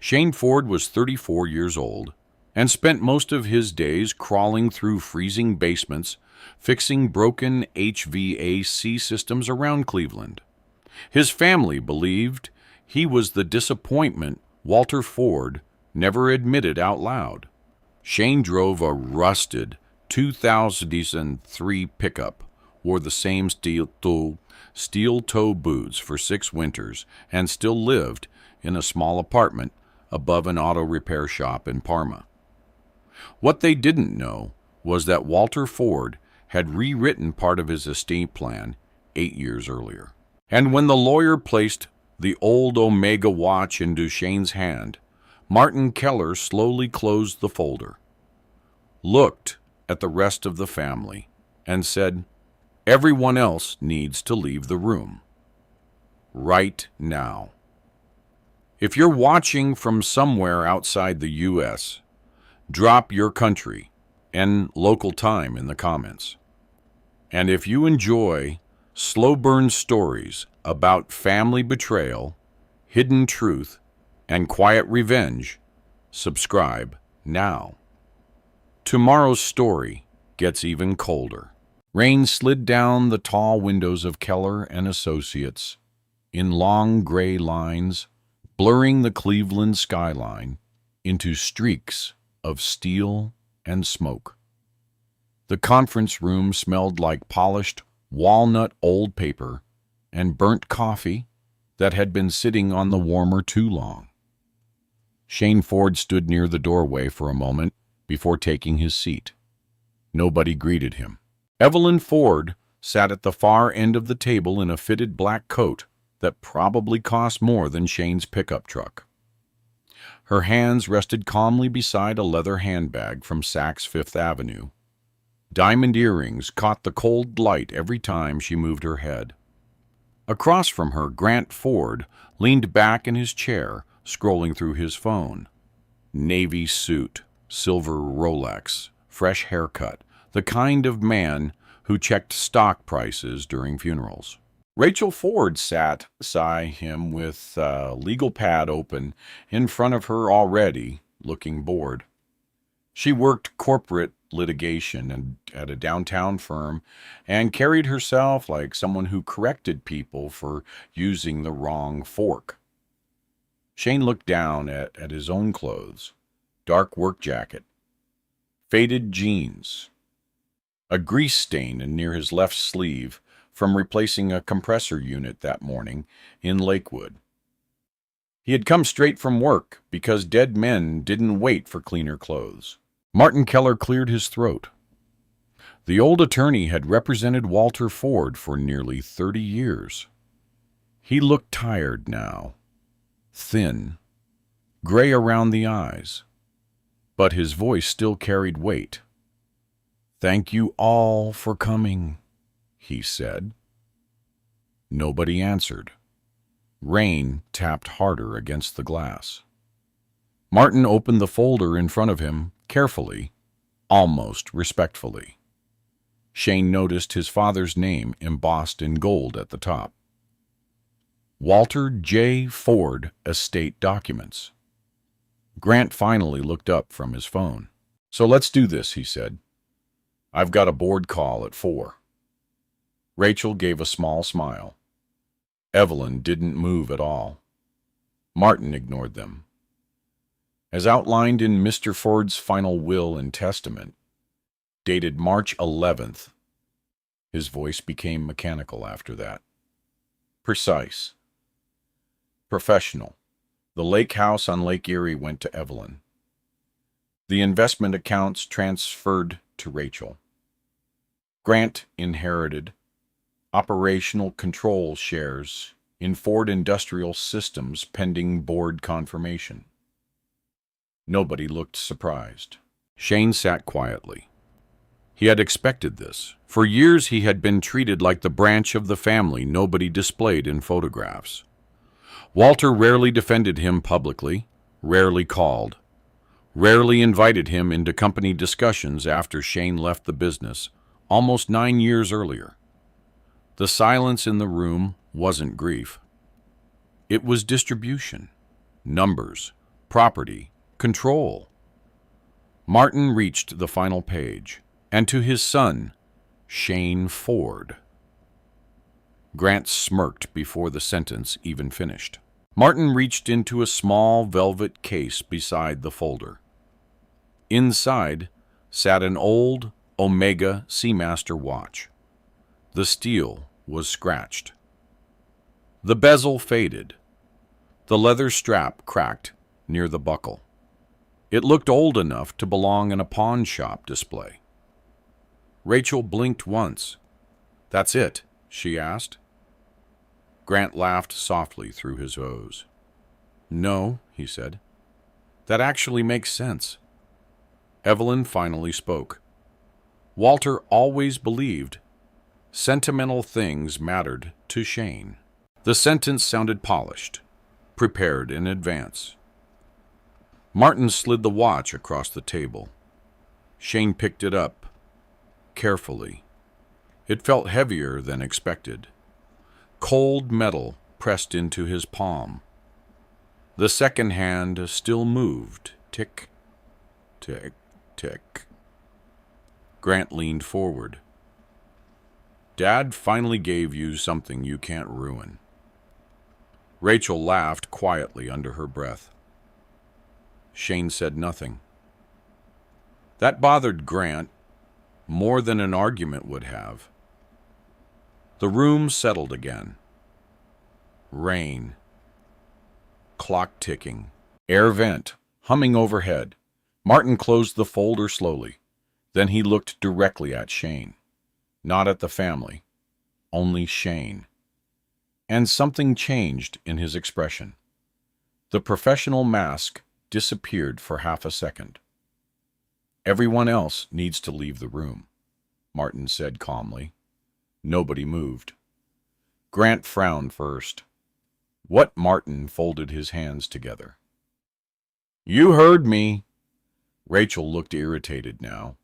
Shane Ford was 34 years old and spent most of his days crawling through freezing basements, fixing broken HVAC systems around Cleveland. His family believed he was the disappointment Walter Ford never admitted out loud. Shane drove a rusted 2003 pickup, wore the same steel toe boots for 6 winters, and still lived in a small apartment above an auto repair shop in Parma. What they didn't know was that Walter Ford had rewritten part of his estate plan 8 years earlier. And when the lawyer placed the old Omega watch into Shane's hand, Martin Keller slowly closed the folder, looked at the rest of the family, and said, "Everyone else needs to leave the room. Right now." If you're watching from somewhere outside the U.S., drop your country and local time in the comments. And if you enjoy slow burn stories about family betrayal, hidden truth, and quiet revenge, subscribe now. Tomorrow's story gets even colder. Rain slid down the tall windows of Keller and Associates in long gray lines, blurring the Cleveland skyline into streaks of steel and smoke. The conference room smelled like polished walnut old paper and burnt coffee that had been sitting on the warmer too long. Shane Ford stood near the doorway for a moment before taking his seat. Nobody greeted him. Evelyn Ford sat at the far end of the table in a fitted black coat that probably cost more than Shane's pickup truck. Her hands rested calmly beside a leather handbag from Saks Fifth Avenue. Diamond earrings caught the cold light every time she moved her head. Across from her, Grant Ford leaned back in his chair, scrolling through his phone. Navy suit, silver Rolex, fresh haircut, the kind of man who checked stock prices during funerals. Rachel Ford sat beside him with a legal pad open in front of her already, looking bored. She worked corporate litigation at a downtown firm and carried herself like someone who corrected people for using the wrong fork. Shane looked down at his own clothes, dark work jacket, faded jeans, a grease stain near his left sleeve from replacing a compressor unit that morning in Lakewood. He had come straight from work because dead men didn't wait for cleaner clothes. Martin Keller cleared his throat. The old attorney had represented Walter Ford for nearly 30 years. He looked tired now, thin, gray around the eyes, but his voice still carried weight. "Thank you all for coming," he said. Nobody answered. Rain tapped harder against the glass. Martin opened the folder in front of him carefully, almost respectfully. Shane noticed his father's name embossed in gold at the top. Walter J. Ford Estate Documents. Grant finally looked up from his phone. "So let's do this," he said. "I've got a board call at 4. Rachel gave a small smile. Evelyn didn't move at all. Martin ignored them. As outlined in Mr. Ford's final will and testament, dated March 11th, his voice became mechanical after that. Precise. Professional. The lake house on Lake Erie went to Evelyn. The investment accounts transferred to Rachel. Grant inherited operational control shares in Ford Industrial Systems pending board confirmation. Nobody looked surprised. Shane sat quietly. He had expected this. For years he had been treated like the branch of the family nobody displayed in photographs. Walter rarely defended him publicly, rarely called, rarely invited him into company discussions after Shane left the business, almost 9 years earlier. The silence in the room wasn't grief. It was distribution, numbers, property, control. Martin reached the final page, and to his son, Shane Ford. Grant smirked before the sentence even finished. Martin reached into a small velvet case beside the folder. Inside sat an old Omega Seamaster watch. The steel was scratched. The bezel faded. The leather strap cracked near the buckle. It looked old enough to belong in a pawn shop display. Rachel blinked once. "That's it?" she asked. Grant laughed softly through his O's. "No," he said. "That actually makes sense." Evelyn finally spoke. Walter always believed sentimental things mattered to Shane. The sentence sounded polished, prepared in advance. Martin slid the watch across the table. Shane picked it up, carefully. It felt heavier than expected. Cold metal pressed into his palm. The second hand still moved. Tick, tick, tick. Grant leaned forward. "Dad finally gave you something you can't ruin." Rachel laughed quietly under her breath. Shane said nothing. That bothered Grant more than an argument would have. The room settled again. Rain. Clock ticking. Air vent humming overhead. Martin closed the folder slowly. Then he looked directly at Shane. Not at the family. Only Shane. And something changed in his expression. The professional mask disappeared for half a second. "Everyone else needs to leave the room," Martin said calmly. Nobody moved. Grant frowned first. "What?" Martin folded his hands together. "You heard me." Rachel looked irritated now.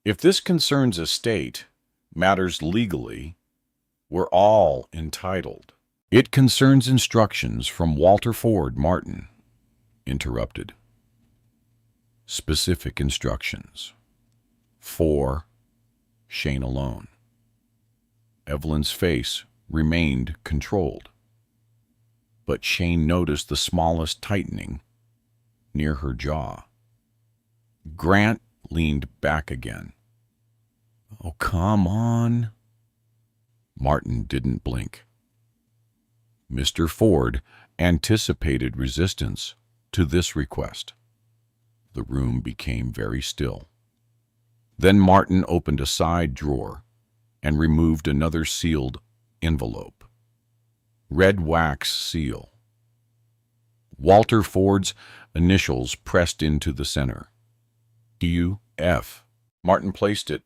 "If this concerns estate, matters legally, we're all entitled." "It concerns instructions from Walter Ford," Martin interrupted. "Specific instructions. For Shane alone." Evelyn's face remained controlled, but Shane noticed the smallest tightening near her jaw. Grant leaned back again. "Oh, come on." Martin didn't blink. Mr. Ford anticipated resistance to this request. The room became very still. Then Martin opened a side drawer and removed another sealed envelope. Red wax seal. Walter Ford's initials pressed into the center. Q.F. Martin placed it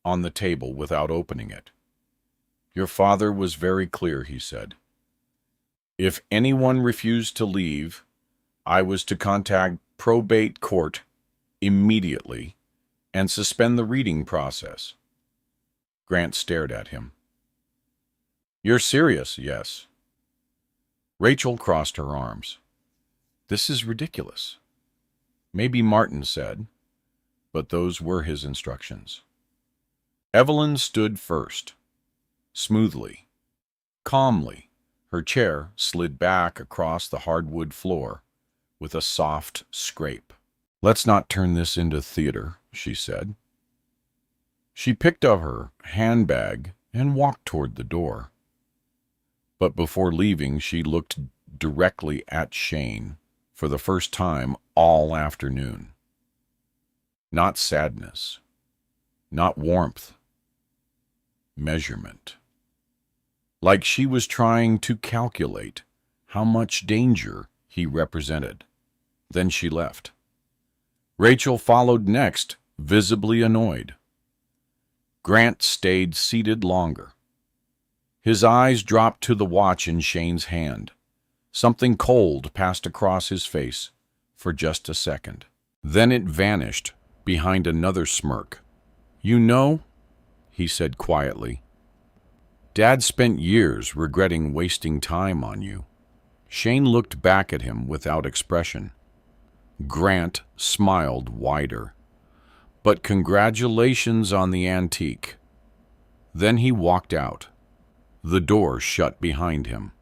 on the table without opening it. "Your father was very clear," he said. "If anyone refused to leave, I was to contact probate court immediately and suspend the reading process." Grant stared at him. "You're serious?" "Yes." Rachel crossed her arms. "This is ridiculous." "Maybe," Martin said, "but those were his instructions." Evelyn stood first, smoothly, calmly. Her chair slid back across the hardwood floor with a soft scrape. "Let's not turn this into theater," she said. She picked up her handbag and walked toward the door. But before leaving, she looked directly at Shane for the first time all afternoon. Not sadness, not warmth, measurement. Like she was trying to calculate how much danger he represented. Then she left. Rachel followed next, visibly annoyed. Grant stayed seated longer. His eyes dropped to the watch in Shane's hand. Something cold passed across his face for just a second. Then it vanished behind another smirk. "You know," he said quietly, "Dad spent years regretting wasting time on you." Shane looked back at him without expression. Grant smiled wider. But congratulations on the antique. Then he walked out. The door shut behind him.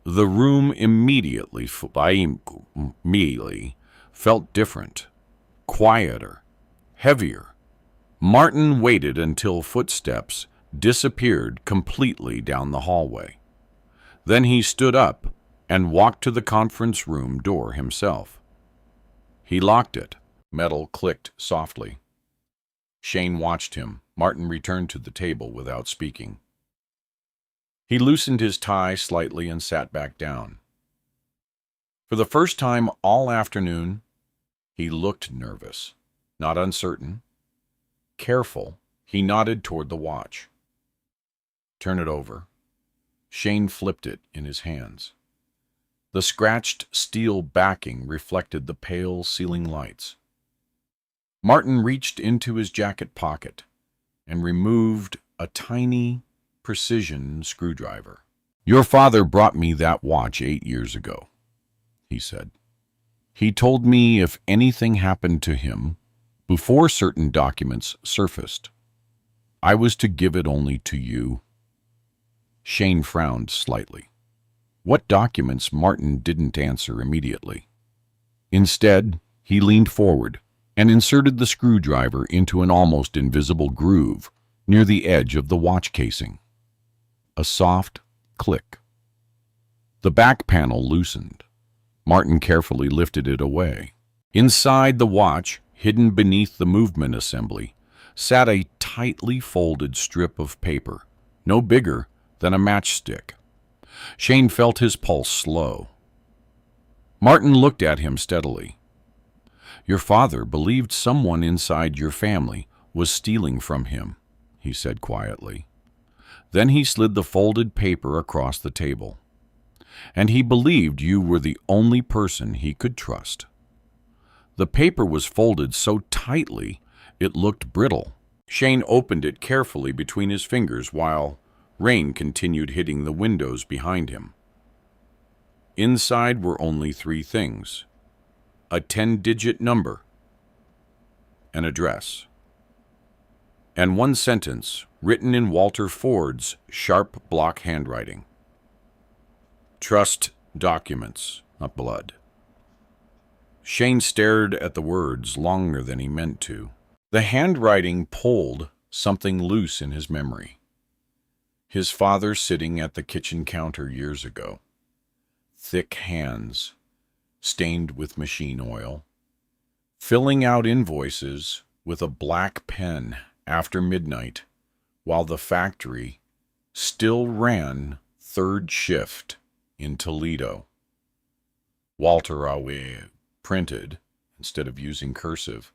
The room immediately felt different, quieter, heavier. Martin waited until footsteps disappeared completely down the hallway. Then he stood up and walked to the conference room door himself. He locked it. Metal clicked softly. Shane watched him. Martin returned to the table without speaking. He loosened his tie slightly and sat back down. For the first time all afternoon, he looked nervous, not uncertain. Careful, he nodded toward the watch. Turn it over. Shane flipped it in his hands. The scratched steel backing reflected the pale ceiling lights. Martin reached into his jacket pocket and removed a tiny precision screwdriver. Your father brought me that watch 8 years ago, he said. He told me if anything happened to him before certain documents surfaced, I was to give it only to you. Shane frowned slightly. What documents? Martin didn't answer immediately. Instead, he leaned forward and inserted the screwdriver into an almost invisible groove near the edge of the watch casing. A soft click. The back panel loosened. Martin carefully lifted it away. Inside the watch, hidden beneath the movement assembly, sat a tightly folded strip of paper, no bigger than a matchstick. Shane felt his pulse slow. Martin looked at him steadily. Your father believed someone inside your family was stealing from him, he said quietly. Then he slid the folded paper across the table. And he believed you were the only person he could trust. The paper was folded so tightly it looked brittle. Shane opened it carefully between his fingers while rain continued hitting the windows behind him. Inside were only 3 things: a 10-digit number, an address, and 1 sentence written in Walter Ford's sharp block handwriting. Trust documents, not blood. Shane stared at the words longer than he meant to. The handwriting pulled something loose in his memory. His father sitting at the kitchen counter years ago. Thick hands, stained with machine oil, filling out invoices with a black pen after midnight, while the factory still ran 3rd shift in Toledo. Walter Awe printed, instead of using cursive,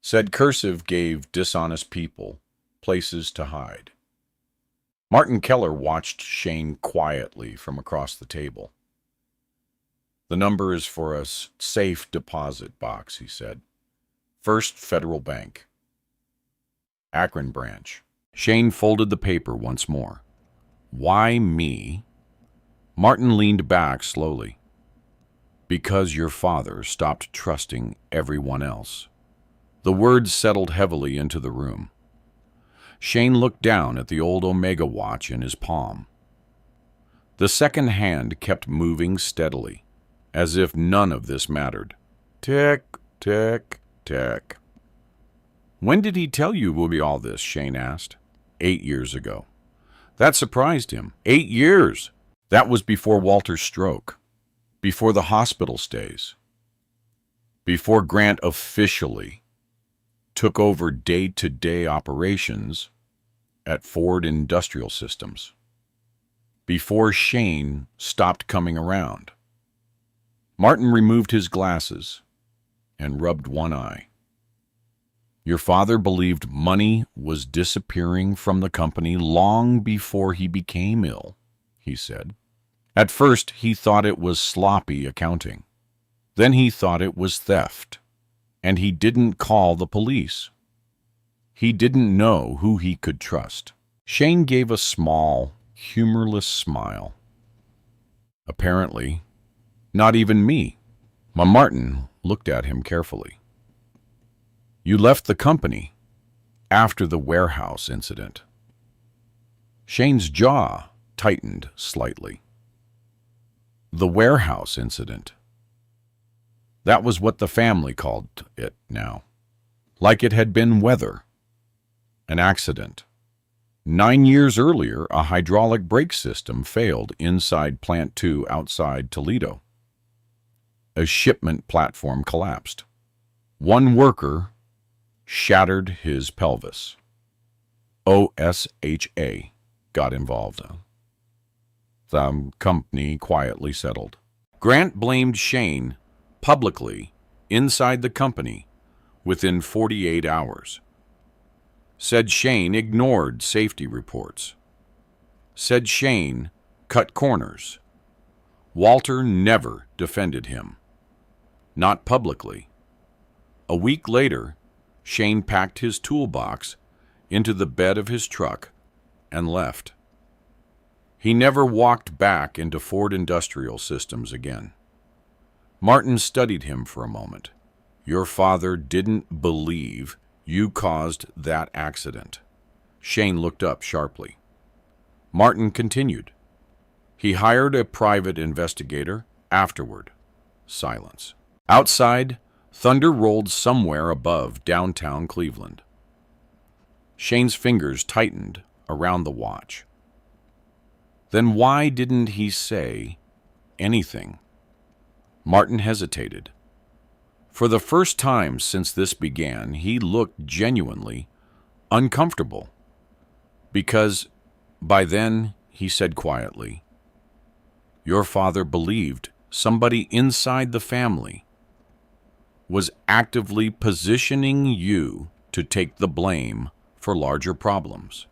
said cursive gave dishonest people places to hide. Martin Keller watched Shane quietly from across the table. The number is for a safe deposit box, he said. First Federal Bank. Akron branch. Shane folded the paper once more. Why me? Martin leaned back slowly. Because your father stopped trusting everyone else. The words settled heavily into the room. Shane looked down at the old Omega watch in his palm. The second hand kept moving steadily, as if none of this mattered. Tick, tick, tick. When did he tell you will be all this? Shane asked. 8 years ago. That surprised him. 8 years! That was before Walter's stroke, before the hospital stays, before Grant officially took over day-to-day operations at Ford Industrial Systems, before Shane stopped coming around. Martin removed his glasses and rubbed one eye. Your father believed money was disappearing from the company long before he became ill, he said. At first, he thought it was sloppy accounting. Then he thought it was theft, and he didn't call the police. He didn't know who he could trust. Shane gave a small, humorless smile. Apparently, not even me. Martin looked at him carefully. You left the company after the warehouse incident. Shane's jaw tightened slightly. The warehouse incident. That was what the family called it now. Like it had been weather. An accident. 9 years earlier, a hydraulic brake system failed inside Plant 2 outside Toledo. A shipment platform collapsed. One worker shattered his pelvis. OSHA got involved. The company quietly settled. Grant blamed Shane publicly inside the company within 48 hours. Said Shane ignored safety reports. Said Shane cut corners. Walter never defended him. Not publicly. A week later, Shane packed his toolbox into the bed of his truck and left. He never walked back into Ford Industrial Systems again. Martin studied him for a moment. Your father didn't believe you caused that accident. Shane looked up sharply. Martin continued. He hired a private investigator afterward. Silence. Outside, thunder rolled somewhere above downtown Cleveland. Shane's fingers tightened around the watch. Then why didn't he say anything? Martin hesitated. For the first time since this began, he looked genuinely uncomfortable. Because by then, he said quietly, your father believed somebody inside the family was actively positioning you to take the blame for larger problems.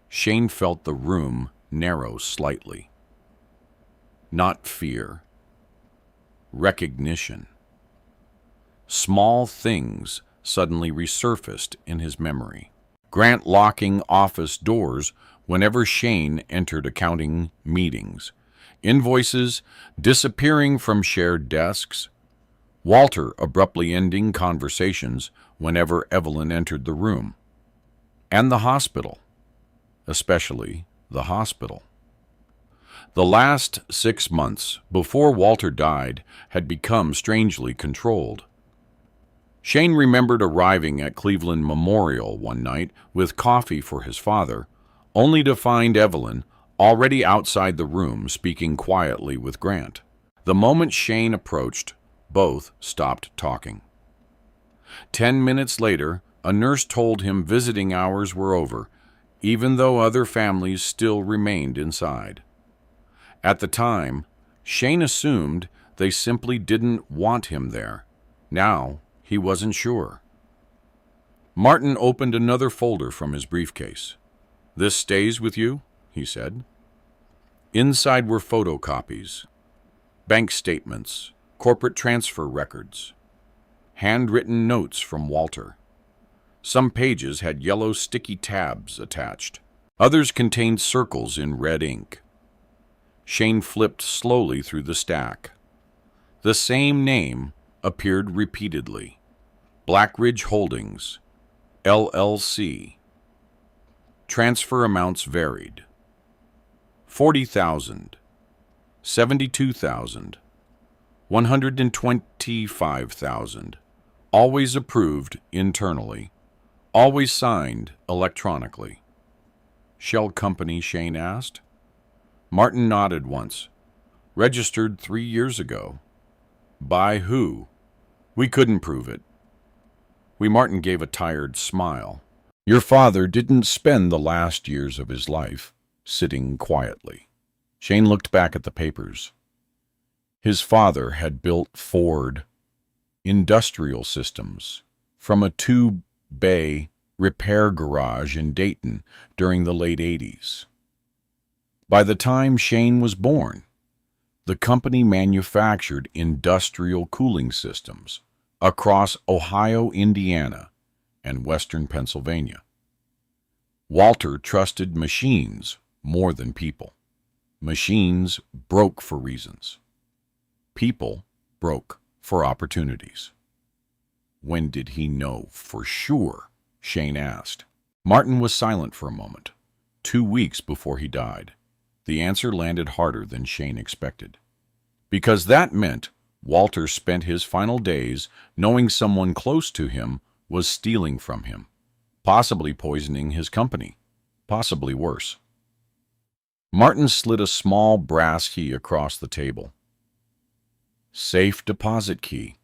Shane felt the room narrow slightly. Not fear. Recognition. Small things suddenly resurfaced in his memory. Grant locking office doors whenever Shane entered accounting meetings. Invoices disappearing from shared desks. Walter abruptly ending conversations whenever Evelyn entered the room. And the hospital. Especially the hospital. The last 6 months before Walter died had become strangely controlled. Shane remembered arriving at Cleveland Memorial one night with coffee for his father, only to find Evelyn already outside the room speaking quietly with Grant. The moment Shane approached, both stopped talking. 10 minutes later, a nurse told him visiting hours were over, even though other families still remained inside. At the time, Shane assumed they simply didn't want him there. Now, he wasn't sure. Martin opened another folder from his briefcase. This stays with you, he said. Inside were photocopies, bank statements, corporate transfer records, handwritten notes from Walter. Some pages had yellow sticky tabs attached. Others contained circles in red ink. Shane flipped slowly through the stack. The same name appeared repeatedly. Blackridge Holdings, LLC. Transfer amounts varied. 40,000, 72,000, 125,000. Always approved internally. Always signed electronically. Shell company, Shane asked. Martin nodded once. Registered 3 years ago. By who? We couldn't prove it. Martin gave a tired smile. Your father didn't spend the last years of his life sitting quietly. Shane looked back at the papers. His father had built Ford Industrial Systems from a 2-bay repair garage in Dayton during the late 80s. By the time Shane was born, the company manufactured industrial cooling systems across Ohio, Indiana, and western Pennsylvania. Walter trusted machines more than people. Machines broke for reasons. People broke for opportunities. When did he know for sure? Shane asked. Martin was silent for a moment. 2 weeks before he died. The answer landed harder than Shane expected. Because that meant Walter spent his final days knowing someone close to him was stealing from him, possibly poisoning his company, possibly worse. Martin slid a small brass key across the table. Safe deposit key.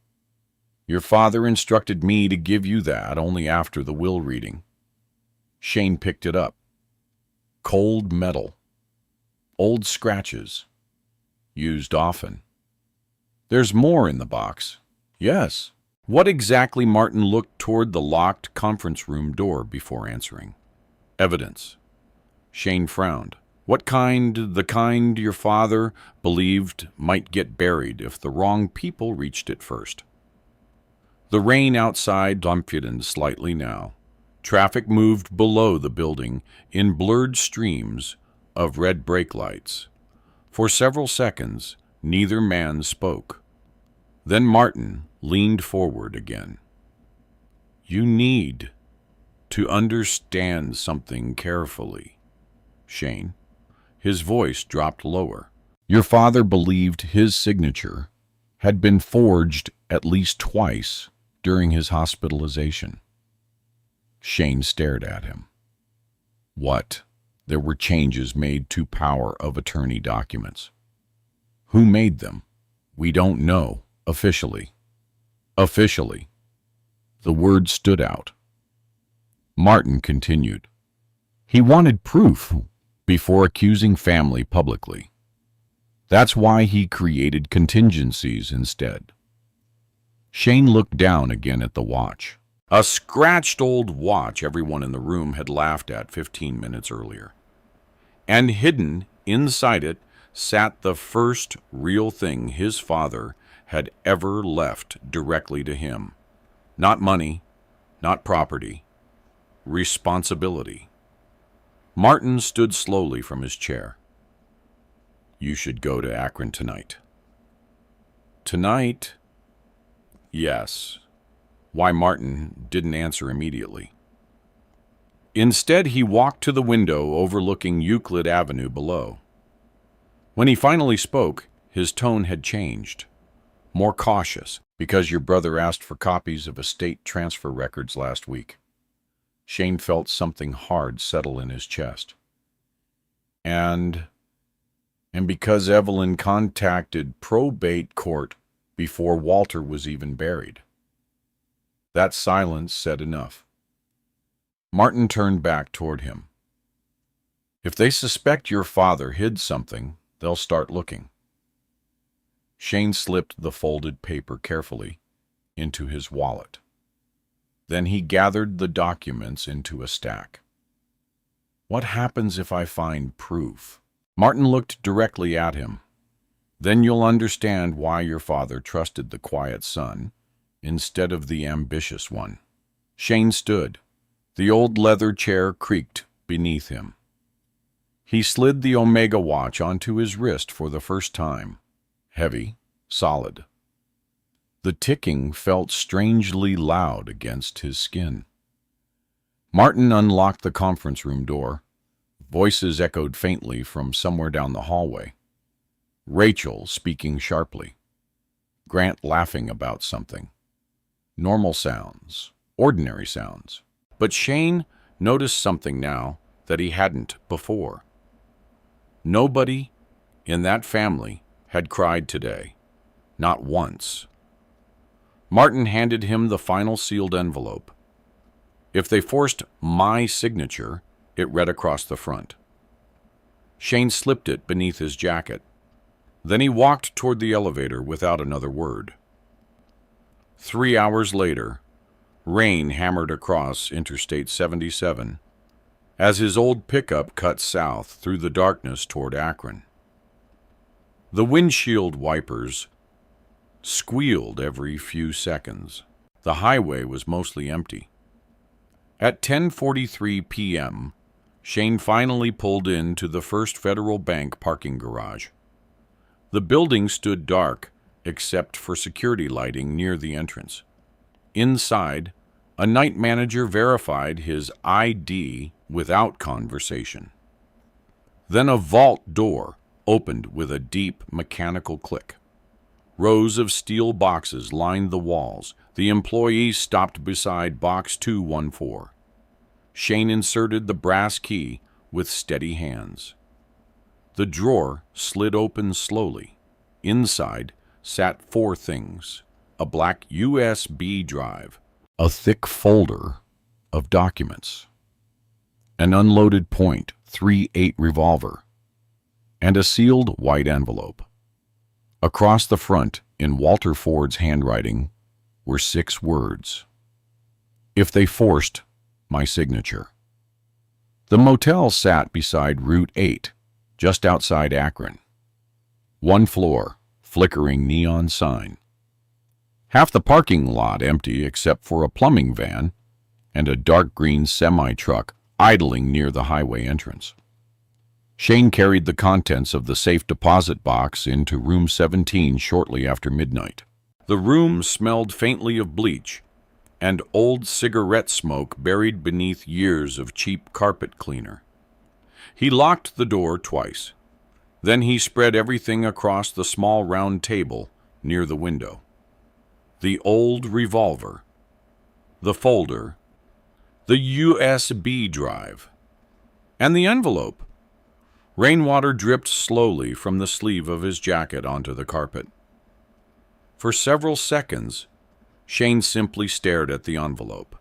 Your father instructed me to give you that only after the will reading. Shane picked it up. Cold metal. Old scratches. Used often. There's more in the box. Yes. What exactly? Martin looked toward the locked conference room door before answering. Evidence. Shane frowned. What kind? The kind your father believed might get buried if the wrong people reached it first. The rain outside dumpied slightly now. Traffic moved below the building in blurred streams of red brake lights. For several seconds, neither man spoke. Then Martin leaned forward again. You need to understand something carefully, Shane. His voice dropped lower. Your father believed his signature had been forged at least twice during his hospitalization. Shane stared at him. What? There were changes made to power of attorney documents. Who made them? We don't know, officially. Officially. The word stood out. Martin continued. He wanted proof before accusing family publicly. That's why he created contingencies instead. Shane looked down again at the watch. A scratched old watch everyone in the room had laughed at 15 minutes earlier. And hidden inside it sat the first real thing his father had ever left directly to him. Not money, not property, responsibility. Martin stood slowly from his chair. You should go to Akron tonight. Tonight? Yes. Why? Martin didn't answer immediately. Instead, he walked to the window overlooking Euclid Avenue below. When he finally spoke, his tone had changed. More cautious, because your brother asked for copies of estate transfer records last week. Shane felt something hard settle in his chest. And because Evelyn contacted probate court before Walter was even buried. That silence said enough. Martin turned back toward him. If they suspect your father hid something, they'll start looking. Shane slipped the folded paper carefully into his wallet. Then he gathered the documents into a stack. What happens if I find proof? Martin looked directly at him. Then you'll understand why your father trusted the quiet son instead of the ambitious one. Shane stood. The old leather chair creaked beneath him. He slid the Omega watch onto his wrist for the first time. Heavy, solid. The ticking felt strangely loud against his skin. Martin unlocked the conference room door. Voices echoed faintly from somewhere down the hallway. Rachel speaking sharply. Grant laughing about something. Normal sounds, ordinary sounds. But Shane noticed something now that he hadn't before. Nobody in that family had cried today. Not once. Martin handed him the final sealed envelope. If they forced my signature, it read across the front. Shane slipped it beneath his jacket. Then he walked toward the elevator without another word. 3 hours later, rain hammered across Interstate 77 as his old pickup cut south through the darkness toward Akron. The windshield wipers squealed every few seconds. The highway was mostly empty. At 10:43 p.m., Shane finally pulled into the First Federal Bank parking garage. The building stood dark, except for security lighting near the entrance. Inside, a night manager verified his ID without conversation. Then a vault door opened with a deep mechanical click. Rows of steel boxes lined the walls. The employee stopped beside box 214. Shane inserted the brass key with steady hands. The drawer slid open slowly. Inside sat four things: a black USB drive, a thick folder of documents, an unloaded .38 revolver, and a sealed white envelope. Across the front, in Walter Ford's handwriting, were 6 words: "If they forced my signature." The motel sat beside Route 8, just outside Akron. One floor, flickering neon sign. Half the parking lot empty except for a plumbing van and a dark green semi-truck idling near the highway entrance. Shane carried the contents of the safe deposit box into room 17 shortly after midnight. The room smelled faintly of bleach and old cigarette smoke buried beneath years of cheap carpet cleaner. He locked the door twice. Then he spread everything across the small round table near the window. The old revolver, the folder, the USB drive, and the envelope. Rainwater dripped slowly from the sleeve of his jacket onto the carpet. For several seconds, Shane simply stared at the envelope.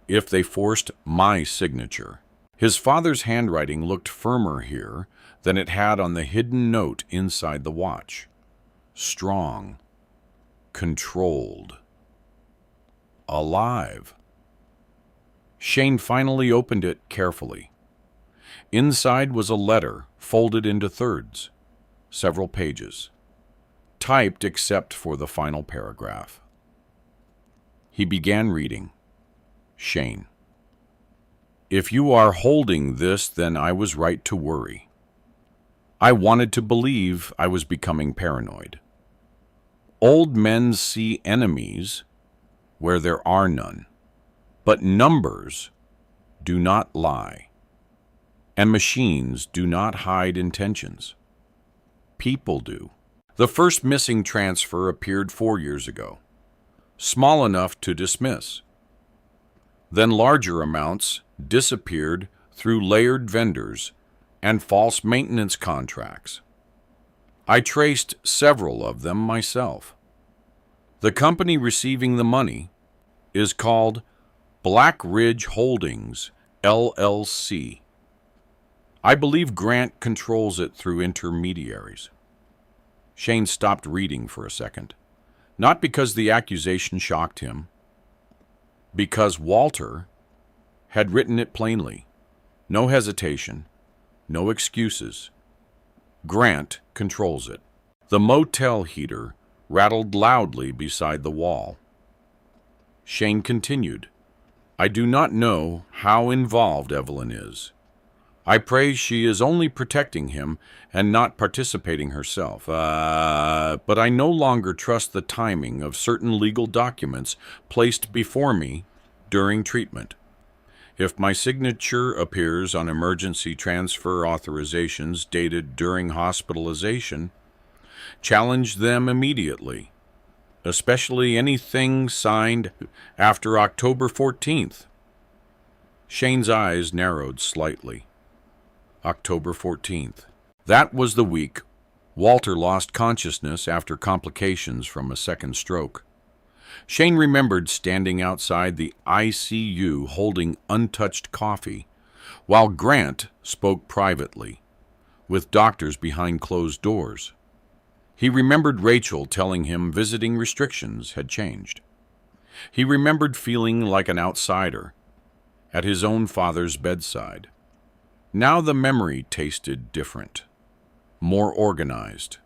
If they forced my signature. His father's handwriting looked firmer here than it had on the hidden note inside the watch. Strong. Controlled. Alive. Shane finally opened it carefully. Inside was a letter folded into thirds, several pages, typed except for the final paragraph. He began reading. Shane. If you are holding this, then I was right to worry. I wanted to believe I was becoming paranoid. Old men see enemies where there are none, but numbers do not lie, and machines do not hide intentions. People do. The first missing transfer appeared 4 years ago, small enough to dismiss. Then larger amounts disappeared through layered vendors and false maintenance contracts. I traced several of them myself. The company receiving the money is called Black Ridge Holdings, LLC. I believe Grant controls it through intermediaries. Shane stopped reading for a second, not because the accusation shocked him, because Walter had written it plainly. No hesitation, no excuses. Grant controls it. The motel heater rattled loudly beside the wall. Shane continued, I do not know how involved Evelyn is. I pray she is only protecting him and not participating herself. But I no longer trust the timing of certain legal documents placed before me during treatment. If my signature appears on emergency transfer authorizations dated during hospitalization, challenge them immediately, especially anything signed after October 14th. Shane's eyes narrowed slightly. October 14th. That was the week Walter lost consciousness after complications from a second stroke. Shane remembered standing outside the ICU holding untouched coffee, while Grant spoke privately, with doctors behind closed doors. He remembered Rachel telling him visiting restrictions had changed. He remembered feeling like an outsider at his own father's bedside. Now the memory tasted different, more organized,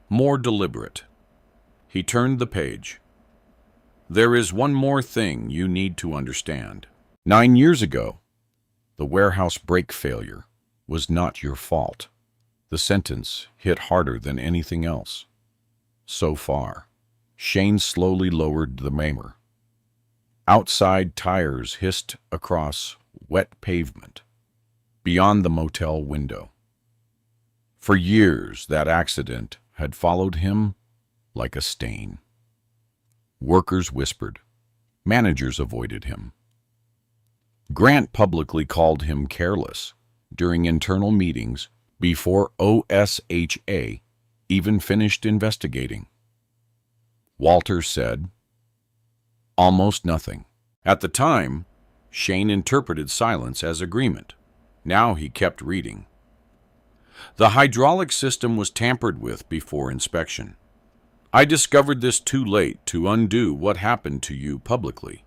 more deliberate. He turned the page. There is one more thing you need to understand. 9 years ago, The warehouse brake failure was not your fault. The sentence hit harder than anything else. So far. Shane slowly lowered the maimer. Outside tires hissed across wet pavement, beyond the motel window. For years, that accident had followed him like a stain. Workers whispered. Managers avoided him. Grant publicly called him careless during internal meetings before OSHA even finished investigating. Walter said almost nothing. At the time, Shane interpreted silence as agreement. Now he kept reading. The hydraulic system was tampered with before inspection. I discovered this too late to undo what happened to you publicly.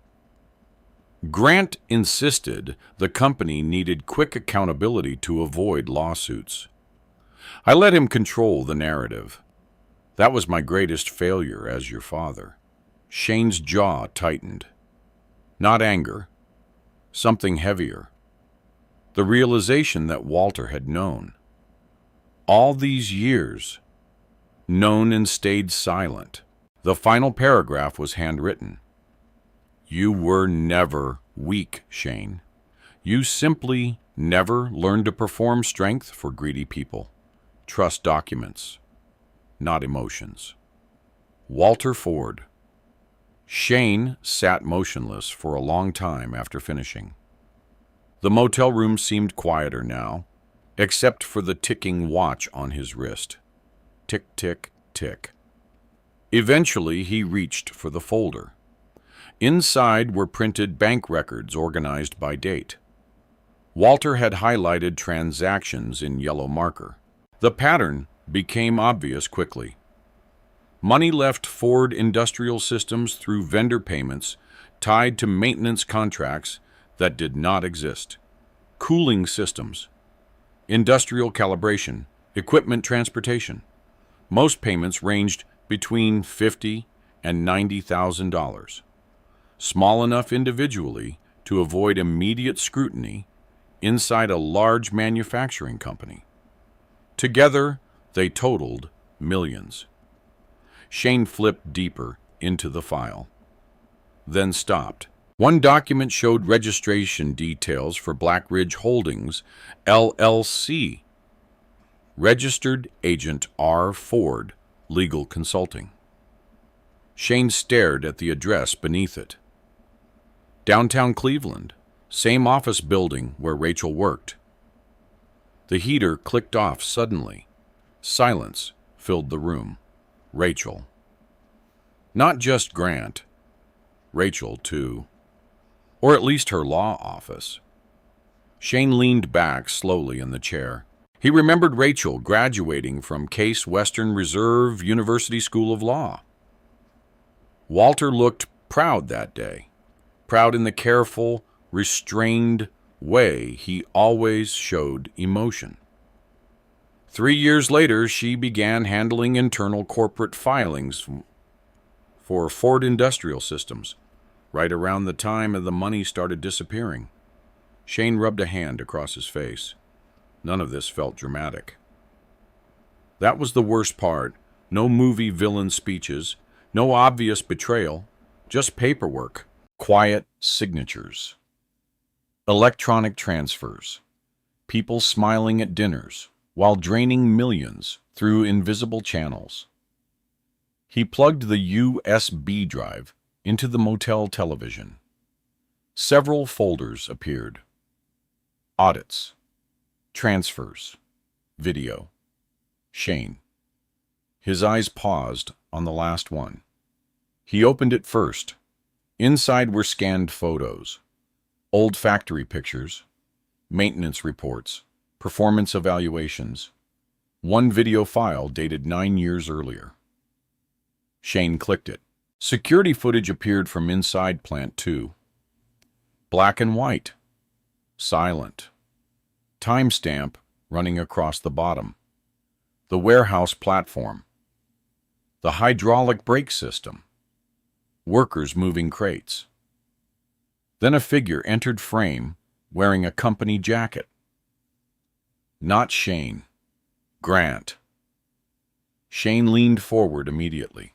Grant insisted the company needed quick accountability to avoid lawsuits. I let him control the narrative. That was my greatest failure as your father. Shane's jaw tightened. Not anger, something heavier. The realization that Walter had known. All these years, known and stayed silent. The final paragraph was handwritten. You were never weak, Shane. You simply never learned to perform strength for greedy people. Trust documents, not emotions. Walter Ford. Shane sat motionless for a long time after finishing. The motel room seemed quieter now, except for the ticking watch on his wrist. Tick, tick, tick. Eventually, he reached for the folder. Inside were printed bank records organized by date. Walter had highlighted transactions in yellow marker. The pattern became obvious quickly. Money left Ford Industrial Systems through vendor payments tied to maintenance contracts that did not exist. Cooling systems, industrial calibration, equipment transportation. Most payments ranged between $50,000 and $90,000. Small enough individually to avoid immediate scrutiny inside a large manufacturing company. Together, they totaled millions. Shane flipped deeper into the file, then stopped. One document showed registration details for Black Ridge Holdings, LLC. Registered Agent R. Ford, Legal Consulting. Shane stared at the address beneath it. Downtown Cleveland, same office building where Rachel worked. The heater clicked off suddenly. Silence filled the room. Rachel. Not just Grant. Rachel, too. Or at least her law office. Shane leaned back slowly in the chair. He remembered Rachel graduating from Case Western Reserve University School of Law. Walter looked proud that day. Proud in the careful, restrained way he always showed emotion. 3 years later, she began handling internal corporate filings for Ford Industrial Systems, right around the time the money started disappearing. Shane rubbed a hand across his face. None of this felt dramatic. That was the worst part. No movie villain speeches, no obvious betrayal, just paperwork, quiet signatures, electronic transfers, people smiling at dinners while draining millions through invisible channels. He plugged the USB drive into the motel television. Several folders appeared. Audits, transfers, video. Shane. His eyes paused on the last one. He opened it first. Inside were scanned photos, old factory pictures, maintenance reports, performance evaluations. One video file dated 9 years earlier. Shane clicked it. Security footage appeared from inside Plant 2. Black and white. Silent. Timestamp running across the bottom. The warehouse platform. The hydraulic brake system. Workers moving crates. Then a figure entered frame wearing a company jacket. Not Shane. Grant. Shane leaned forward immediately.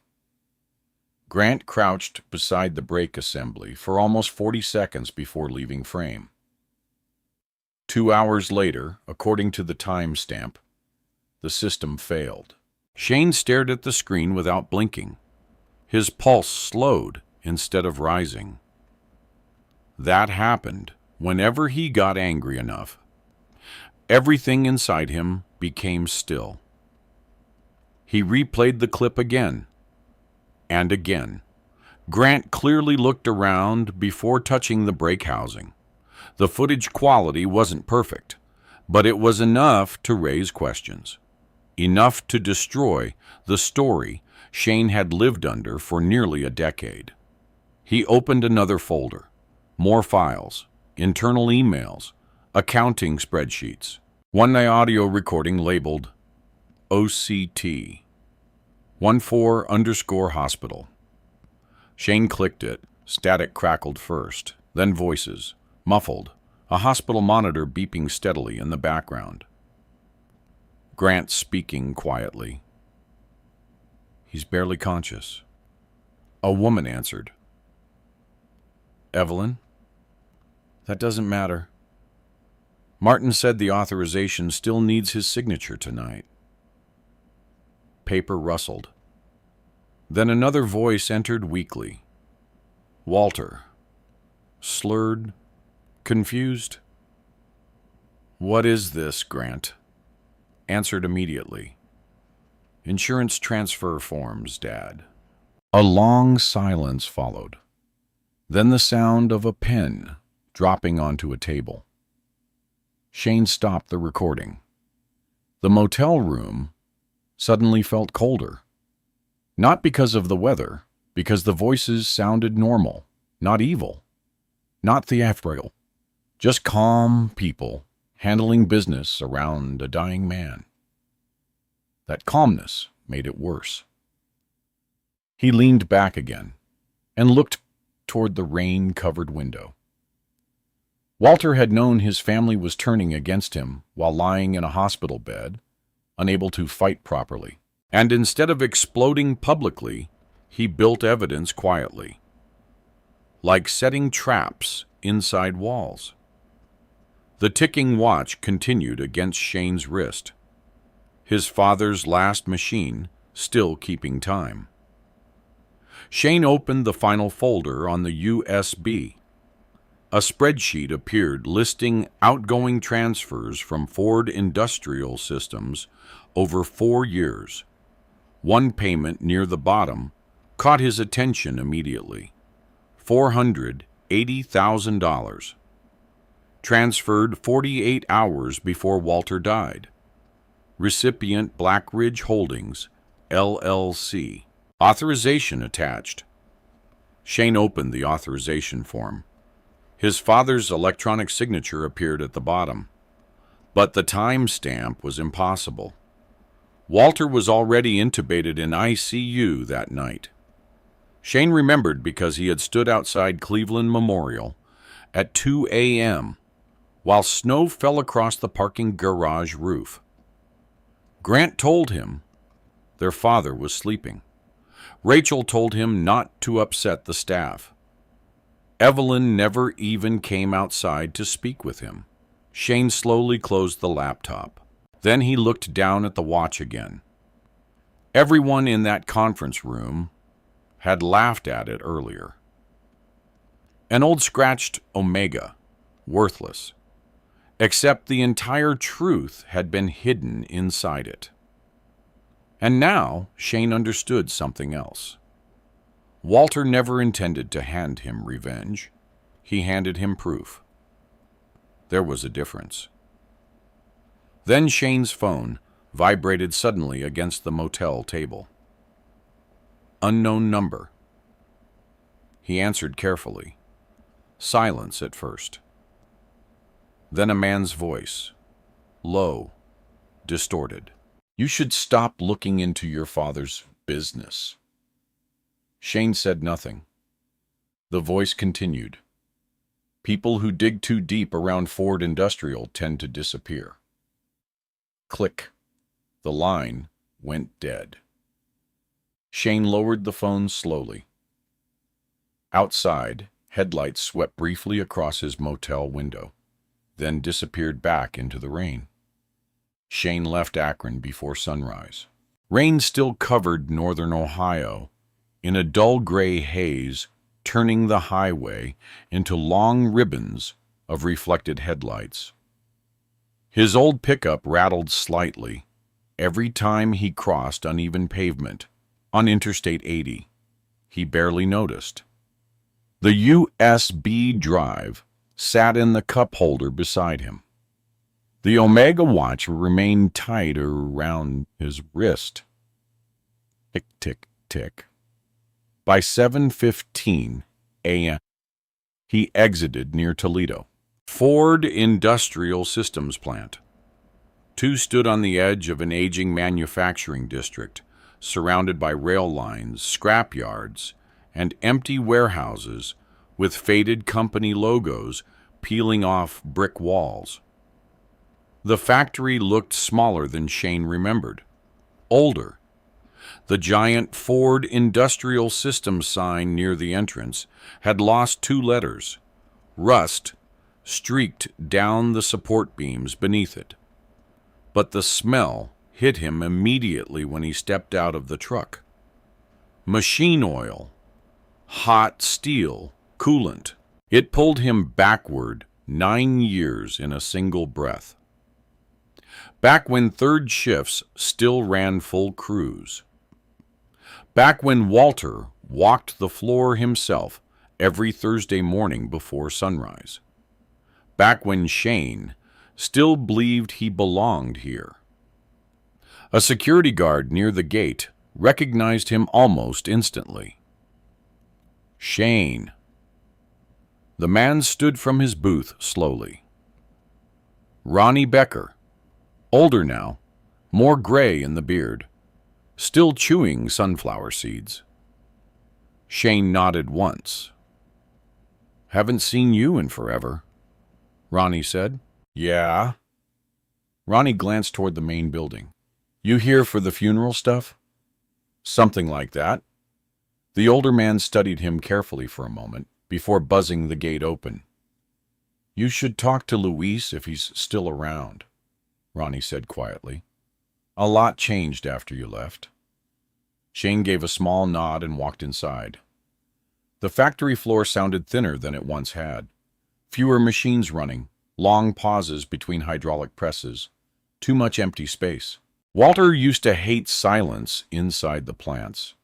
Grant crouched beside the brake assembly for almost 40 seconds before leaving frame. 2 hours later, according to the timestamp, the system failed. Shane stared at the screen without blinking. His pulse slowed instead of rising. That happened whenever he got angry enough. Everything inside him became still. He replayed the clip again and again. Grant clearly looked around before touching the brake housing. The footage quality wasn't perfect, but it was enough to raise questions. Enough to destroy the story Shane had lived under for nearly a decade. He opened another folder. More files, internal emails, accounting spreadsheets. One audio recording labeled OCT 14_hospital. Shane clicked it. Static crackled first, then voices, muffled, a hospital monitor beeping steadily in the background. Grant speaking quietly. He's barely conscious. A woman answered. Evelyn? That doesn't matter. Martin said the authorization still needs his signature tonight. Paper rustled. Then another voice entered weakly. Walter. Slurred, confused. What is this, Grant? Answered immediately. Insurance transfer forms, Dad. A long silence followed. Then the sound of a pen dropping onto a table. Shane stopped the recording. The motel room suddenly felt colder. Not because of the weather, because the voices sounded normal, not evil, not theatrical. Just calm people handling business around a dying man. That calmness made it worse. He leaned back again and looked toward the rain-covered window. Walter had known his family was turning against him while lying in a hospital bed, unable to fight properly. And instead of exploding publicly, he built evidence quietly, like setting traps inside walls. The ticking watch continued against Shane's wrist, his father's last machine still keeping time. Shane opened the final folder on the USB. A spreadsheet appeared listing outgoing transfers from Ford Industrial Systems over 4 years. One payment near the bottom caught his attention immediately. $480,000. Transferred 48 hours before Walter died. Recipient Blackridge Holdings, LLC. Authorization attached. Shane opened the authorization form. His father's electronic signature appeared at the bottom, but the timestamp was impossible. Walter was already intubated in ICU that night. Shane remembered because he had stood outside Cleveland Memorial at 2 a.m. while snow fell across the parking garage roof. Grant told him their father was sleeping. Rachel told him not to upset the staff. Evelyn never even came outside to speak with him. Shane slowly closed the laptop. Then he looked down at the watch again. Everyone in that conference room had laughed at it earlier. An old scratched Omega, worthless, except the entire truth had been hidden inside it. And now Shane understood something else. Walter never intended to hand him revenge. He handed him proof. There was a difference. Then Shane's phone vibrated suddenly against the motel table. Unknown number. He answered carefully. Silence at first. Then a man's voice, low, distorted. You should stop looking into your father's business. Shane said nothing. The voice continued. People who dig too deep around Ford Industrial tend to disappear. Click. The line went dead. Shane lowered the phone slowly. Outside, headlights swept briefly across his motel window, then disappeared back into the rain. Shane left Akron before sunrise. Rain still covered northern Ohio in a dull gray haze, turning the highway into long ribbons of reflected headlights. His old pickup rattled slightly every time he crossed uneven pavement on Interstate 80. He barely noticed. The USB drive sat in the cup holder beside him. The Omega watch remained tight around his wrist. Tick, tick, tick. By 7:15 a.m., he exited near Toledo. Ford Industrial Systems Plant. Two stood on the edge of an aging manufacturing district, surrounded by rail lines, scrap yards, and empty warehouses with faded company logos peeling off brick walls. The factory looked smaller than Shane remembered, older. The giant Ford Industrial Systems sign near the entrance had lost two letters. Rust streaked down the support beams beneath it. But the smell hit him immediately when he stepped out of the truck. Machine oil, hot steel, coolant. It pulled him backward 9 years in a single breath. Back when third shifts still ran full crews. Back when Walter walked the floor himself every Thursday morning before sunrise. Back when Shane still believed he belonged here. A security guard near the gate recognized him almost instantly. Shane. The man stood from his booth slowly. Ronnie Becker, older now, more gray in the beard, still chewing sunflower seeds. Shane nodded once. "Haven't seen you in forever," Ronnie said. "Yeah?" Ronnie glanced toward the main building. "You here for the funeral stuff?" "Something like that." The older man studied him carefully for a moment before buzzing the gate open. "You should talk to Luis if he's still around," Ronnie said quietly. "A lot changed after you left." Shane gave a small nod and walked inside. The factory floor sounded thinner than it once had. Fewer machines running, long pauses between hydraulic presses, too much empty space. Walter used to hate silence inside the plants.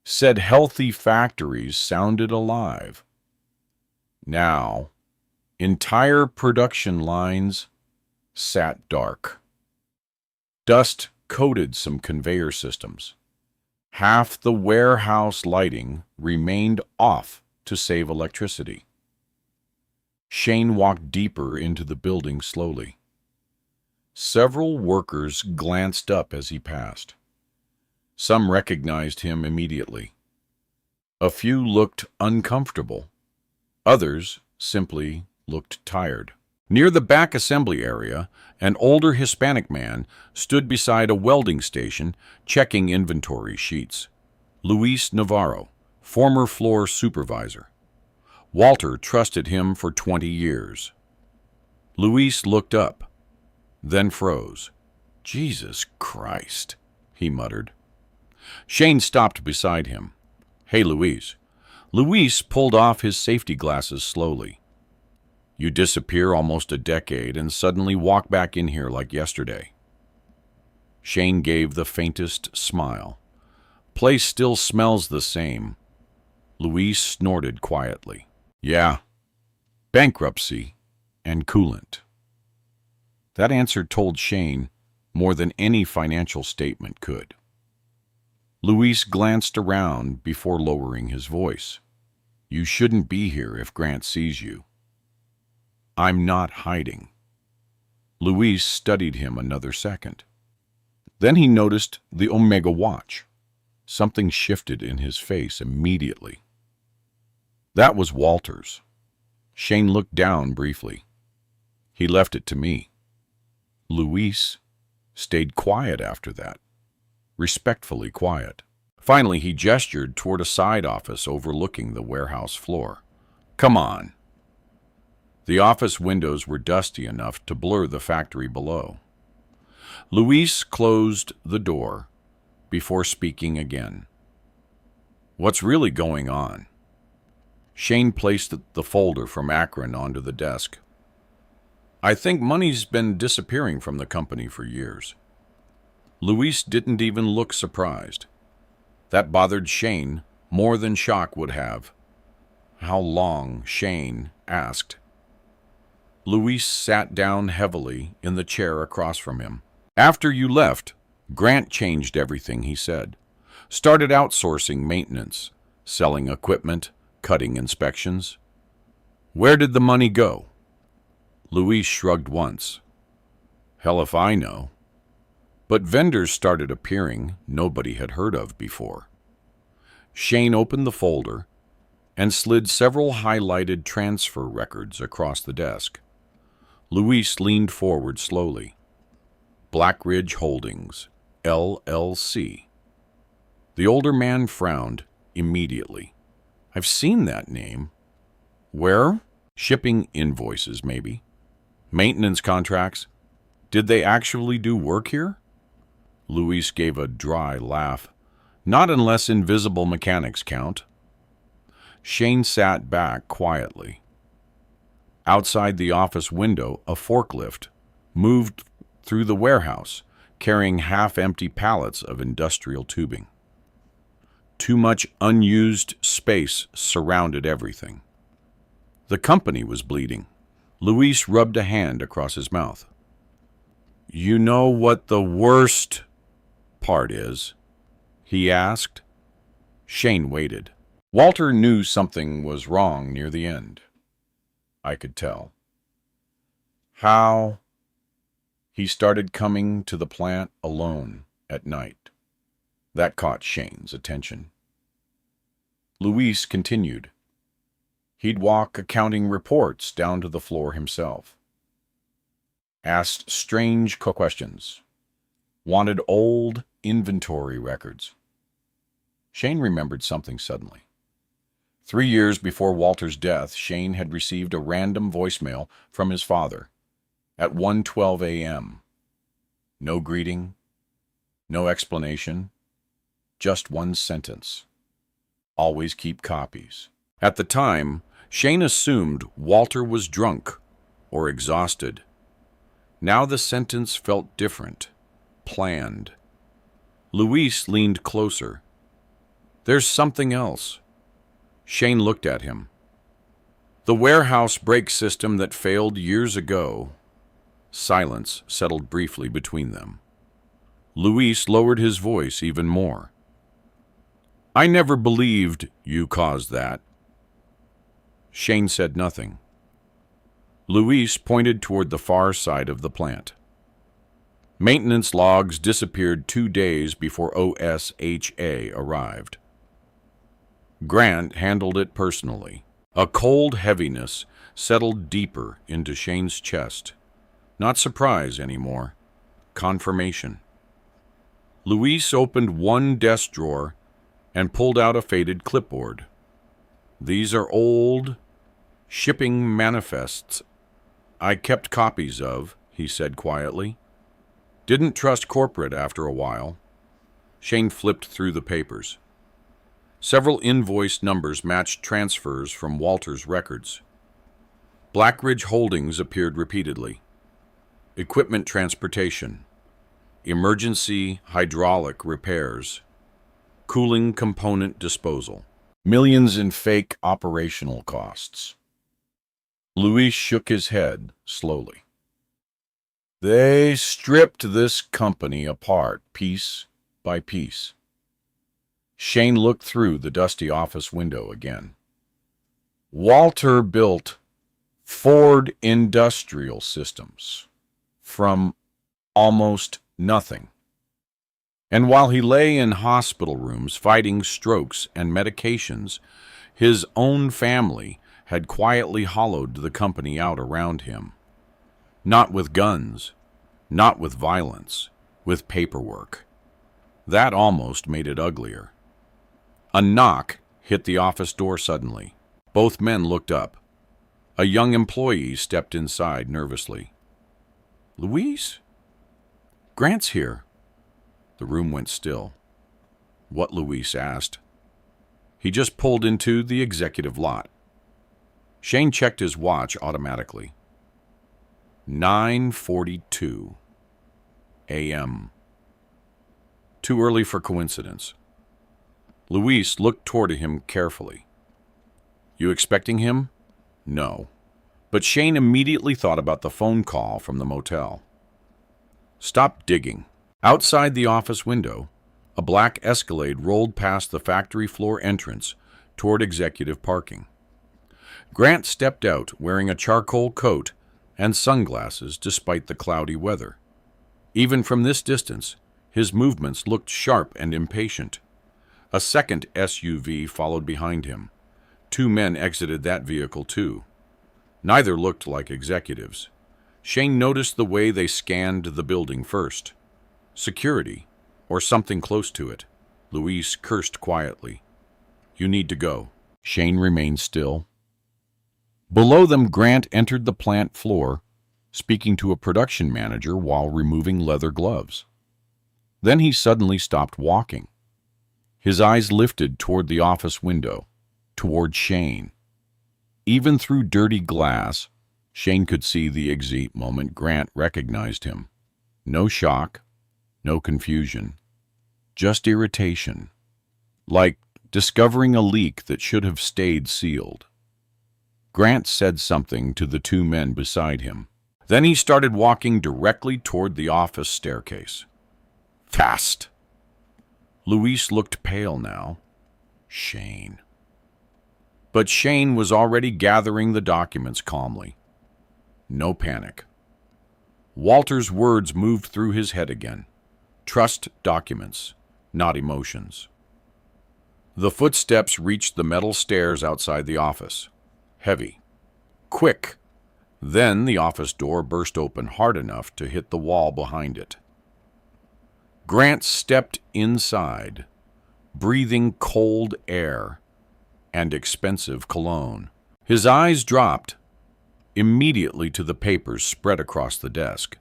Said healthy factories sounded alive. Now, entire production lines sat dark. Dust coated some conveyor systems. Half the warehouse lighting remained off to save electricity. Shane walked deeper into the building slowly. Several workers glanced up as he passed. Some recognized him immediately. A few looked uncomfortable. Others simply looked tired. Near the back assembly area, an older Hispanic man stood beside a welding station checking inventory sheets. Luis Navarro, former floor supervisor. Walter trusted him for 20 years. Luis looked up, then froze. "Jesus Christ," he muttered. Shane stopped beside him. "Hey, Luis." Luis pulled off his safety glasses slowly. "You disappear almost a decade and suddenly walk back in here like yesterday." Shane gave the faintest smile. "Place still smells the same." Luis snorted quietly. "Yeah, bankruptcy and coolant." That answer told Shane more than any financial statement could. Luis glanced around before lowering his voice. "You shouldn't be here if Grant sees you." "I'm not hiding." Luis studied him another second. Then he noticed the Omega watch. Something shifted in his face immediately. That was Walter's. Shane looked down briefly. He left it to me. Luis stayed quiet after that, respectfully quiet. Finally, he gestured toward a side office overlooking the warehouse floor. Come on. The office windows were dusty enough to blur the factory below. Luis closed the door before speaking again. What's really going on? Shane placed the folder from Akron onto the desk. I think money's been disappearing from the company for years. Luis didn't even look surprised. That bothered Shane more than shock would have. How long? Shane asked. Luis sat down heavily in the chair across from him. After you left, Grant changed everything, he said. Started outsourcing maintenance, selling equipment, cutting inspections. Where did the money go? Luis shrugged once. Hell if I know. But vendors started appearing nobody had heard of before. Shane opened the folder and slid several highlighted transfer records across the desk. Luis leaned forward slowly. Blackridge Holdings, LLC. The older man frowned immediately. I've seen that name. Where? Shipping invoices, maybe. Maintenance contracts. Did they actually do work here? Luis gave a dry laugh. Not unless invisible mechanics count. Shane sat back quietly. Outside the office window, a forklift moved through the warehouse, carrying half-empty pallets of industrial tubing. Too much unused space surrounded everything. The company was bleeding. Luis rubbed a hand across his mouth. You know what the worst part is? He asked. Shane waited. Walter knew something was wrong near the end. I could tell. How? He started coming to the plant alone at night. That caught Shane's attention. Luis continued. He'd walk accounting reports down to the floor himself. Asked strange questions. Wanted old inventory records. Shane remembered something suddenly. 3 years before Walter's death, Shane had received a random voicemail from his father at 1:12 a.m. No greeting, no explanation, just one sentence. Always keep copies. At the time, Shane assumed Walter was drunk or exhausted. Now the sentence felt different, planned. Luis leaned closer. There's something else. Shane looked at him. The warehouse brake system that failed years ago. Silence settled briefly between them. Luis lowered his voice even more. I never believed you caused that. Shane said nothing. Luis pointed toward the far side of the plant. Maintenance logs disappeared 2 days before OSHA arrived. Grant handled it personally. A cold heaviness settled deeper into Shane's chest. Not surprise anymore. Confirmation. Luis opened one desk drawer and pulled out a faded clipboard. These are old shipping manifests I kept copies of, he said quietly. Didn't trust corporate after a while. Shane flipped through the papers. Several invoice numbers matched transfers from Walter's records. Blackridge Holdings appeared repeatedly. Equipment transportation. Emergency hydraulic repairs. Cooling component disposal. Millions in fake operational costs. Luis shook his head slowly. They stripped this company apart, piece by piece. Shane looked through the dusty office window again. Walter built Ford Industrial Systems from almost nothing. And while he lay in hospital rooms fighting strokes and medications, his own family had quietly hollowed the company out around him. Not with guns, not with violence, with paperwork. That almost made it uglier. A knock hit the office door suddenly. Both men looked up. A young employee stepped inside nervously. "Louise? Grant's here." The room went still. What? Louise asked. "He just pulled into the executive lot." Shane checked his watch automatically. 9:42 a.m. Too early for coincidence. Louise looked toward him carefully. "You expecting him?" "No." But Shane immediately thought about the phone call from the motel. Stop digging. Outside the office window, a black Escalade rolled past the factory floor entrance toward executive parking. Grant stepped out wearing a charcoal coat and sunglasses despite the cloudy weather. Even from this distance, his movements looked sharp and impatient. A second SUV followed behind him. 2 men exited that vehicle too. Neither looked like executives. Shane noticed the way they scanned the building first. Security, or something close to it. Louise cursed quietly. "You need to go." Shane remained still. Below them, Grant entered the plant floor, speaking to a production manager while removing leather gloves. Then he suddenly stopped walking. His eyes lifted toward the office window, toward Shane. Even through dirty glass, Shane could see the exact moment Grant recognized him. No shock, no confusion, just irritation, like discovering a leak that should have stayed sealed. Grant said something to the 2 men beside him. Then he started walking directly toward the office staircase. Fast! Louise looked pale now. Shane. But Shane was already gathering the documents calmly. No panic. Walter's words moved through his head again. Trust documents, not emotions. The footsteps reached the metal stairs outside the office. Heavy. Quick. Then the office door burst open hard enough to hit the wall behind it. Grant stepped inside, breathing cold air and expensive cologne. His eyes dropped immediately to the papers spread across the desk,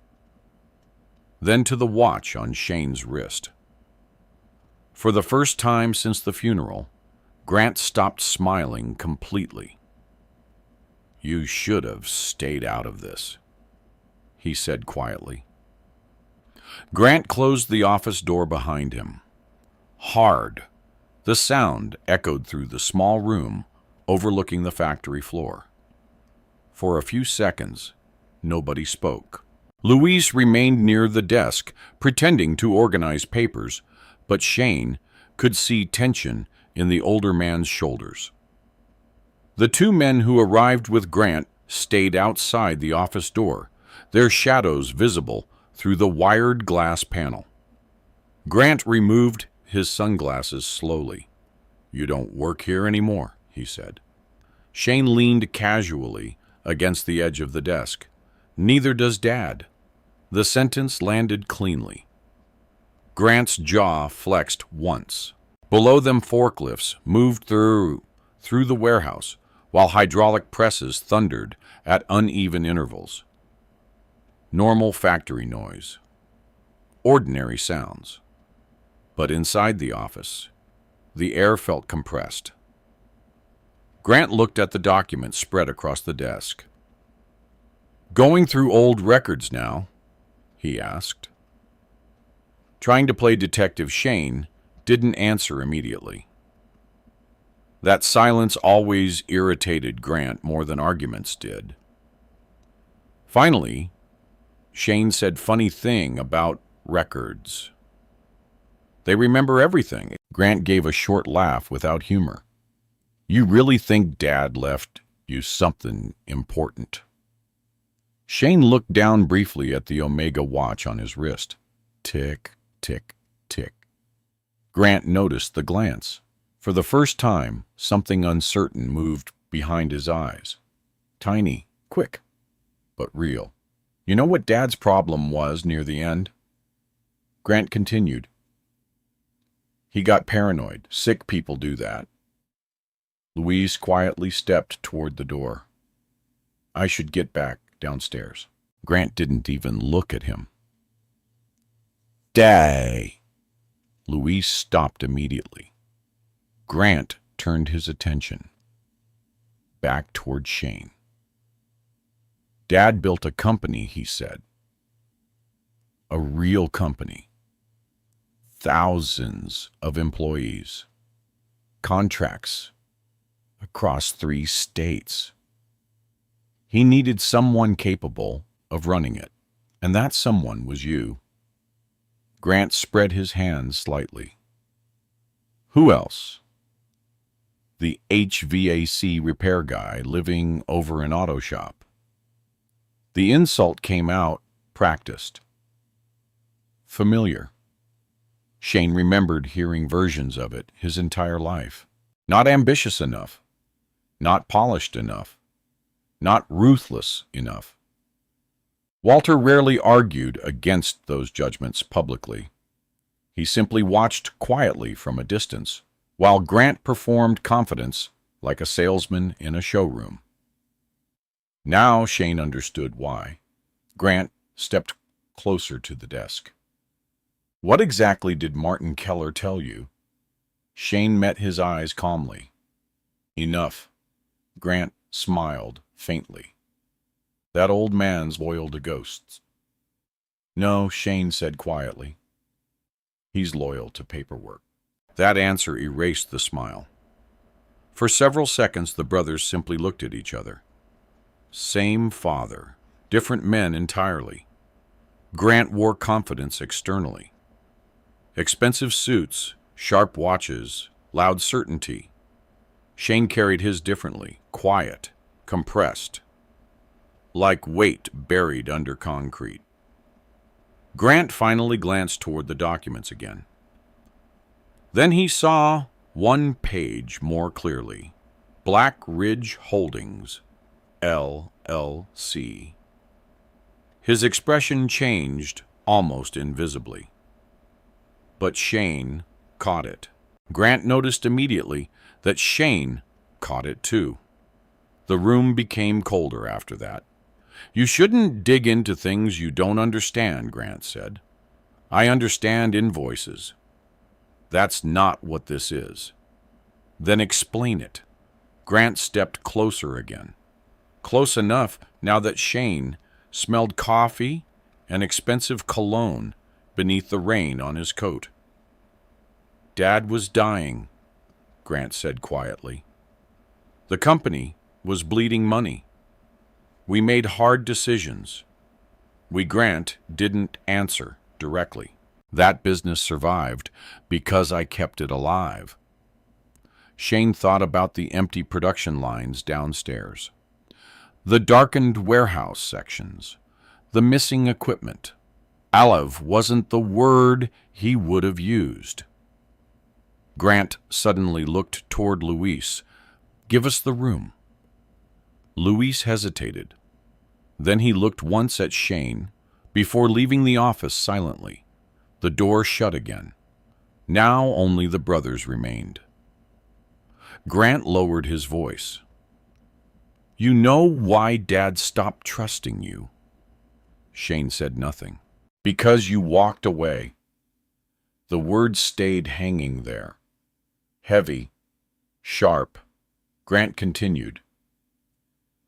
then to the watch on Shane's wrist. For the first time since the funeral, Grant stopped smiling completely. "You should have stayed out of this," he said quietly. Grant closed the office door behind him. Hard. The sound echoed through the small room overlooking the factory floor. For a few seconds, nobody spoke. Louise remained near the desk, pretending to organize papers, but Shane could see tension in the older man's shoulders. The 2 men who arrived with Grant stayed outside the office door, their shadows visible through the wired glass panel. Grant removed his sunglasses slowly. "You don't work here anymore," he said. Shane leaned casually against the edge of the desk. "Neither does Dad." The sentence landed cleanly. Grant's jaw flexed once. Below them, forklifts moved through the warehouse, while hydraulic presses thundered at uneven intervals. Normal factory noise. Ordinary sounds. But inside the office, the air felt compressed. Grant looked at the documents spread across the desk. "Going through old records now?" he asked. Trying to play Detective Shane didn't answer immediately. That silence always irritated Grant more than arguments did. Finally, Shane said funny thing about records. "They remember everything." Grant gave a short laugh without humor. "You really think Dad left you something important?" Shane looked down briefly at the Omega watch on his wrist. Tick, tick, tick. Grant noticed the glance. For the first time, something uncertain moved behind his eyes. Tiny, quick, but real. You know what Dad's problem was near the end? Grant continued. He got paranoid. Sick people do that. Louise quietly stepped toward the door. I should get back downstairs. Grant didn't even look at him. Day! Louise stopped immediately. Grant turned his attention back toward Shane. Dad built a company, he said. A real company. Thousands of employees. Contracts across 3 states. He needed someone capable of running it, and that someone was you. Grant spread his hands slightly. Who else? The HVAC repair guy living over an auto shop. The insult came out practiced. Familiar. Shane remembered hearing versions of it his entire life. Not ambitious enough. Not polished enough. Not ruthless enough. Walter rarely argued against those judgments publicly. He simply watched quietly from a distance, while Grant performed confidence like a salesman in a showroom. Now Shane understood why. Grant stepped closer to the desk. What exactly did Martin Keller tell you? Shane met his eyes calmly. Enough. Grant smiled faintly. That old man's loyal to ghosts. No, Shane said quietly. He's loyal to paperwork. That answer erased the smile. For several seconds, the brothers simply looked at each other. Same father, different men entirely. Grant wore confidence externally. Expensive suits, sharp watches, loud certainty. Shane carried his differently, quiet, compressed, like weight buried under concrete. Grant finally glanced toward the documents again. Then he saw one page more clearly. Black Ridge Holdings, LLC. His expression changed almost invisibly. But Shane caught it. Grant noticed immediately that Shane caught it too. The room became colder after that. You shouldn't dig into things you don't understand, Grant said. I understand invoices. That's not what this is. Then explain it. Grant stepped closer again. Close enough now that Shane smelled coffee and expensive cologne beneath the rain on his coat. Dad was dying, Grant said quietly. The company was bleeding money. We made hard decisions. Grant didn't answer directly. That business survived because I kept it alive. Shane thought about the empty production lines downstairs, the darkened warehouse sections, the missing equipment. Alive wasn't the word he would have used. Grant suddenly looked toward Luis. Give us the room. Luis hesitated. Then he looked once at Shane before leaving the office silently. The door shut again. Now only the brothers remained. Grant lowered his voice. You know why Dad stopped trusting you? Shane said nothing. Because you walked away. The words stayed hanging there. Heavy, sharp. Grant continued.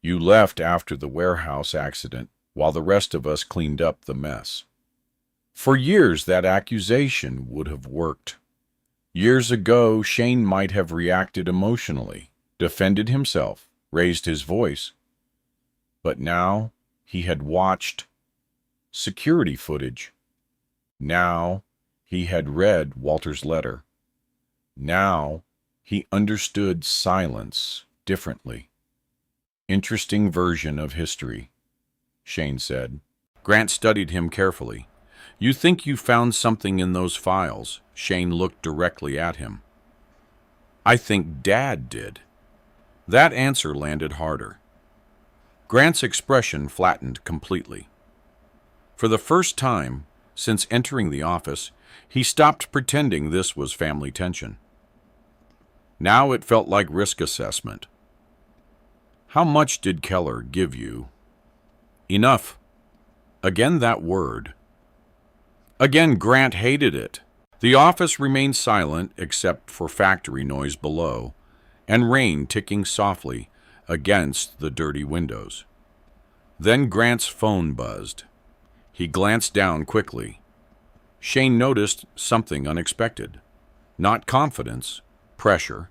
You left after the warehouse accident while the rest of us cleaned up the mess. For years, that accusation would have worked. Years ago, Shane might have reacted emotionally, defended himself, raised his voice. But now he had watched security footage. Now he had read Walter's letter. Now he understood silence differently. Interesting version of history, Shane said. Grant studied him carefully. You think you found something in those files? Shane looked directly at him. I think Dad did. That answer landed harder. Grant's expression flattened completely. For the first time since entering the office, he stopped pretending this was family tension. Now it felt like risk assessment. How much did Keller give you? Enough. Again that word. Again Grant hated it. The office remained silent except for factory noise below and rain ticking softly against the dirty windows. Then Grant's phone buzzed. He glanced down quickly. Shane noticed something unexpected. Not confidence, pressure.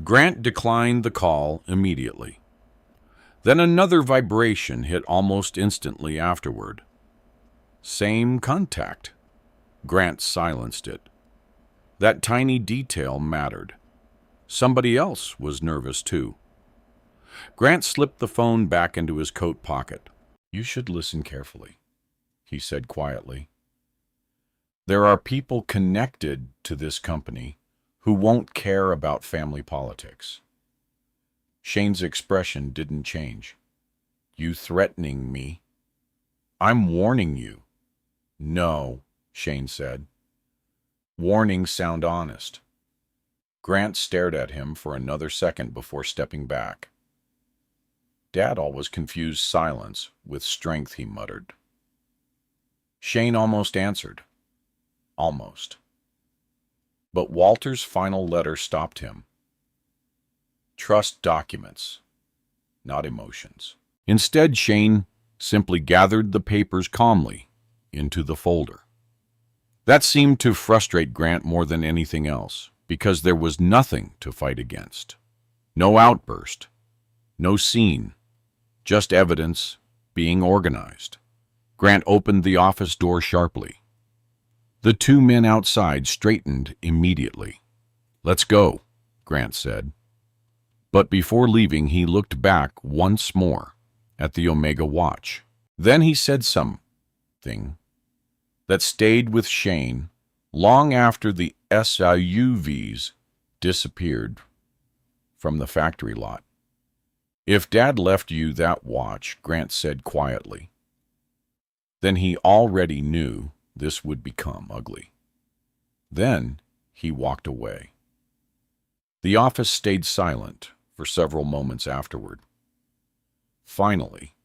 Grant declined the call immediately. Then another vibration hit almost instantly afterward. Same contact. Grant silenced it. That tiny detail mattered. Somebody else was nervous too. Grant slipped the phone back into his coat pocket. "You should listen carefully," he said quietly. "There are people connected to this company who won't care about family politics." Shane's expression didn't change. "You threatening me?" "I'm warning you." "No," Shane said. "Warnings sound honest." Grant stared at him for another second before stepping back. Dad always confused silence with strength, he muttered. Shane almost answered. Almost. But Walter's final letter stopped him. Trust documents, not emotions. Instead, Shane simply gathered the papers calmly into the folder. That seemed to frustrate Grant more than anything else, because there was nothing to fight against. No outburst, no scene, just evidence being organized. Grant opened the office door sharply. The two men outside straightened immediately. "Let's go," Grant said. But before leaving, he looked back once more at the Omega watch. Then he said something that stayed with Shane long after the SUVs disappeared from the factory lot. "If Dad left you that watch," Grant said quietly, "then he already knew this would become ugly." Then he walked away. The office stayed silent for several moments afterward. Finally,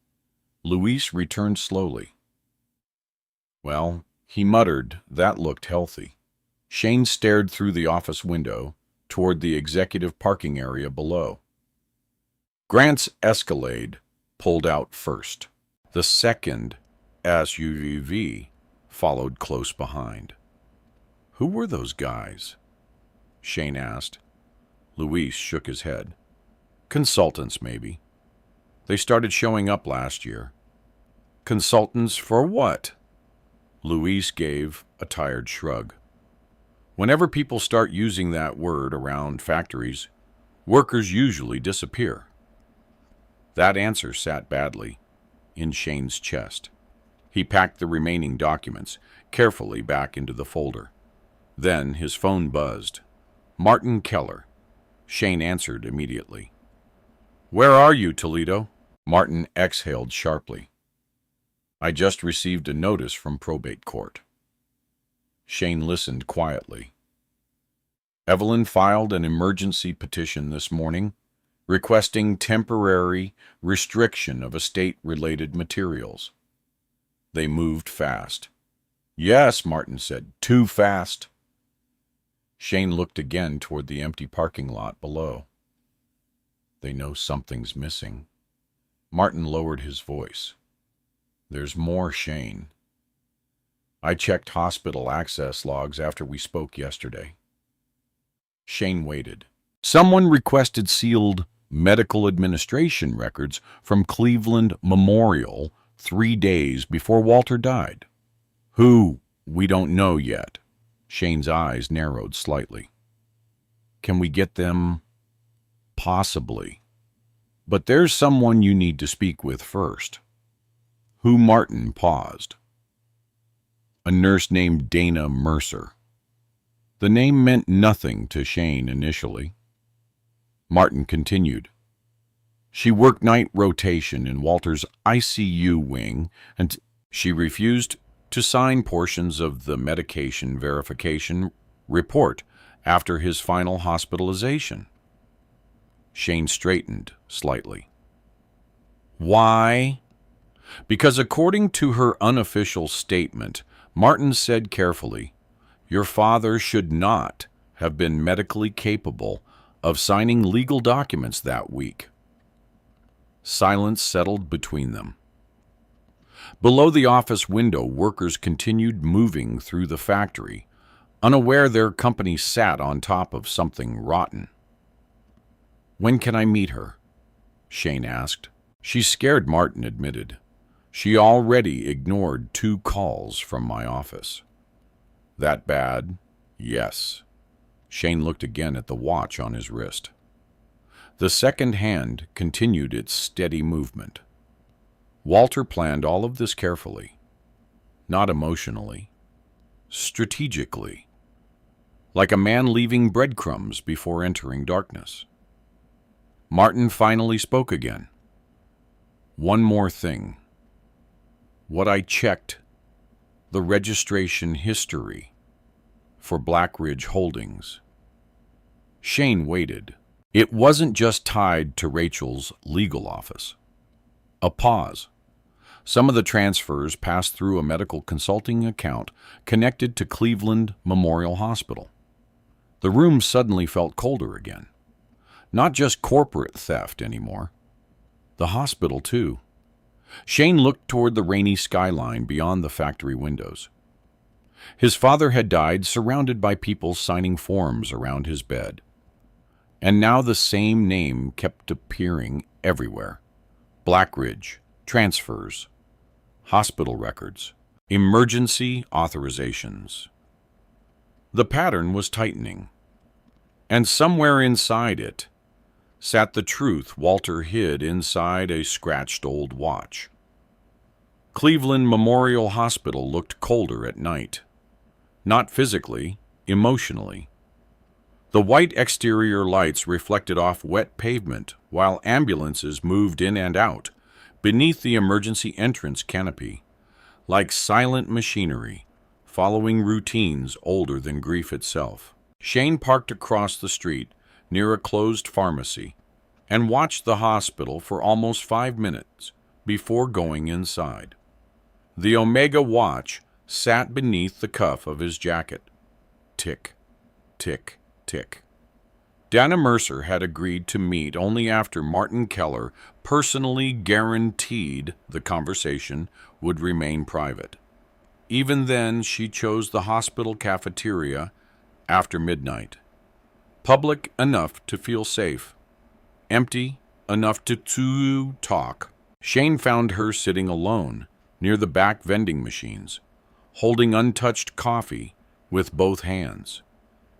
Luis returned slowly. "Well," he muttered, "that looked healthy." Shane stared through the office window toward the executive parking area below. Grant's Escalade pulled out first. The second SUV followed close behind. "Who were those guys?" Shane asked. Luis shook his head. "Consultants, maybe. They started showing up last year." "Consultants for what?" Luis gave a tired shrug. "Whenever people start using that word around factories, workers usually disappear." That answer sat badly in Shane's chest. He packed the remaining documents carefully back into the folder. Then his phone buzzed. "Martin Keller." Shane answered immediately. "Where are you, Toledo?" Martin exhaled sharply. "I just received a notice from probate court." Shane listened quietly. "Evelyn filed an emergency petition this morning requesting temporary restriction of estate-related materials. They moved fast." "Yes," Martin said, "too fast." Shane looked again toward the empty parking lot below. "They know something's missing." Martin lowered his voice. "There's more, Shane. I checked hospital access logs after we spoke yesterday." Shane waited. "Someone requested sealed medical administration records from Cleveland Memorial 3 days before Walter died." "Who? We don't know yet." Shane's eyes narrowed slightly. "Can we get them?" "Possibly. But there's someone you need to speak with first." "Who?" Martin paused. "A nurse named Dana Mercer." The name meant nothing to Shane initially. Martin continued. She worked night rotation in Walter's ICU wing, and she refused to sign portions of the medication verification report after his final hospitalization. Shane straightened slightly. Why? Because according to her unofficial statement, Martin said carefully, "Your father should not have been medically capable of signing legal documents that week." Silence settled between them. Below the office window, workers continued moving through the factory, unaware their company sat on top of something rotten. "When can I meet her?" Shane asked. "She's scared," Martin admitted. "She already ignored 2 calls from my office." "That bad?" "Yes." Shane looked again at the watch on his wrist. The second hand continued its steady movement. Walter planned all of this carefully, not emotionally, strategically, like a man leaving breadcrumbs before entering darkness. Martin finally spoke again. "One more thing. What I checked, the registration history for Blackridge Holdings." Shane waited. It wasn't just tied to Rachel's legal office. A pause. Some of the transfers passed through a medical consulting account connected to Cleveland Memorial Hospital. The room suddenly felt colder again. Not just corporate theft anymore. The hospital, too. Shane looked toward the rainy skyline beyond the factory windows. His father had died surrounded by people signing forms around his bed. And now the same name kept appearing everywhere. Blackridge, transfers, hospital records, emergency authorizations. The pattern was tightening. And somewhere inside it sat the truth Walter hid inside a scratched old watch. Cleveland Memorial Hospital looked colder at night. Not physically, emotionally. The white exterior lights reflected off wet pavement while ambulances moved in and out beneath the emergency entrance canopy, like silent machinery, following routines older than grief itself. Shane parked across the street near a closed pharmacy and watched the hospital for almost 5 minutes before going inside. The Omega watch sat beneath the cuff of his jacket. Tick, tick, tick. Dana Mercer had agreed to meet only after Martin Keller personally guaranteed the conversation would remain private. Even then, she chose the hospital cafeteria after midnight. Public enough to feel safe. Empty enough to talk. Shane found her sitting alone near the back vending machines, holding untouched coffee with both hands.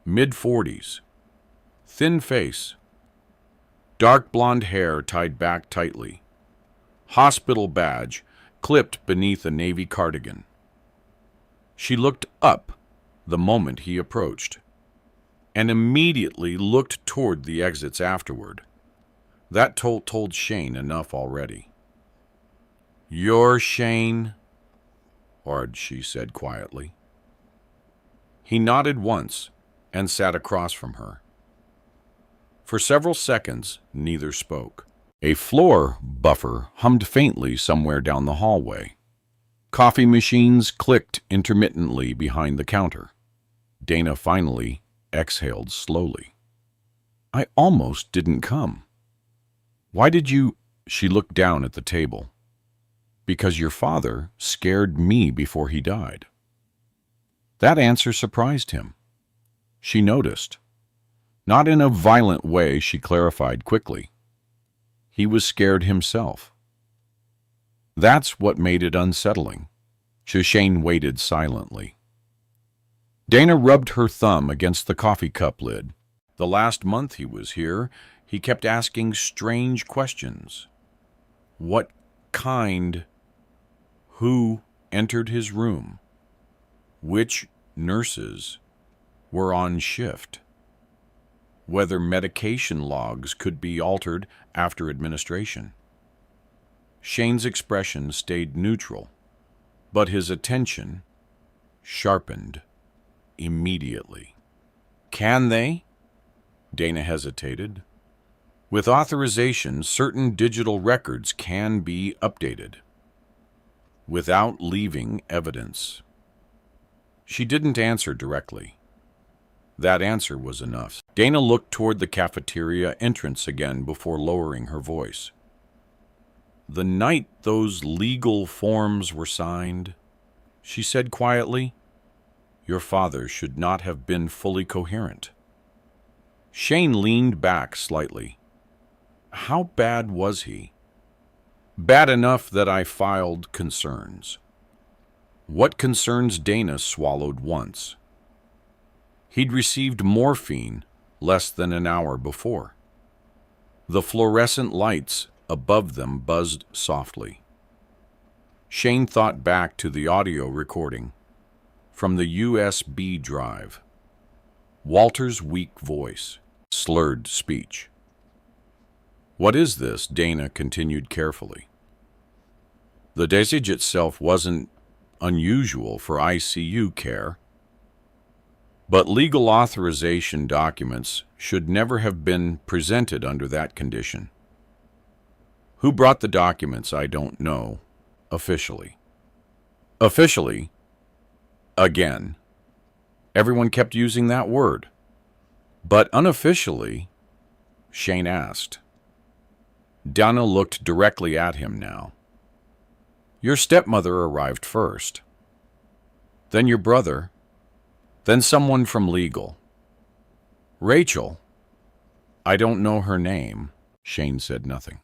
Mid-40s. Thin face. Dark blonde hair tied back tightly. Hospital badge clipped beneath a navy cardigan. She looked up the moment he approached, and immediately looked toward the exits afterward. That told Shane enough already. "You're Shane?" she said quietly. He nodded once and sat across from her. For several seconds, neither spoke. A floor buffer hummed faintly somewhere down the hallway. Coffee machines clicked intermittently behind the counter. Dana finally exhaled slowly. "I almost didn't come." "Why did you—" She looked down at the table. "Because your father scared me before he died." That answer surprised him. She noticed. Not in a violent way, she clarified quickly. He was scared himself. That's what made it unsettling. Shane waited silently. Dana rubbed her thumb against the coffee cup lid. The last month he was here, he kept asking strange questions. What kind? Who entered his room? Which nurses were on shift? whether medication logs could be altered after administration. Shane's expression stayed neutral, but his attention sharpened immediately. Can they? Dana hesitated. With authorization, certain digital records can be updated without leaving evidence. She didn't answer directly. That answer was enough. Dana looked toward the cafeteria entrance again before lowering her voice. The night those legal forms were signed, she said quietly, your father should not have been fully coherent. Shane leaned back slightly. How bad was he? Bad enough that I filed concerns. What concerns Dana swallowed once. He'd received morphine less than an hour before. The fluorescent lights above them buzzed softly. Shane thought back to the audio recording from the USB drive. Walter's weak voice, slurred speech. What is this? Dana continued carefully. The dosage itself wasn't unusual for ICU care, but legal authorization documents should never have been presented under that condition. Who brought the documents, I don't know, officially. Officially? Again. Everyone kept using that word. But unofficially, Shane asked. Dana looked directly at him now. Your stepmother arrived first. Then your brother. Then someone from legal. Rachel. I don't know her name. Shane said nothing.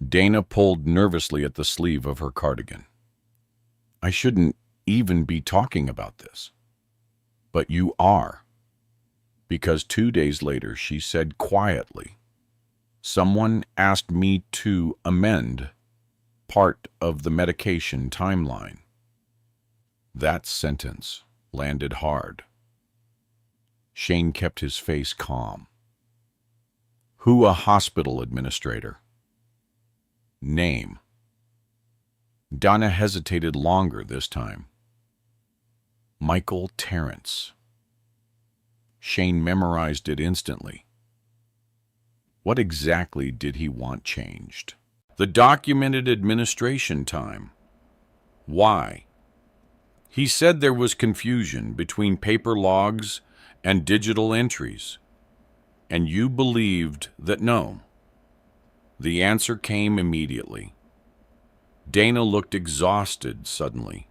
Dana pulled nervously at the sleeve of her cardigan. I shouldn't even be talking about this. But you are. Because 2 days later she said quietly, someone asked me to amend part of the medication timeline. That sentence landed hard. Shane kept his face calm. Who a hospital administrator? Name. Donna hesitated longer this time. Michael Terrence. Shane memorized it instantly. What exactly did he want changed? The documented administration time. Why? He said there was confusion between paper logs and digital entries, and you believed that no. The answer came immediately. Dana looked exhausted suddenly,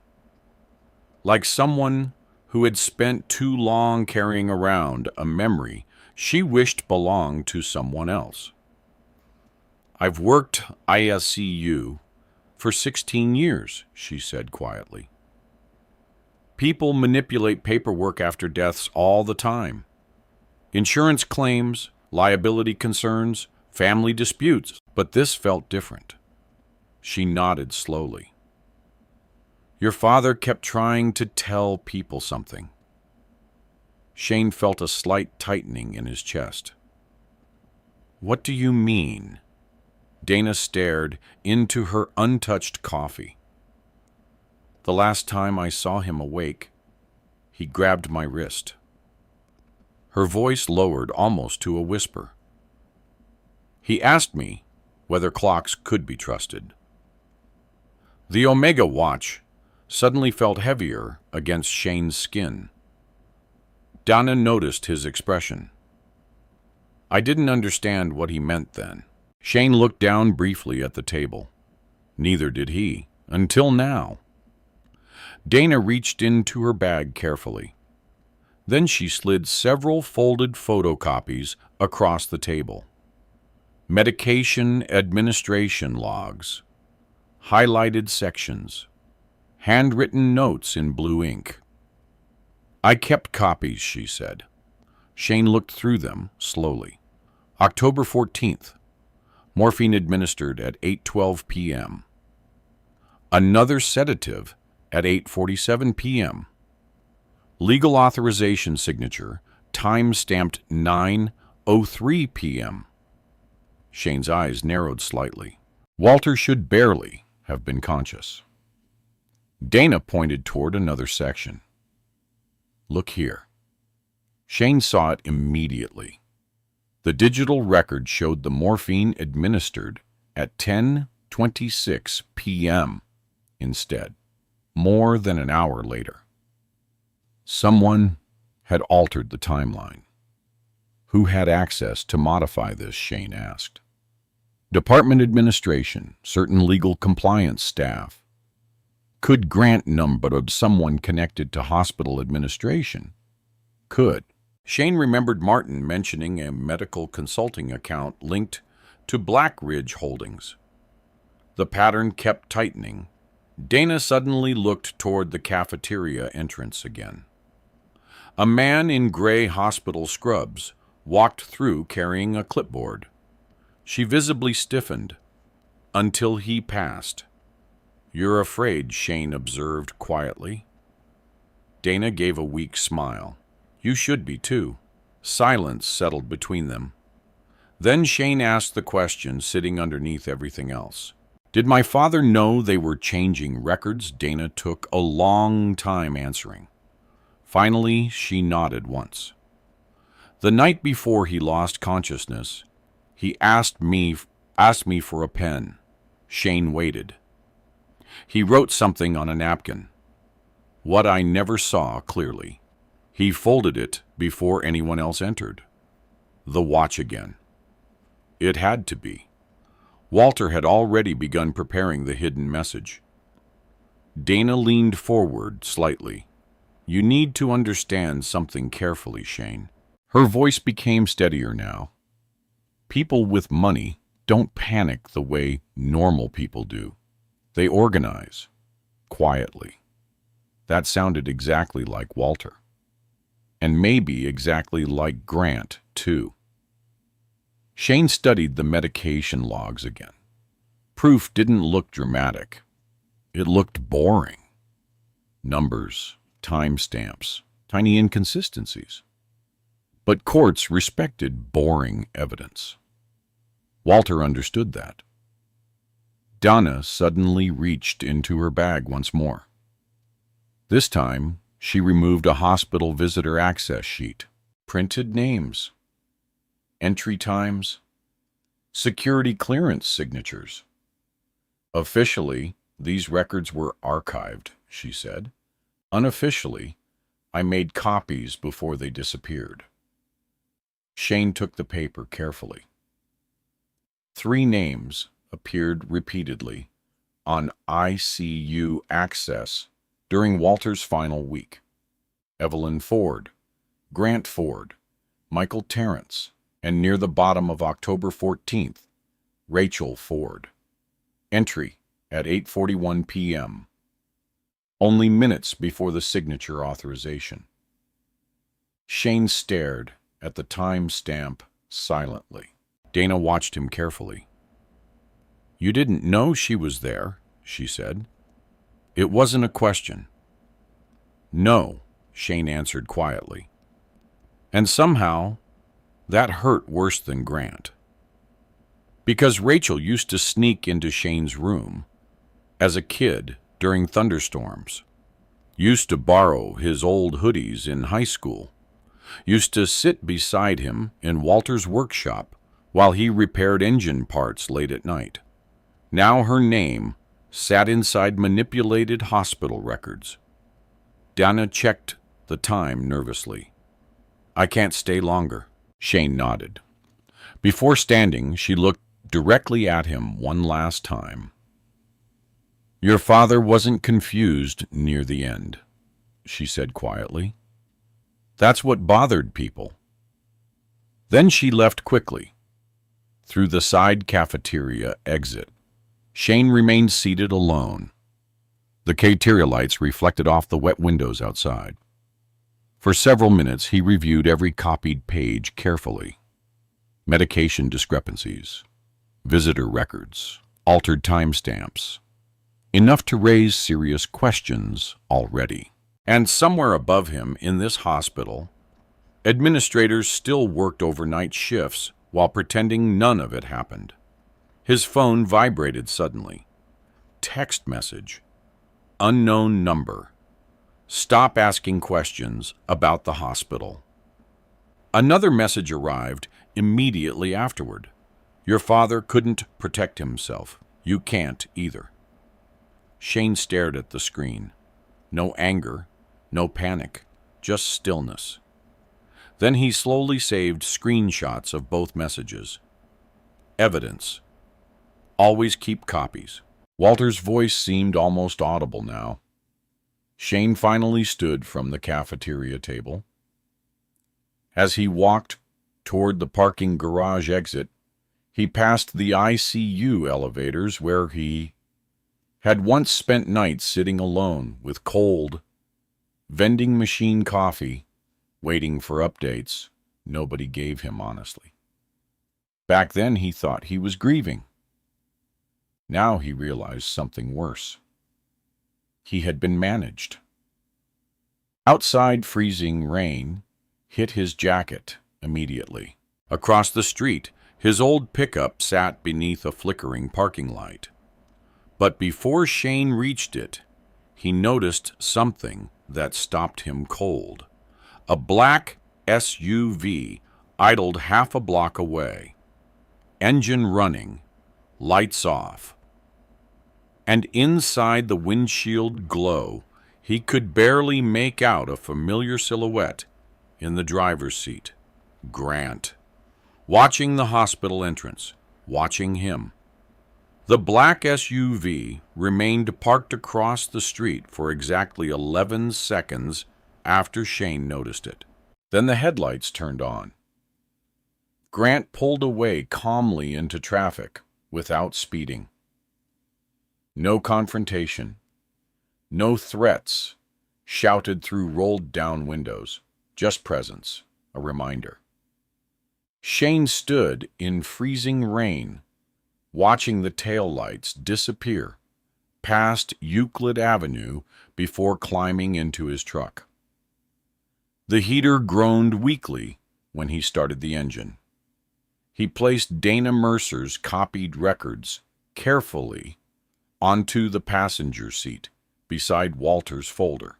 like someone who had spent too long carrying around a memory she wished belonged to someone else. I've worked ICU for 16 years, she said quietly. People manipulate paperwork after deaths all the time. Insurance claims, liability concerns, family disputes, but this felt different. She nodded slowly. Your father kept trying to tell people something. Shane felt a slight tightening in his chest. What do you mean? Dana stared into her untouched coffee. The last time I saw him awake, he grabbed my wrist. Her voice lowered almost to a whisper. He asked me whether clocks could be trusted. The Omega watch suddenly felt heavier against Shane's skin. Donna noticed his expression. I didn't understand what he meant then. Shane looked down briefly at the table. Neither did he, until now. Dana reached into her bag carefully. Then she slid several folded photocopies across the table. Medication administration logs, highlighted sections, handwritten notes in blue ink. I kept copies, she said. Shane looked through them slowly. October 14th. Morphine administered at 8:12 p.m. Another sedative at 8:47 p.m. Legal authorization signature time-stamped 9:03 p.m. Shane's eyes narrowed slightly. Walter should barely have been conscious. Dana pointed toward another section. Look here. Shane saw it immediately. The digital record showed the morphine administered at 10:26 p.m. instead, more than an hour later. Someone had altered the timeline. Who had access to modify this, Shane asked. Department administration, certain legal compliance staff. Could Grant number someone connected to hospital administration? Could. Shane remembered Martin mentioning a medical consulting account linked to Black Ridge Holdings. The pattern kept tightening. Dana suddenly looked toward the cafeteria entrance again. A man in gray hospital scrubs walked through carrying a clipboard. She visibly stiffened until he passed. You're afraid, Shane observed quietly. Dana gave a weak smile. You should be too. Silence settled between them. Then Shane asked the question sitting underneath everything else. Did my father know they were changing records? Dana took a long time answering. Finally, she nodded once. The night before he lost consciousness, he asked me for a pen. Shane waited. He wrote something on a napkin. What I never saw clearly. He folded it before anyone else entered. The watch again. It had to be. Walter had already begun preparing the hidden message. Dana leaned forward slightly. You need to understand something carefully, Shane. Her voice became steadier now. People with money don't panic the way normal people do. They organize, quietly. That sounded exactly like Walter. And maybe exactly like Grant, too. Shane studied the medication logs again. Proof didn't look dramatic. It looked boring. Numbers, timestamps, tiny inconsistencies. But courts respected boring evidence. Walter understood that. Donna suddenly reached into her bag once more. This time, she removed a hospital visitor access sheet. Printed names. Entry times. Security clearance signatures. Officially, these records were archived, she said. Unofficially, I made copies before they disappeared. Shane took the paper carefully. 3 names appeared repeatedly on ICU access during Walter's final week. Evelyn Ford, Grant Ford, Michael Terrence, and near the bottom of October 14th, Rachel Ford. Entry at 8:41 p.m. Only minutes before the signature authorization. Shane stared at the time stamp silently. Dana watched him carefully. You didn't know she was there, she said. It wasn't a question. No, Shane answered quietly. And somehow, that hurt worse than Grant. Because Rachel used to sneak into Shane's room as a kid during thunderstorms, used to borrow his old hoodies in high school, used to sit beside him in Walter's workshop while he repaired engine parts late at night. Now her name sat inside manipulated hospital records. Dana checked the time nervously. I can't stay longer. Shane nodded. Before standing, she looked directly at him one last time. Your father wasn't confused near the end, she said quietly. That's what bothered people. Then she left quickly. Through the side cafeteria exit, Shane remained seated alone. The cafeteria lights reflected off the wet windows outside. For several minutes, he reviewed every copied page carefully. Medication discrepancies, visitor records, altered timestamps. Enough to raise serious questions already. And somewhere above him in this hospital, Administrators still worked overnight shifts while pretending none of it happened. His phone vibrated suddenly. Text message. Unknown number. Stop asking questions about the hospital. Another message arrived immediately afterward. Your father couldn't protect himself. You can't either. Shane stared at the screen. No anger, no panic, just stillness. Then he slowly saved screenshots of both messages. Evidence. Always keep copies. Walter's voice seemed almost audible now. Shane finally stood from the cafeteria table. As he walked toward the parking garage exit, he passed the ICU elevators where he had once spent nights sitting alone with cold, vending machine coffee, waiting for updates nobody gave him honestly. Back then he thought he was grieving. Now he realized something worse. He had been managed. Outside freezing rain hit his jacket immediately. Across the street, his old pickup sat beneath a flickering parking light. But before Shane reached it, he noticed something that stopped him cold. A black SUV idled half a block away. Engine running, lights off. And inside the windshield glow, he could barely make out a familiar silhouette in the driver's seat. Grant. Watching the hospital entrance, watching him. The black SUV remained parked across the street for exactly 11 seconds after Shane noticed it. Then the headlights turned on. Grant pulled away calmly into traffic without speeding. No confrontation, no threats shouted through rolled-down windows, just presence, a reminder. Shane stood in freezing rain, watching the taillights disappear past Euclid Avenue before climbing into his truck. The heater groaned weakly when he started the engine. He placed Dana Mercer's copied records carefully onto the passenger seat beside Walter's folder.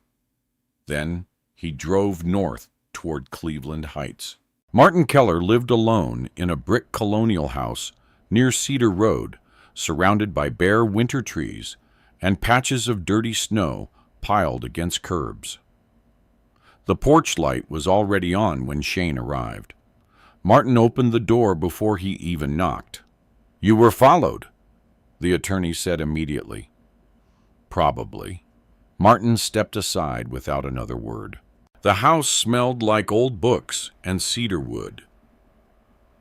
Then he drove north toward Cleveland Heights. Martin Keller lived alone in a brick colonial house near Cedar Road, surrounded by bare winter trees and patches of dirty snow piled against curbs. The porch light was already on when Shane arrived. Martin opened the door before he even knocked. "You were followed," the attorney said immediately. "Probably." Martin stepped aside without another word. The house smelled like old books and cedar wood.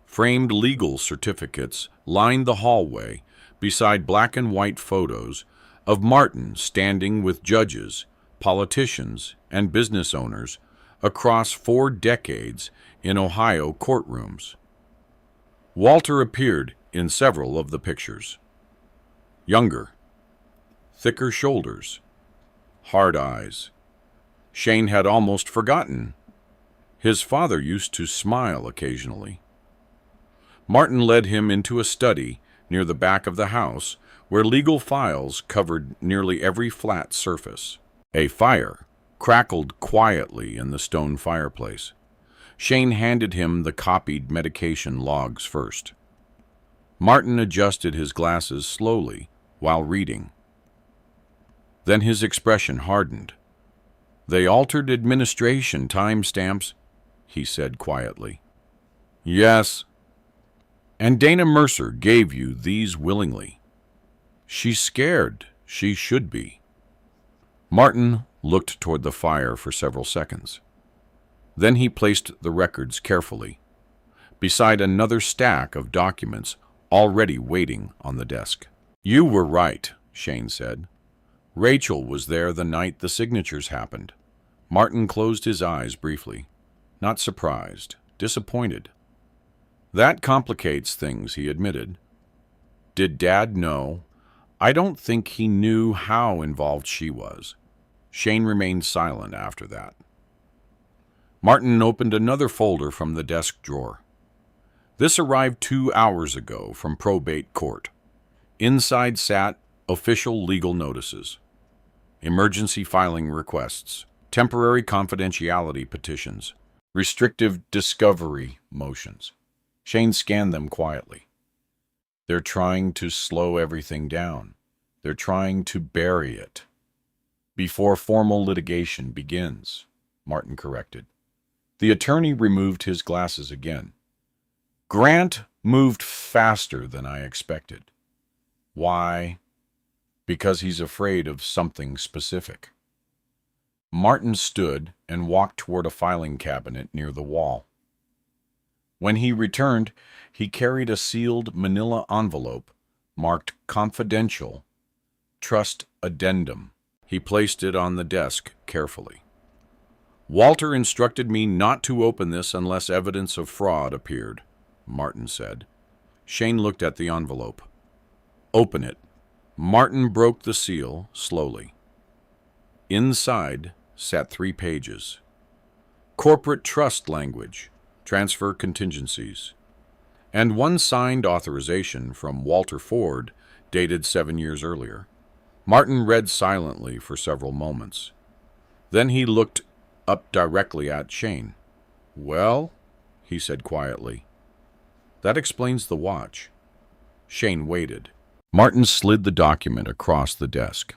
Framed legal certificates lined the hallway beside black and white photos of Martin standing with judges, politicians, and business owners across 4 decades in Ohio courtrooms. Walter appeared in several of the pictures. Younger, thicker shoulders, hard eyes. Shane had almost forgotten. His father used to smile occasionally. Martin led him into a study near the back of the house where legal files covered nearly every flat surface. A fire crackled quietly in the stone fireplace. Shane handed him the copied medication logs first. Martin adjusted his glasses slowly while reading. Then his expression hardened. "They altered administration timestamps," he said quietly. "Yes." "And Dana Mercer gave you these willingly." "She's scared. She should be." Martin looked toward the fire for several seconds. Then he placed the records carefully, beside another stack of documents already waiting on the desk. "You were right," Shane said. "Rachel was there the night the signatures happened." Martin closed his eyes briefly. Not surprised, disappointed. "That complicates things," he admitted. "Did Dad know?" "I don't think he knew how involved she was." Shane remained silent after that. Martin opened another folder from the desk drawer. This arrived 2 hours ago from probate court. Inside sat official legal notices, emergency filing requests, temporary confidentiality petitions, restrictive discovery motions. Shane scanned them quietly. They're trying to slow everything down. They're trying to bury it before formal litigation begins, Martin corrected. The attorney removed his glasses again. Grant moved faster than I expected. Why? Because he's afraid of something specific. Martin stood and walked toward a filing cabinet near the wall. When he returned, he carried a sealed manila envelope marked Confidential Trust Addendum. He placed it on the desk carefully. Walter instructed me not to open this unless evidence of fraud appeared, Martin said. Shane looked at the envelope. Open it. Martin broke the seal slowly. Inside sat 3 pages. Corporate trust language, transfer contingencies, and one signed authorization from Walter Ford, dated 7 years earlier. Martin read silently for several moments. Then he looked up directly at Shane. Well, he said quietly, that explains the watch. Shane waited. Martin slid the document across the desk.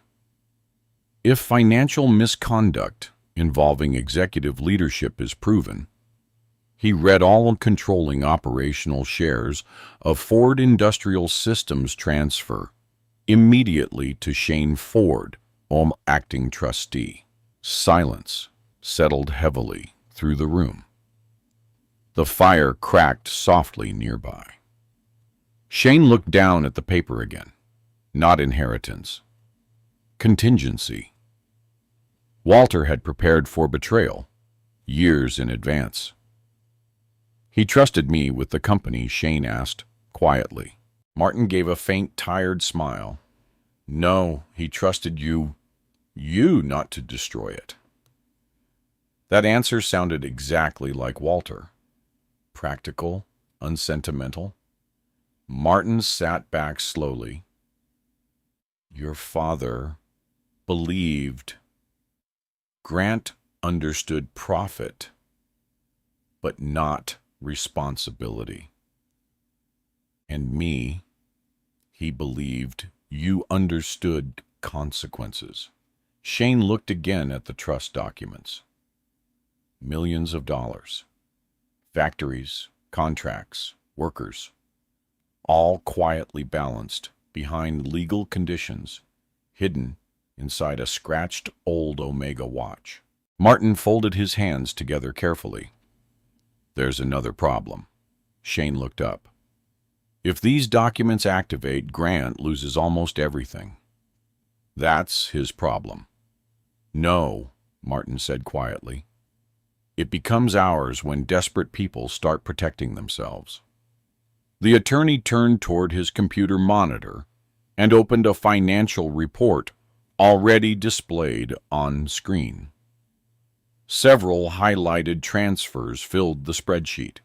If financial misconduct involving executive leadership is proven, he read all controlling operational shares of Ford Industrial Systems transfer immediately to Shane Ford, acting trustee. Silence settled heavily through the room. The fire cracked softly nearby. Shane looked down at the paper again. Not inheritance. Contingency. Walter had prepared for betrayal years in advance. He trusted me with the company, Shane asked, quietly. Martin gave a faint, tired smile. No, he trusted you not to destroy it. That answer sounded exactly like Walter. Practical, unsentimental. Martin sat back slowly. Your father believed. Grant understood profit, but not responsibility. And me, he believed you understood consequences. Shane looked again at the trust documents. Millions of dollars. Factories, contracts, workers. All quietly balanced behind legal conditions, hidden inside a scratched old Omega watch. Martin folded his hands together carefully. There's another problem. Shane looked up. If these documents activate, Grant loses almost everything. That's his problem. No, Martin said quietly. It becomes ours when desperate people start protecting themselves. The attorney turned toward his computer monitor and opened a financial report already displayed on screen. Several highlighted transfers filled the spreadsheet.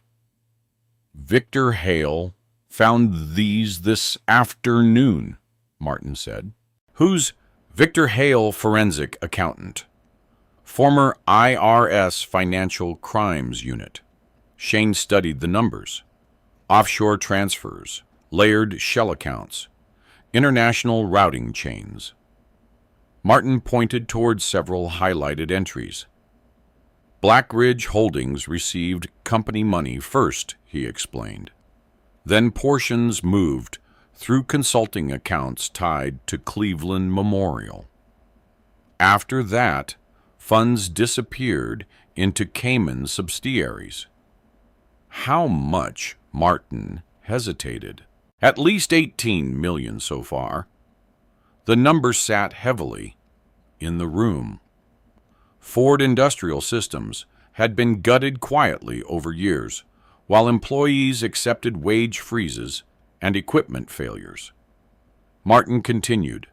Victor Hale found these this afternoon, Martin said. Who's Victor Hale, forensic accountant? Former IRS Financial Crimes Unit. Shane studied the numbers. Offshore transfers, layered shell accounts, international routing chains. Martin pointed toward several highlighted entries. Blackridge Holdings received company money first, he explained. Then portions moved through consulting accounts tied to Cleveland Memorial. After that, funds disappeared into Cayman subsidiaries. How much? Martin hesitated. At least 18 million so far. The number sat heavily in the room. Ford Industrial Systems had been gutted quietly over years, while employees accepted wage freezes and equipment failures. Martin continued.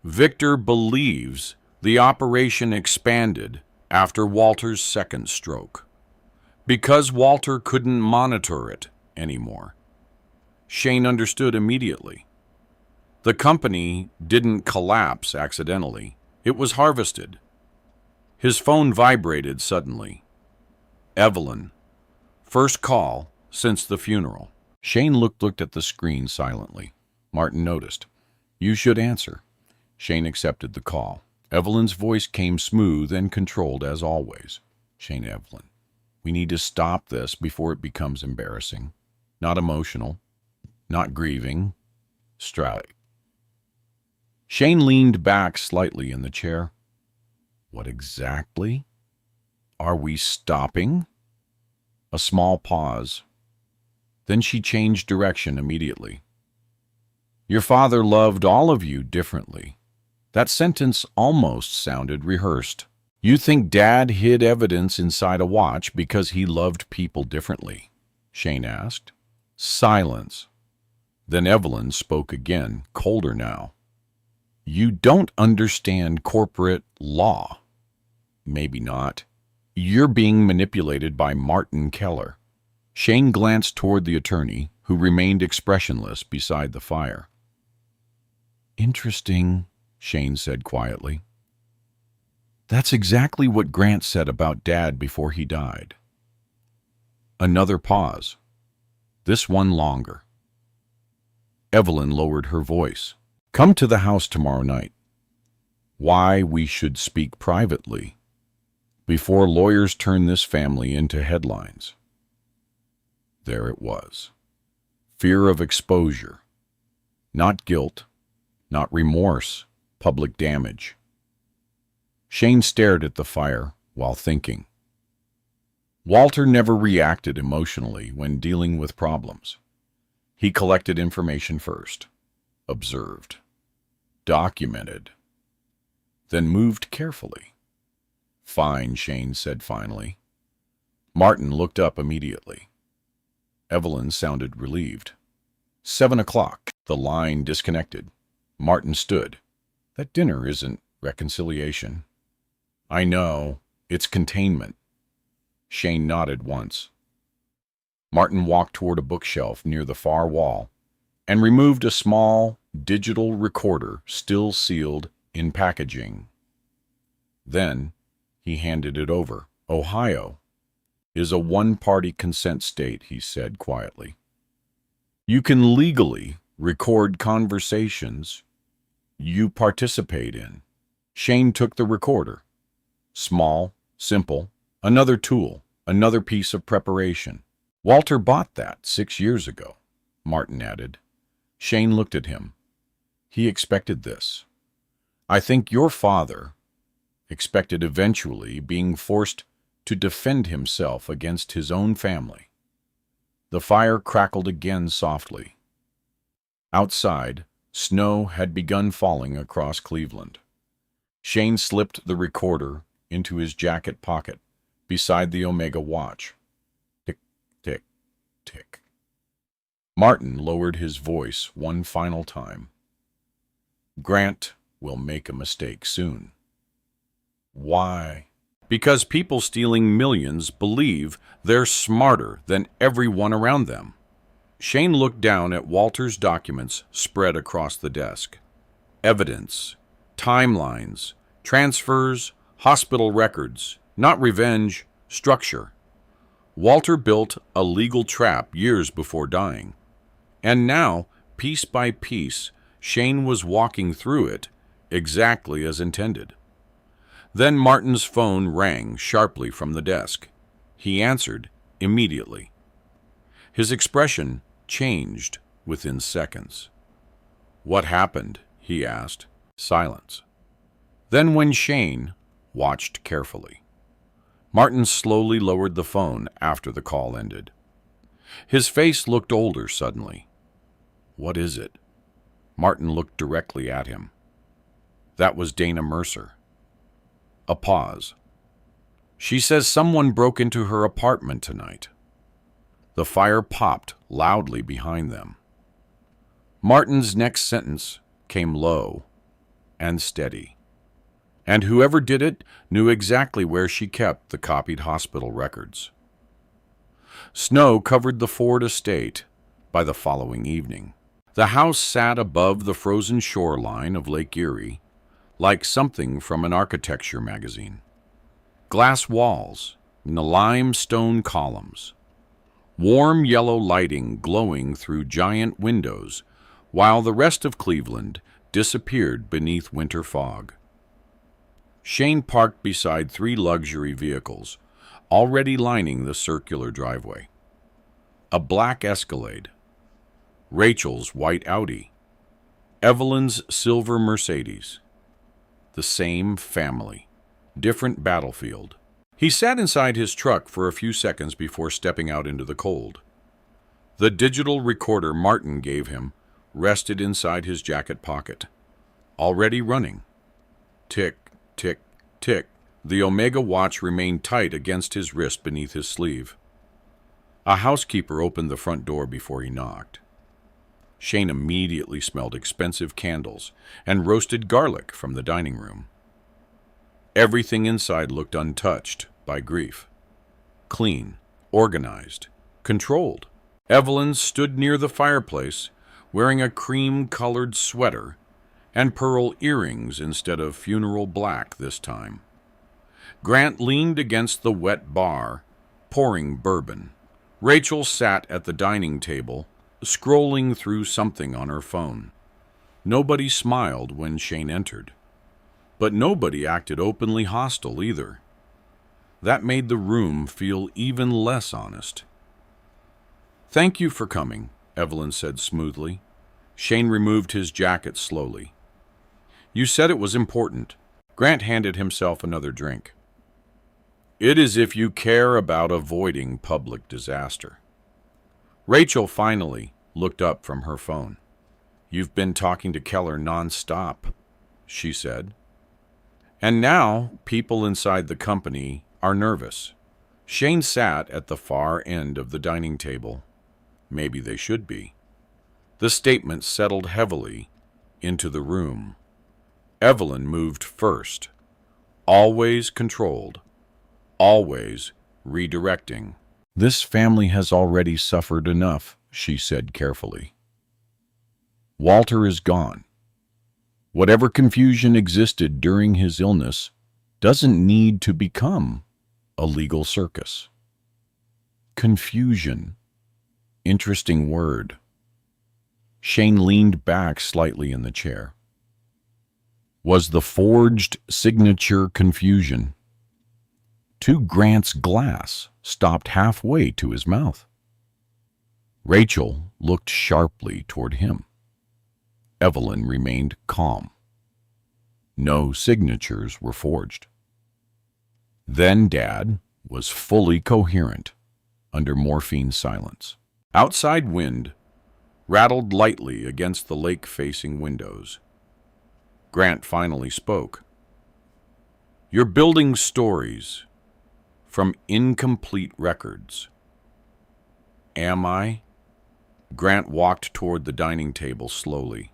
Victor believes the operation expanded after Walter's second stroke, because Walter couldn't monitor it anymore. Shane understood immediately. The company didn't collapse accidentally. It was harvested. His phone vibrated suddenly. Evelyn. First call since the funeral. Shane looked at the screen silently. Martin noticed. "You should answer." Shane accepted the call. Evelyn's voice came smooth and controlled as always. "Shane, Evelyn, we need to stop this before it becomes embarrassing. Not emotional. Not grieving. Strike." Shane leaned back slightly in the chair. "What exactly are we stopping?" A small pause. Then she changed direction immediately. "Your father loved all of you differently." That sentence almost sounded rehearsed. "You think Dad hid evidence inside a watch because he loved people differently?" Shane asked. Silence. Then Evelyn spoke again, colder now. "You don't understand corporate law." "Maybe not. You're being manipulated by Martin Keller." Shane glanced toward the attorney, who remained expressionless beside the fire. "Interesting," Shane said quietly. "That's exactly what Grant said about Dad before he died." Another pause. This one longer. Evelyn lowered her voice. "Come to the house tomorrow night. Why we should speak privately, before lawyers turn this family into headlines." There it was. Fear of exposure. Not guilt, not remorse, public damage. Shane stared at the fire while thinking. Walter never reacted emotionally when dealing with problems. He collected information first, observed, documented, then moved carefully. "Fine," Shane said finally. Martin looked up immediately. Evelyn sounded relieved. 7 o'clock. The line disconnected. Martin stood. "That dinner isn't reconciliation." "I know. It's containment." Shane nodded once. Martin walked toward a bookshelf near the far wall and removed a small digital recorder still sealed in packaging. Then he handed it over. "Ohio is a one-party consent state," he said quietly. "You can legally record conversations you participate in." Shane took the recorder. Small, simple, another tool, another piece of preparation. "Walter bought that 6 years ago," Martin added. Shane looked at him. "He expected this. I think your father expected eventually being forced to defend himself against his own family." The fire crackled again softly. Outside, snow had begun falling across Cleveland. Shane slipped the recorder into his jacket pocket beside the Omega watch. Tick, tick, tick. Martin lowered his voice one final time. "Grant will make a mistake soon." "Why?" "Because people stealing millions believe they're smarter than everyone around them." Shane looked down at Walter's documents spread across the desk. Evidence, timelines, transfers, hospital records, not revenge, structure. Walter built a legal trap years before dying. And now, piece by piece, Shane was walking through it exactly as intended. Then Martin's phone rang sharply from the desk. He answered immediately. His expression changed within seconds. "What happened?" he asked. Silence. Then when Shane watched carefully, Martin slowly lowered the phone after the call ended. His face looked older suddenly. "What is it?" Martin looked directly at him. That was Dana Mercer. A pause. "She says someone broke into her apartment tonight." The fire popped loudly behind them. Martin's next sentence came low and steady. And whoever did it knew exactly where she kept the copied hospital records. Snow covered the Ford estate by the following evening. The house sat above the frozen shoreline of Lake Erie, like something from an architecture magazine. Glass walls, limestone columns, warm yellow lighting glowing through giant windows, while the rest of Cleveland disappeared beneath winter fog. Shane parked beside 3 luxury vehicles, already lining the circular driveway. A black Escalade, Rachel's white Audi, Evelyn's silver Mercedes. The same family, different battlefield. He sat inside his truck for a few seconds before stepping out into the cold. The digital recorder Martin gave him rested inside his jacket pocket, already running. Tick, tick, tick. The Omega watch remained tight against his wrist beneath his sleeve. A housekeeper opened the front door before he knocked. Shane immediately smelled expensive candles and roasted garlic from the dining room. Everything inside looked untouched by grief. Clean, organized, controlled. Evelyn stood near the fireplace, wearing a cream-colored sweater and pearl earrings instead of funeral black this time. Grant leaned against the wet bar, pouring bourbon. Rachel sat at the dining table, scrolling through something on her phone. Nobody smiled when Shane entered, but nobody acted openly hostile either. That made the room feel even less honest. "Thank you for coming," Evelyn said smoothly. Shane removed his jacket slowly. "You said it was important." Grant handed himself another drink. "It is if you care about avoiding public disaster." Rachel finally looked up from her phone. "You've been talking to Keller nonstop," she said. "And now people inside the company are nervous." Shane sat at the far end of the dining table. Maybe they should be. The statement settled heavily into the room. Evelyn moved first, always controlled, always redirecting. "This family has already suffered enough," she said carefully. "Walter is gone. Whatever confusion existed during his illness doesn't need to become a legal circus." Confusion. Interesting word. Shane leaned back slightly in the chair. Was the forged signature confusion? To Grant's glass stopped halfway to his mouth. Rachel looked sharply toward him. Evelyn remained calm. No signatures were forged. Then Dad was fully coherent under morphine silence. Outside wind rattled lightly against the lake-facing windows. Grant finally spoke. "You're building stories from incomplete records." "Am I?" Grant walked toward the dining table slowly.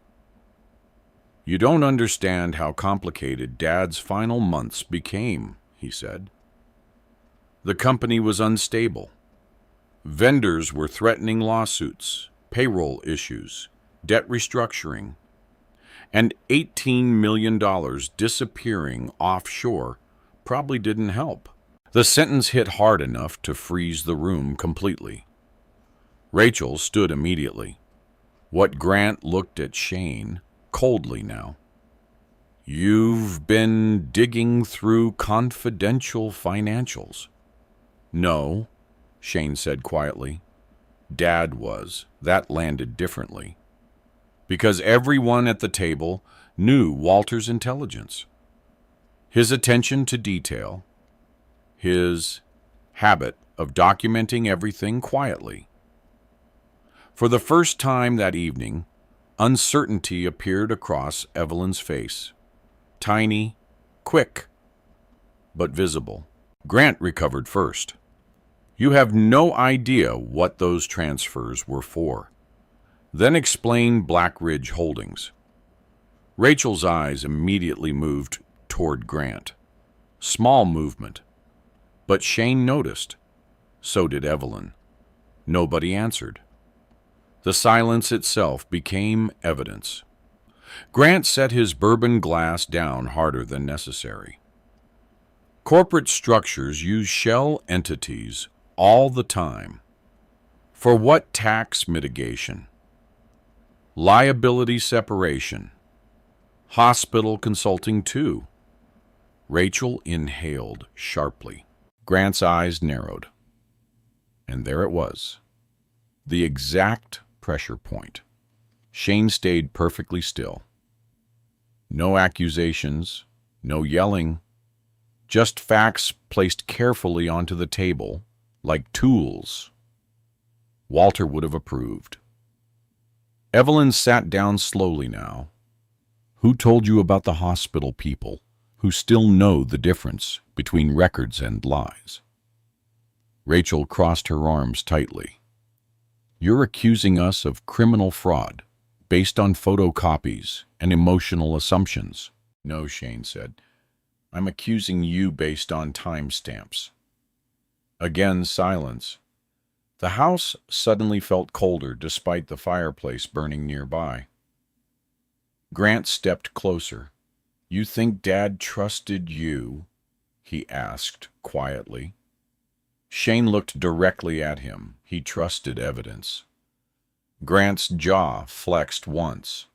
"You don't understand how complicated Dad's final months became," he said. "The company was unstable. Vendors were threatening lawsuits, payroll issues, debt restructuring, and $18 million disappearing offshore probably didn't help." The sentence hit hard enough to freeze the room completely. Rachel stood immediately. What Grant looked at Shane coldly now. "You've been digging through confidential financials." "No," Shane said quietly. "Dad was." That landed differently. Because everyone at the table knew Walter's intelligence. His attention to detail. His habit of documenting everything quietly. For the first time that evening, uncertainty appeared across Evelyn's face. Tiny, quick, but visible. Grant recovered first. "You have no idea what those transfers were for." Then explain Black Ridge Holdings. Rachel's eyes immediately moved toward Grant. Small movement. But Shane noticed. So did Evelyn. Nobody answered. The silence itself became evidence. Grant set his bourbon glass down harder than necessary. Corporate structures use shell entities all the time. For what? Tax mitigation, liability separation, hospital consulting too. Rachel inhaled sharply. Grant's eyes narrowed. And there it was. The exact pressure point. Shane stayed perfectly still. No accusations, no yelling, just facts placed carefully onto the table, like tools. Walter would have approved. Evelyn sat down slowly now. Who told you about the hospital people who still know the difference between records and lies? Rachel crossed her arms tightly. You're accusing us of criminal fraud based on photocopies and emotional assumptions. No, Shane said. I'm accusing you based on timestamps. Again, silence. The house suddenly felt colder despite the fireplace burning nearby. Grant stepped closer. You think Dad trusted you? He asked quietly. Shane looked directly at him. He trusted evidence. Grant's jaw flexed once.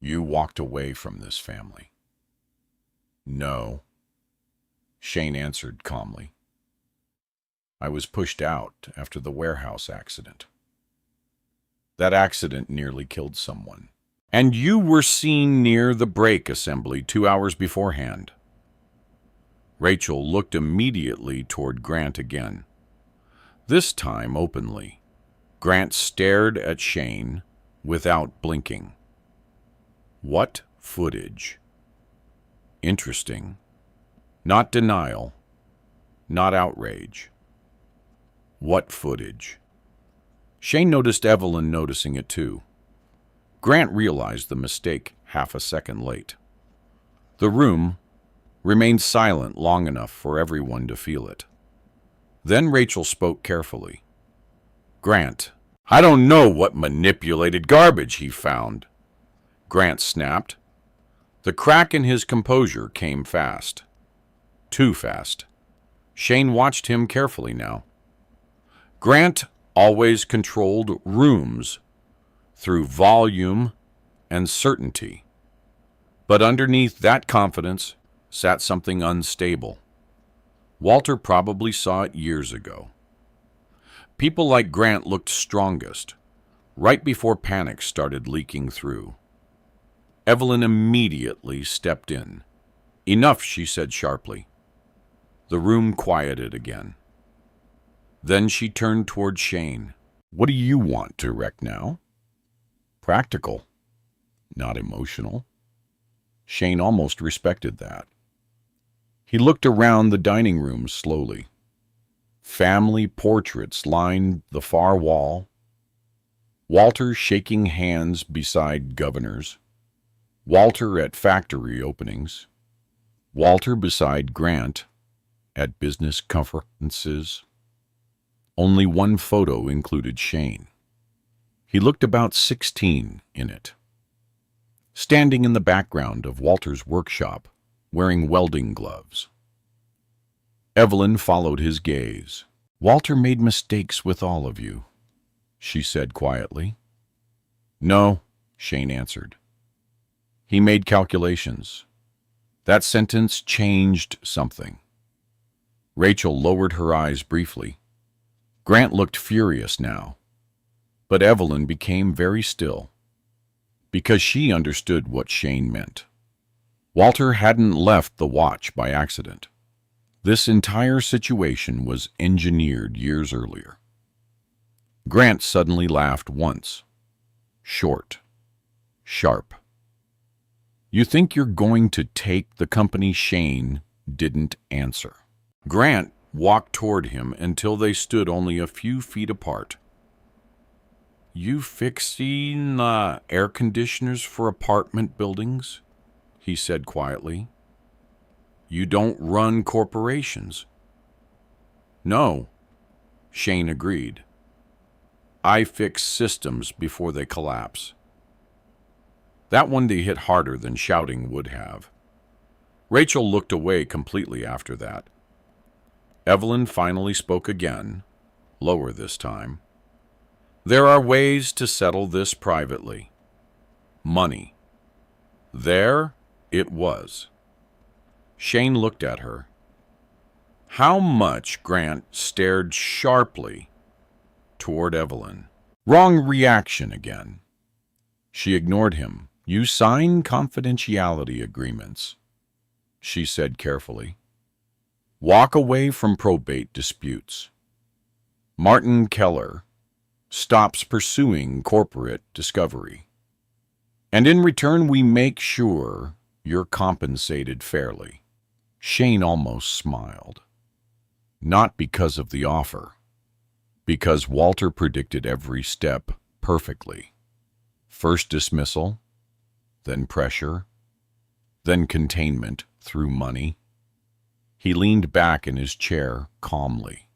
You walked away from this family. No, Shane answered calmly. I was pushed out after the warehouse accident. That accident nearly killed someone. And you were seen near the brake assembly 2 hours beforehand. Rachel looked immediately toward Grant again, this time openly. Grant stared at Shane without blinking. What footage? Interesting. Not denial, not outrage. What footage? Shane noticed Evelyn noticing it too. Grant realized the mistake half a second late. The room remained silent long enough for everyone to feel it. Then Rachel spoke carefully. Grant, I don't know what manipulated garbage he found. Grant snapped. The crack in his composure came fast. Too fast. Shane watched him carefully now. Grant always controlled rooms through volume and certainty. But underneath that confidence sat something unstable. Walter probably saw it years ago. People like Grant looked strongest, right before panic started leaking through. Evelyn immediately stepped in. Enough, she said sharply. The room quieted again. Then she turned toward Shane. What do you want to wreck now? Practical, not emotional. Shane almost respected that. He looked around the dining room slowly. Family portraits lined the far wall. Walter shaking hands beside governors. Walter at factory openings. Walter beside Grant at business conferences. Only one photo included Shane. He looked about 16 in it. Standing in the background of Walter's workshop, wearing welding gloves. Evelyn followed his gaze. Walter made mistakes with all of you, she said quietly. No, Shane answered. He made calculations. That sentence changed something. Rachel lowered her eyes briefly. Grant looked furious now, but Evelyn became very still, because she understood what Shane meant. Walter hadn't left the watch by accident. This entire situation was engineered years earlier. Grant suddenly laughed once. Short. Sharp. You think you're going to take the company? Shane didn't answer. Grant walked toward him until they stood only a few feet apart. You fixing air conditioners for apartment buildings? he said quietly. You don't run corporations. No, Shane agreed. I fix systems before they collapse. That one day hit harder than shouting would have. Rachel looked away completely after that. Evelyn finally spoke again, lower this time. There are ways to settle this privately. Money. There it was. Shane looked at her. How much? Grant stared sharply toward Evelyn. Wrong reaction again. She ignored him. You sign confidentiality agreements, she said carefully. Walk away from probate disputes. Martin Keller stops pursuing corporate discovery. And in return, we make sure you're compensated fairly. Shane almost smiled. Not because of the offer, because Walter predicted every step perfectly. First dismissal, then pressure, then containment through money. He leaned back in his chair calmly.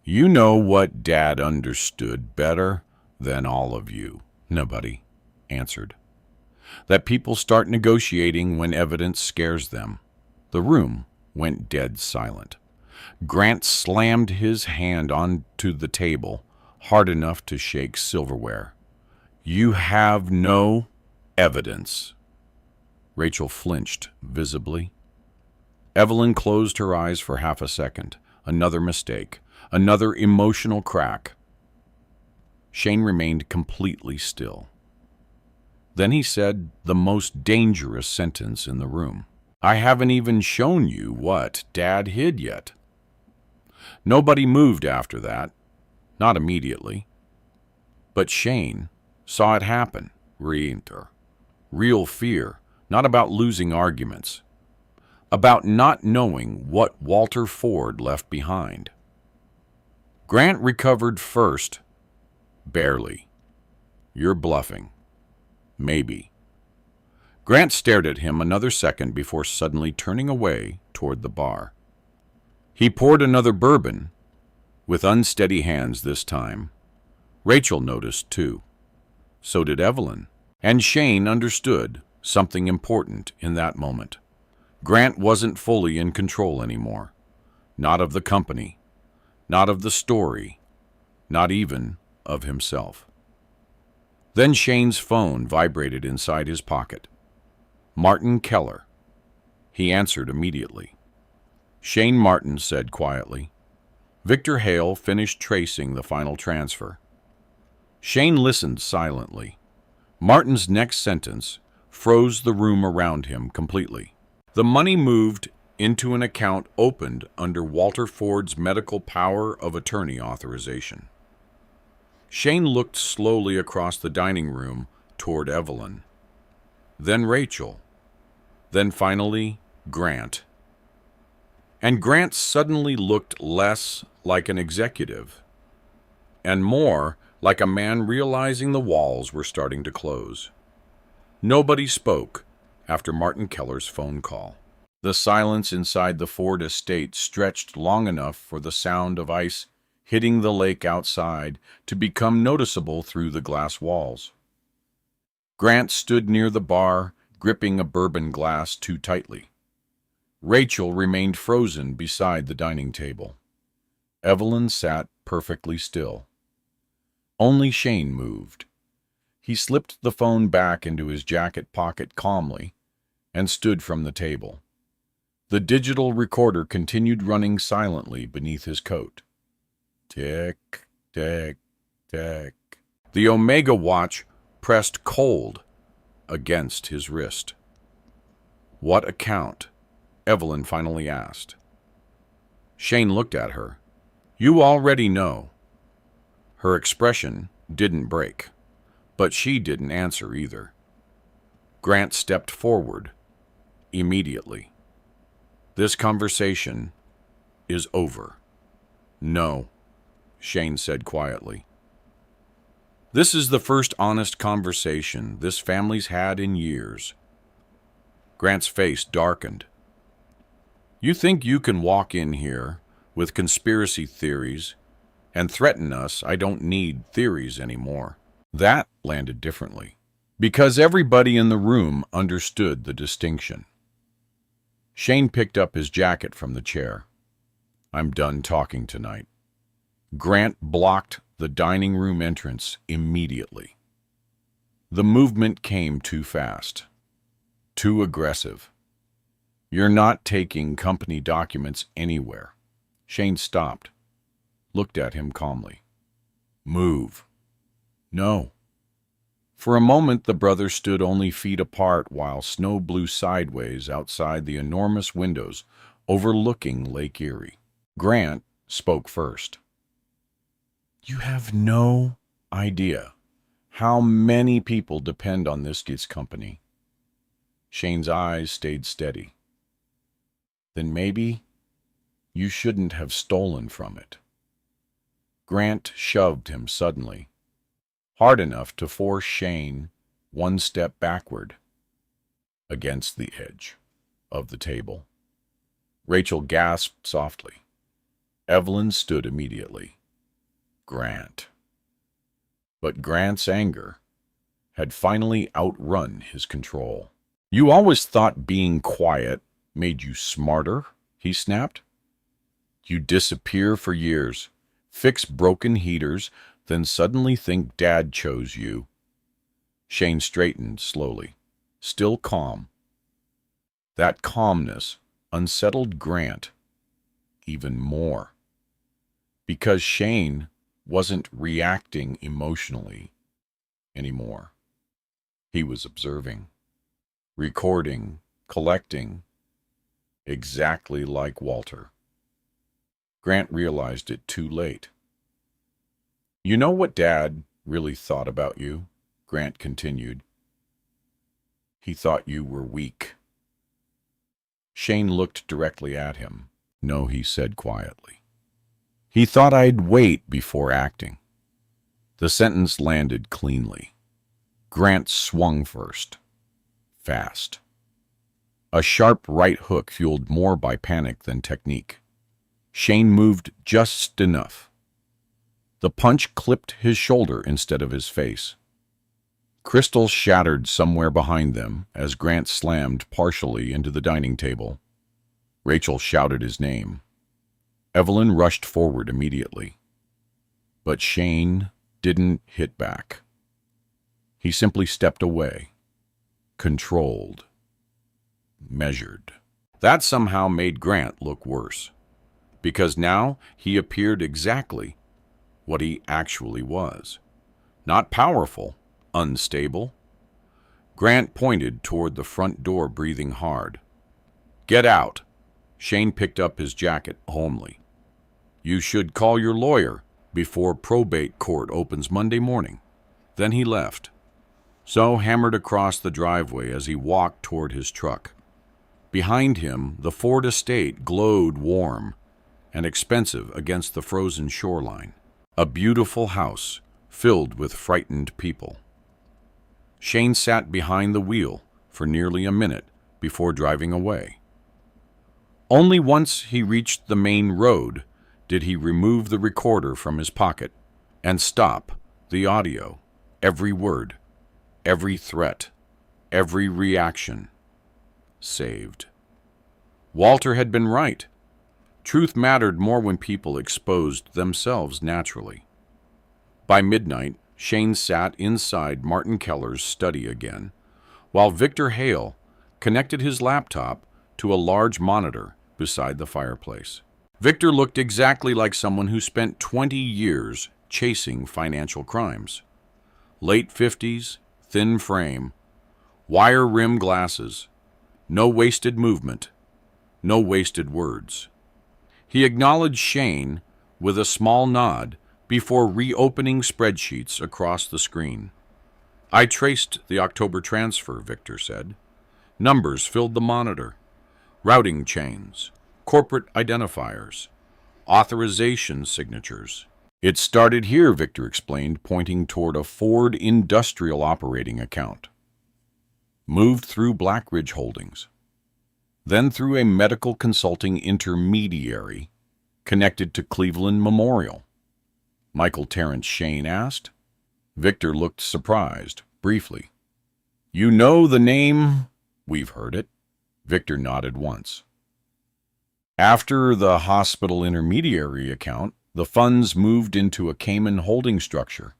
You know what Dad understood better than all of you, nobody answered. That people start negotiating when evidence scares them. The room went dead silent. Grant slammed his hand onto the table, hard enough to shake silverware. You have no evidence. Rachel flinched visibly. Evelyn closed her eyes for half a second. Another mistake. Another emotional crack. Shane remained completely still. Then he said the most dangerous sentence in the room. I haven't even shown you what Dad hid yet. Nobody moved after that. Not immediately. But Shane saw it happen. Real fear, not about losing arguments. About not knowing what Walter Ford left behind. Grant recovered first. Barely. You're bluffing. Maybe. Grant stared at him another second before suddenly turning away toward the bar. He poured another bourbon, with unsteady hands this time. Rachel noticed too. So did Evelyn. And Shane understood something important in that moment. Grant wasn't fully in control anymore. Not of the company. Not of the story. Not even of himself. Then Shane's phone vibrated inside his pocket. Martin Keller. He answered immediately. Shane Martin said quietly. Victor Hale finished tracing the final transfer. Shane listened silently. Martin's next sentence froze the room around him completely. The money moved into an account opened under Walter Ford's medical power of attorney authorization. Shane looked slowly across the dining room toward Evelyn, then Rachel, then finally Grant. And Grant suddenly looked less like an executive and more like a man realizing the walls were starting to close. Nobody spoke after Martin Keller's phone call. The silence inside the Ford estate stretched long enough for the sound of ice hitting the lake outside to become noticeable through the glass walls. Grant stood near the bar, gripping a bourbon glass too tightly. Rachel remained frozen beside the dining table. Evelyn sat perfectly still. Only Shane moved. He slipped the phone back into his jacket pocket calmly and stood from the table. The digital recorder continued running silently beneath his coat. Tick, tick, tick. The Omega watch pressed cold against his wrist. What account? Evelyn finally asked. Shane looked at her. You already know. Her expression didn't break, but she didn't answer either. Grant stepped forward immediately. This conversation is over. No, Shane said quietly. This is the first honest conversation this family's had in years. Grant's face darkened. You think you can walk in here with conspiracy theories and threaten us? I don't need theories anymore. That landed differently, because everybody in the room understood the distinction. Shane picked up his jacket from the chair. I'm done talking tonight. Grant blocked the dining room entrance immediately. The movement came too fast, too aggressive. You're not taking company documents anywhere. Shane stopped, looked at him calmly. Move. No. For a moment, the brothers stood only feet apart while snow blew sideways outside the enormous windows overlooking Lake Erie. Grant spoke first. You have no idea how many people depend on this company. Shane's eyes stayed steady. Then maybe you shouldn't have stolen from it. Grant shoved him suddenly, hard enough to force Shane one step backward, against the edge of the table. Rachel gasped softly. Evelyn stood immediately. Grant. But Grant's anger had finally outrun his control. You always thought being quiet made you smarter, he snapped. You disappear for years, fix broken heaters, then suddenly think Dad chose you. Shane straightened slowly, still calm. That calmness unsettled Grant even more, because Shane wasn't reacting emotionally anymore. He was observing, recording, collecting, exactly like Walter. Grant realized it too late. You know what Dad really thought about you? Grant continued. He thought you were weak. Shane looked directly at him. No, he said quietly. He thought I'd wait before acting. The sentence landed cleanly. Grant swung first. Fast. A sharp right hook fueled more by panic than technique. Shane moved just enough. The punch clipped his shoulder instead of his face. Crystal shattered somewhere behind them as Grant slammed partially into the dining table. Rachel shouted his name. Evelyn rushed forward immediately. But Shane didn't hit back. He simply stepped away, controlled, measured. That somehow made Grant look worse, because now he appeared exactly what he actually was. Not powerful, unstable. Grant pointed toward the front door, breathing hard. Get out. Shane picked up his jacket calmly. You should call your lawyer before probate court opens Monday morning. Then he left. So hammered across the driveway as he walked toward his truck. Behind him, the Ford estate glowed warm and expensive against the frozen shoreline. A beautiful house filled with frightened people. Shane sat behind the wheel for nearly a minute before driving away. Only once he reached the main road did he remove the recorder from his pocket and stop the audio, every word, every threat, every reaction. Saved. Walter had been right. Truth mattered more when people exposed themselves naturally. By midnight, Shane sat inside Martin Keller's study again, while Victor Hale connected his laptop to a large monitor beside the fireplace. Victor looked exactly like someone who spent 20 years chasing financial crimes. Late 50s, thin frame, wire-rim glasses, no wasted movement, no wasted words. He acknowledged Shane with a small nod before reopening spreadsheets across the screen. I traced the October transfer, Victor said. Numbers filled the monitor. Routing chains, corporate identifiers, authorization signatures. It started here, Victor explained, pointing toward a Ford Industrial Operating account. moved through Blackridge Holdings, then through a medical consulting intermediary connected to Cleveland Memorial. Michael Terrence Shane asked. Victor looked surprised, briefly. You know the name? We've heard it. Victor nodded once. After the hospital intermediary account, the funds moved into a Cayman holding structure.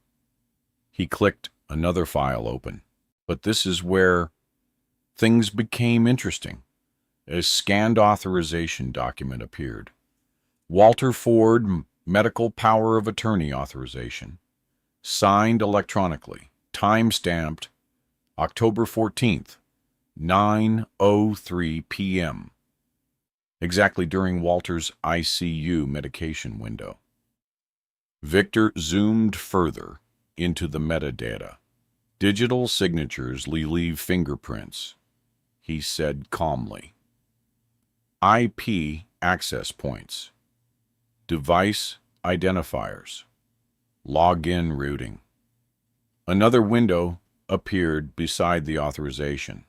He clicked another file open. But this is where things became interesting. A scanned authorization document appeared. Walter Ford Medical Power of Attorney Authorization. Signed electronically. Time-stamped October 14th, 9:03 p.m. Exactly during Walter's ICU medication window. Victor zoomed further into the metadata. Digital signatures leave fingerprints, he said calmly. IP access points. Device identifiers. Login routing. Another window appeared beside the authorization.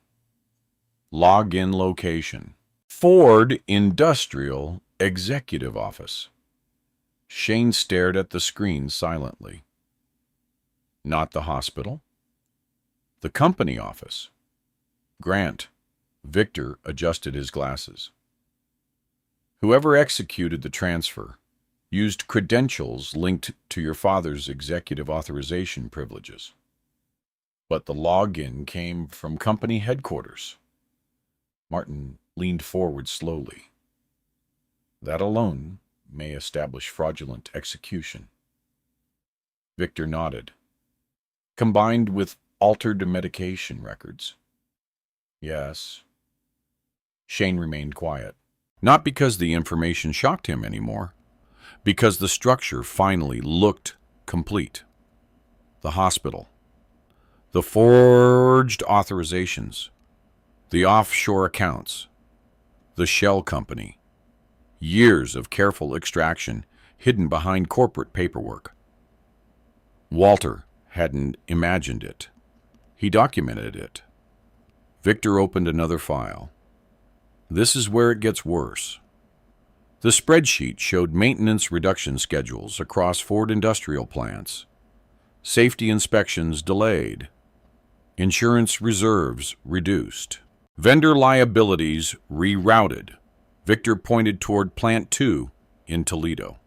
Login location. Ford Industrial Executive Office. Shane stared at the screen silently. Not the hospital. The company office. Grant. Victor adjusted his glasses. Whoever executed the transfer used credentials linked to your father's executive authorization privileges. But the login came from company headquarters. Martin leaned forward slowly. That alone may establish fraudulent execution. Victor nodded. Combined with altered medication records. Yes. Shane remained quiet. Not because the information shocked him anymore, because the structure finally looked complete. The hospital. The forged authorizations. The offshore accounts. The shell company. Years of careful extraction hidden behind corporate paperwork. Walter hadn't imagined it. He documented it. Victor opened another file. This is where it gets worse. The spreadsheet showed maintenance reduction schedules across Ford industrial plants. Safety inspections delayed. Insurance reserves reduced. Vendor liabilities rerouted. Victor pointed toward Plant 2 in Toledo.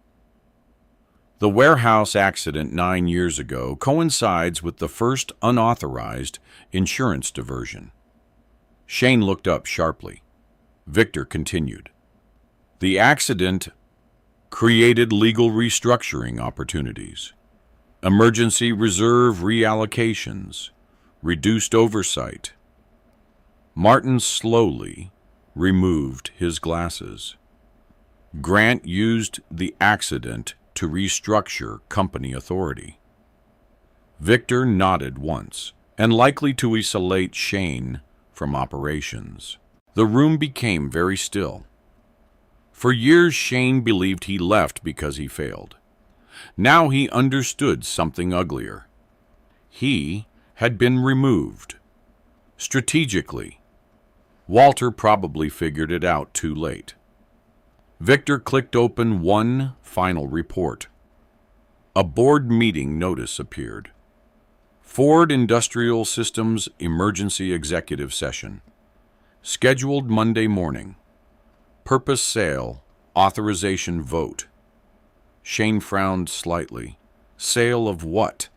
The warehouse accident 9 years ago coincides with the first unauthorized insurance diversion. Shane looked up sharply. Victor continued. The accident created legal restructuring opportunities, emergency reserve reallocations, reduced oversight. Martin slowly removed his glasses. Grant used the accident to restructure company authority. Victor nodded once, and likely to isolate Shane from operations. The room became very still. For years, Shane believed he left because he failed. Now he understood something uglier. He had been removed. Strategically. Walter probably figured it out too late. Victor clicked open one final report. A board meeting notice appeared. Ford Industrial Systems Emergency Executive Session. Scheduled Monday morning. Purpose sale. Authorization vote. Shane frowned slightly. Sale of what?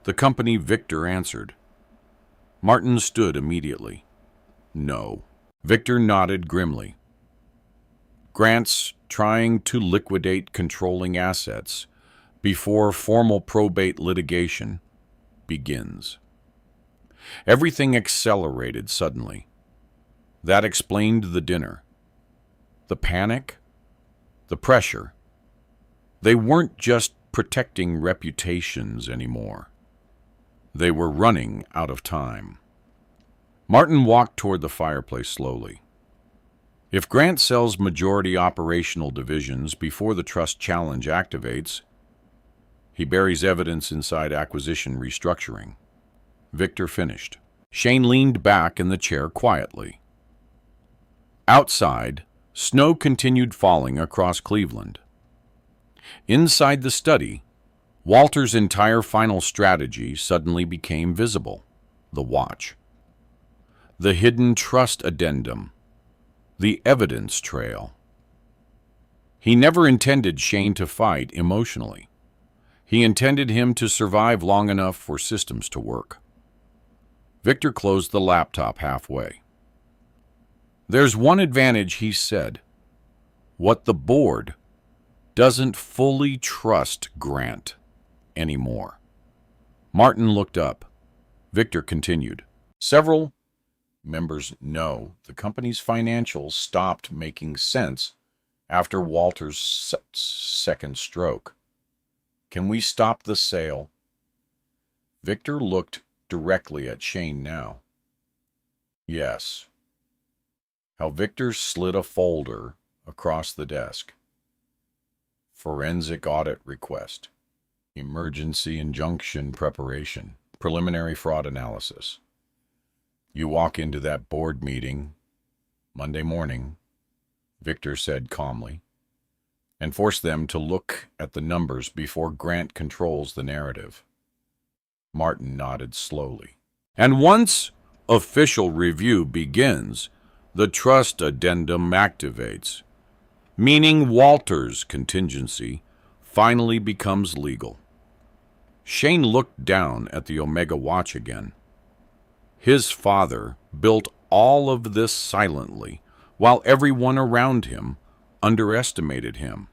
The company Victor answered. Martin stood immediately. No. Victor nodded grimly. Grant's trying to liquidate controlling assets before formal probate litigation begins. Everything accelerated suddenly. That explained the dinner. The panic, the pressure. They weren't just protecting reputations anymore. They were running out of time. Martin walked toward the fireplace slowly. If Grant sells majority operational divisions before the trust challenge activates, he buries evidence inside acquisition restructuring. Victor finished. Shane leaned back in the chair quietly. Outside, snow continued falling across Cleveland. Inside the study, Walter's entire final strategy suddenly became visible. The watch. The hidden trust addendum. The evidence trail. He never intended Shane to fight emotionally. He intended him to survive long enough for systems to work. Victor closed the laptop halfway. There's one advantage, he said. What the board doesn't fully trust Grant anymore. Martin looked up. Victor continued. Several members know the company's financials stopped making sense after Walter's second stroke. Can we stop the sale? Victor looked directly at Shane now. Yes. How Victor slid a folder across the desk. Forensic audit request. Emergency injunction preparation. Preliminary fraud analysis. You walk into that board meeting Monday morning, Victor said calmly, and force them to look at the numbers before Grant controls the narrative. Martin nodded slowly. And once official review begins, the trust addendum activates, meaning Walter's contingency finally becomes legal. Shane looked down at the Omega watch again. His father built all of this silently, while everyone around him underestimated him.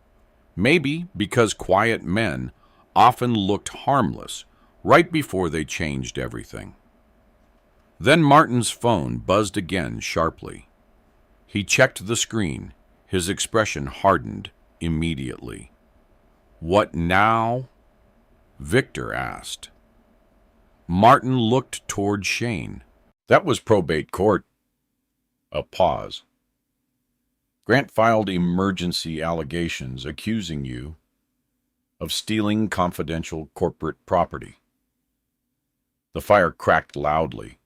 Maybe because quiet men often looked harmless right before they changed everything. Then Martin's phone buzzed again sharply. He checked the screen. His expression hardened immediately. What now? Victor asked. Martin looked toward Shane. That was probate court. A pause. Grant filed emergency allegations accusing you of stealing confidential corporate property. The fire cracked loudly.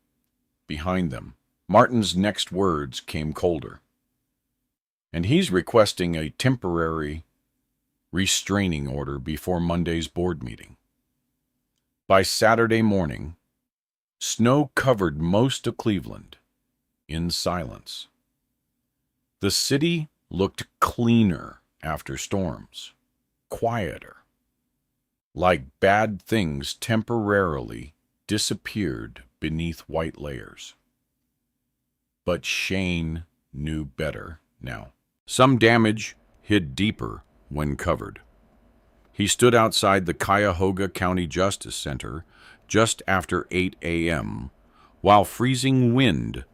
Behind them, Martin's next words came colder. And he's requesting a temporary restraining order before Monday's board meeting. By Saturday morning, snow covered most of Cleveland in silence. The city looked cleaner after storms, quieter, like bad things temporarily disappeared beneath white layers. But Shane knew better now. Some damage hid deeper when covered. He stood outside the Cuyahoga County Justice Center just after 8 a.m., while freezing wind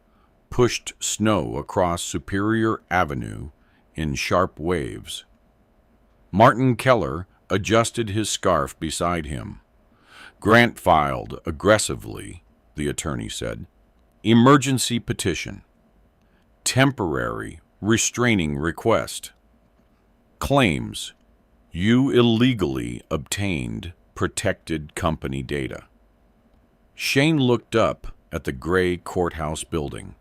pushed snow across Superior Avenue in sharp waves. Martin Keller adjusted his scarf beside him. Grant filed aggressively, the attorney said. Emergency petition. Temporary restraining request. Claims you illegally obtained protected company data. Shane looked up at the gray courthouse building.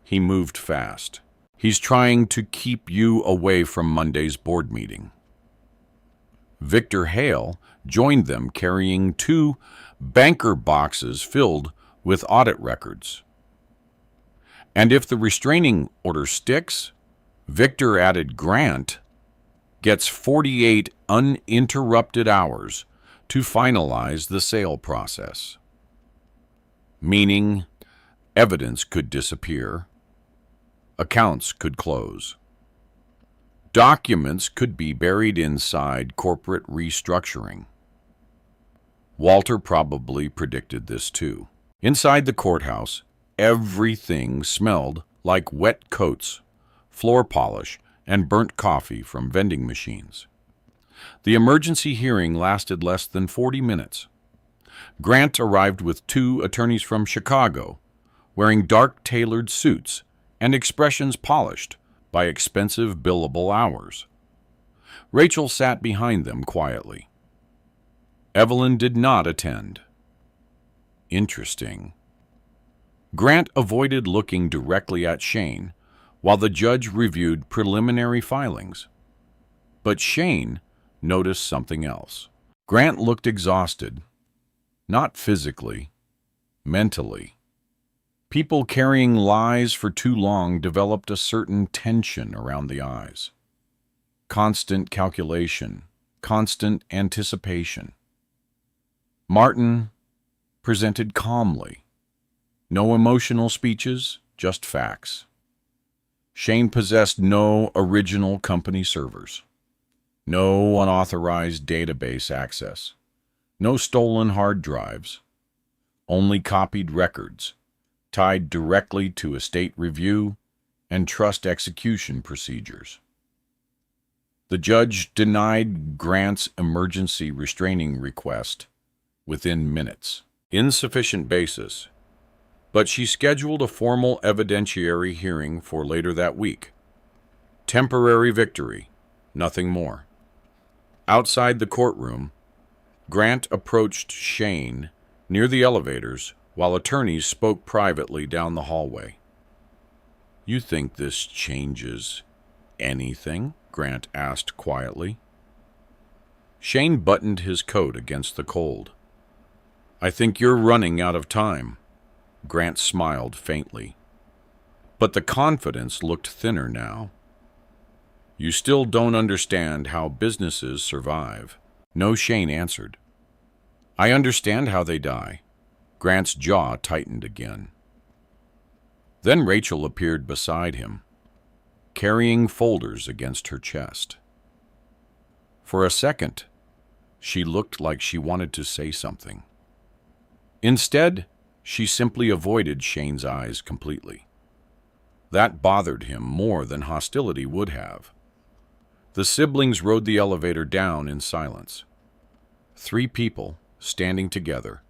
He moved fast. He's trying to keep you away from Monday's board meeting. Victor Hale joined them carrying 2 banker boxes filled with audit records. And if the restraining order sticks, Victor added Grant gets 48 uninterrupted hours to finalize the sale process. Meaning, evidence could disappear, accounts could close, documents could be buried inside corporate restructuring. Walter probably predicted this too. Inside the courthouse, everything smelled like wet coats, floor polish, and burnt coffee from vending machines. The emergency hearing lasted less than 40 minutes. Grant arrived with 2 attorneys from Chicago, wearing dark tailored suits and expressions polished by expensive billable hours. Rachel sat behind them quietly. Evelyn did not attend. Interesting. Grant avoided looking directly at Shane while the judge reviewed preliminary filings. But Shane noticed something else. Grant looked exhausted, not physically, mentally. People carrying lies for too long developed a certain tension around the eyes. Constant calculation, constant anticipation. Martin presented calmly. No emotional speeches, just facts. Shane possessed no original company servers, no unauthorized database access, no stolen hard drives, only copied records tied directly to estate review and trust execution procedures. The judge denied Grant's emergency restraining request within minutes. Insufficient basis, but she scheduled a formal evidentiary hearing for later that week. Temporary victory, nothing more. Outside the courtroom, Grant approached Shane near the elevators while attorneys spoke privately down the hallway. "You think this changes anything?" Grant asked quietly. Shane buttoned his coat against the cold. "I think you're running out of time." Grant smiled faintly, but the confidence looked thinner now. "You still don't understand how businesses survive." "No," Shane answered. "I understand how they die." Grant's jaw tightened again. Then Rachel appeared beside him, carrying folders against her chest. For a second, she looked like she wanted to say something. Instead, she simply avoided Shane's eyes completely. That bothered him more than hostility would have. The siblings rode the elevator down in silence. 3 people standing together,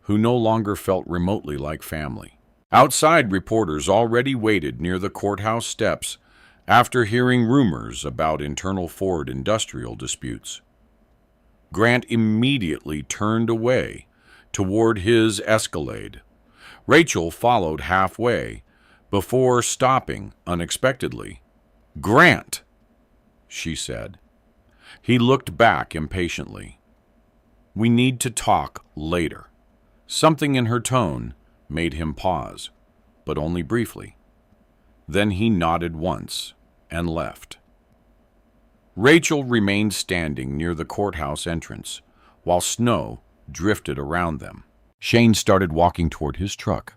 who no longer felt remotely like family. Outside, reporters already waited near the courthouse steps after hearing rumors about internal Ford industrial disputes. Grant immediately turned away toward his Escalade. Rachel followed halfway before stopping unexpectedly. "Grant," she said. He looked back impatiently. "We need to talk later." Something in her tone made him pause, but only briefly. Then he nodded once and left. Rachel remained standing near the courthouse entrance, while snow drifted around them. Shane started walking toward his truck.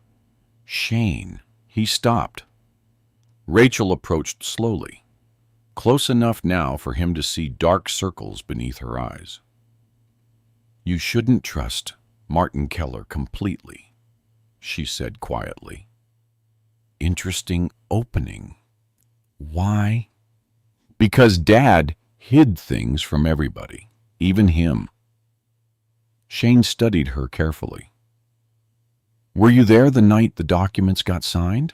"Shane." He stopped. Rachel approached slowly, close enough now for him to see dark circles beneath her eyes. "You shouldn't trust Martin Keller completely," she said quietly. "Interesting opening. Why?" "Because Dad hid things from everybody, even him." Shane studied her carefully. "Were you there the night the documents got signed?"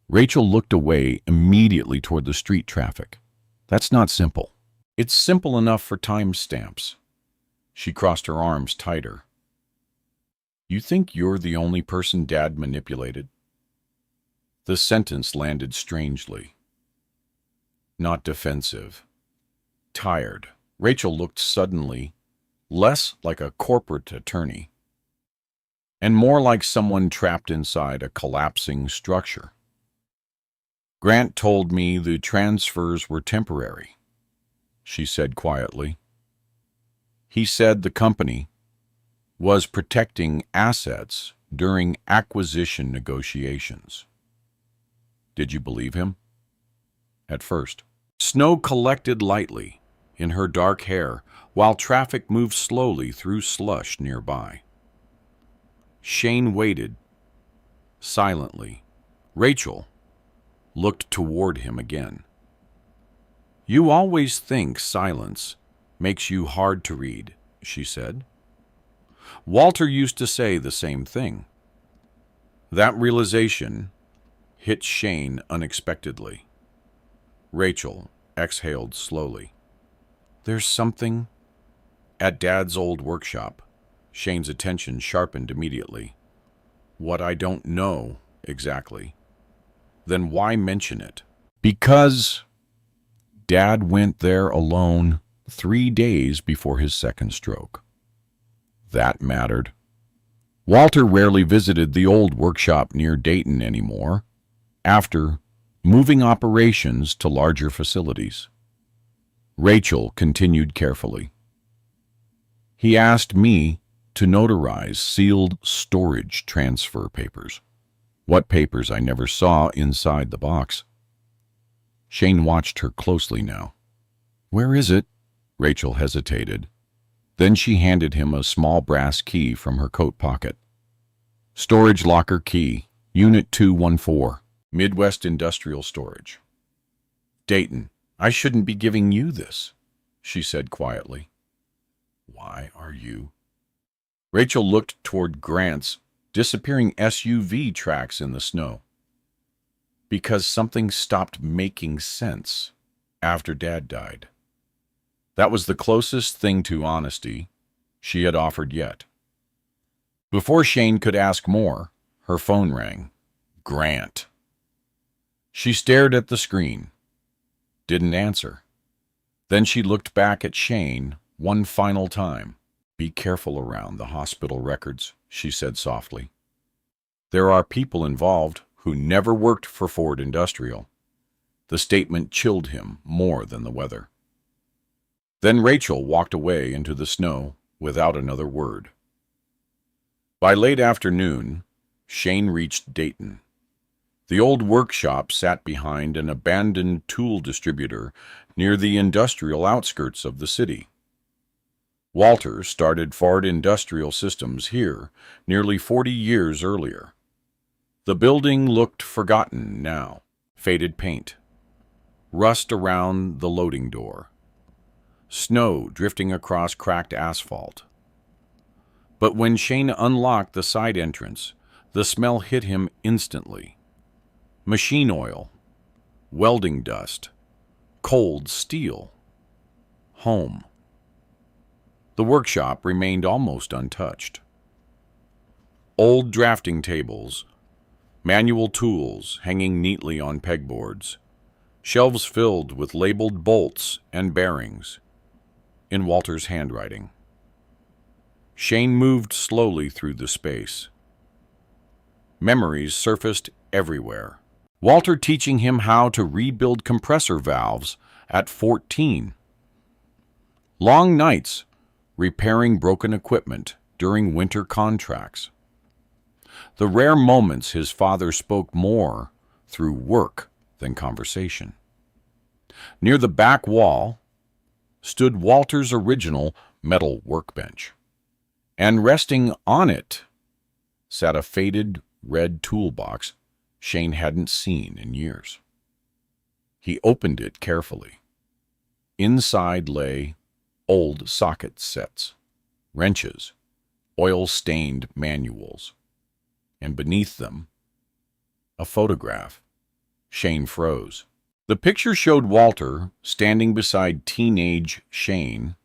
Rachel looked away immediately toward the street traffic. "That's not simple." "It's simple enough for timestamps." She crossed her arms tighter. "You think you're the only person Dad manipulated?" The sentence landed strangely. Not defensive. Tired. Rachel looked suddenly less like a corporate attorney and more like someone trapped inside a collapsing structure. "Grant told me the transfers were temporary," she said quietly. "He said the company was protecting assets during acquisition negotiations." "Did you believe him?" "At first." Snow collected lightly in her dark hair while traffic moved slowly through slush nearby. Shane waited, silently. Rachel looked toward him again. "You always think silence makes you hard to read," she said. "Walter used to say the same thing." That realization hit Shane unexpectedly. Rachel exhaled slowly. "There's something—" At Dad's old workshop, Shane's attention sharpened immediately. What I don't know exactly. Then why mention it? Because Dad went there alone 3 days before his second stroke. That mattered. Walter rarely visited the old workshop near Dayton anymore, after moving operations to larger facilities. Rachel continued carefully. He asked me to notarize sealed storage transfer papers. What papers I never saw inside the box. Shane watched her closely now. Where is it? Rachel hesitated. Then she handed him a small brass key from her coat pocket. Storage locker key, Unit 214, Midwest Industrial Storage. Dayton, I shouldn't be giving you this, she said quietly. Why are you? Rachel looked toward Grant's disappearing SUV tracks in the snow. Because something stopped making sense after Dad died. That was the closest thing to honesty she had offered yet. Before Shane could ask more, her phone rang. Grant. She stared at the screen, didn't answer. Then she looked back at Shane one final time. Be careful around the hospital records, she said softly. There are people involved who never worked for Ford Industrial. The statement chilled him more than the weather. Then Rachel walked away into the snow without another word. By late afternoon, Shane reached Dayton. The old workshop sat behind an abandoned tool distributor near the industrial outskirts of the city. Walter started Ford Industrial Systems here nearly 40 years earlier. The building looked forgotten now. Faded paint, rust around the loading door, snow drifting across cracked asphalt. But when Shane unlocked the side entrance, the smell hit him instantly. Machine oil, welding dust, cold steel. Home. The workshop remained almost untouched. Old drafting tables, manual tools hanging neatly on pegboards, shelves filled with labeled bolts and bearings, in Walter's handwriting. Shane moved slowly through the space. Memories surfaced everywhere. Walter teaching him how to rebuild compressor valves at 14. Long nights repairing broken equipment during winter contracts. The rare moments his father spoke more through work than conversation. Near the back wall stood Walter's original metal workbench, and resting on it sat a faded red toolbox Shane hadn't seen in years. He opened it carefully. Inside lay old socket sets, wrenches, oil-stained manuals, and beneath them, a photograph. Shane froze. The picture showed Walter standing beside teenage Shane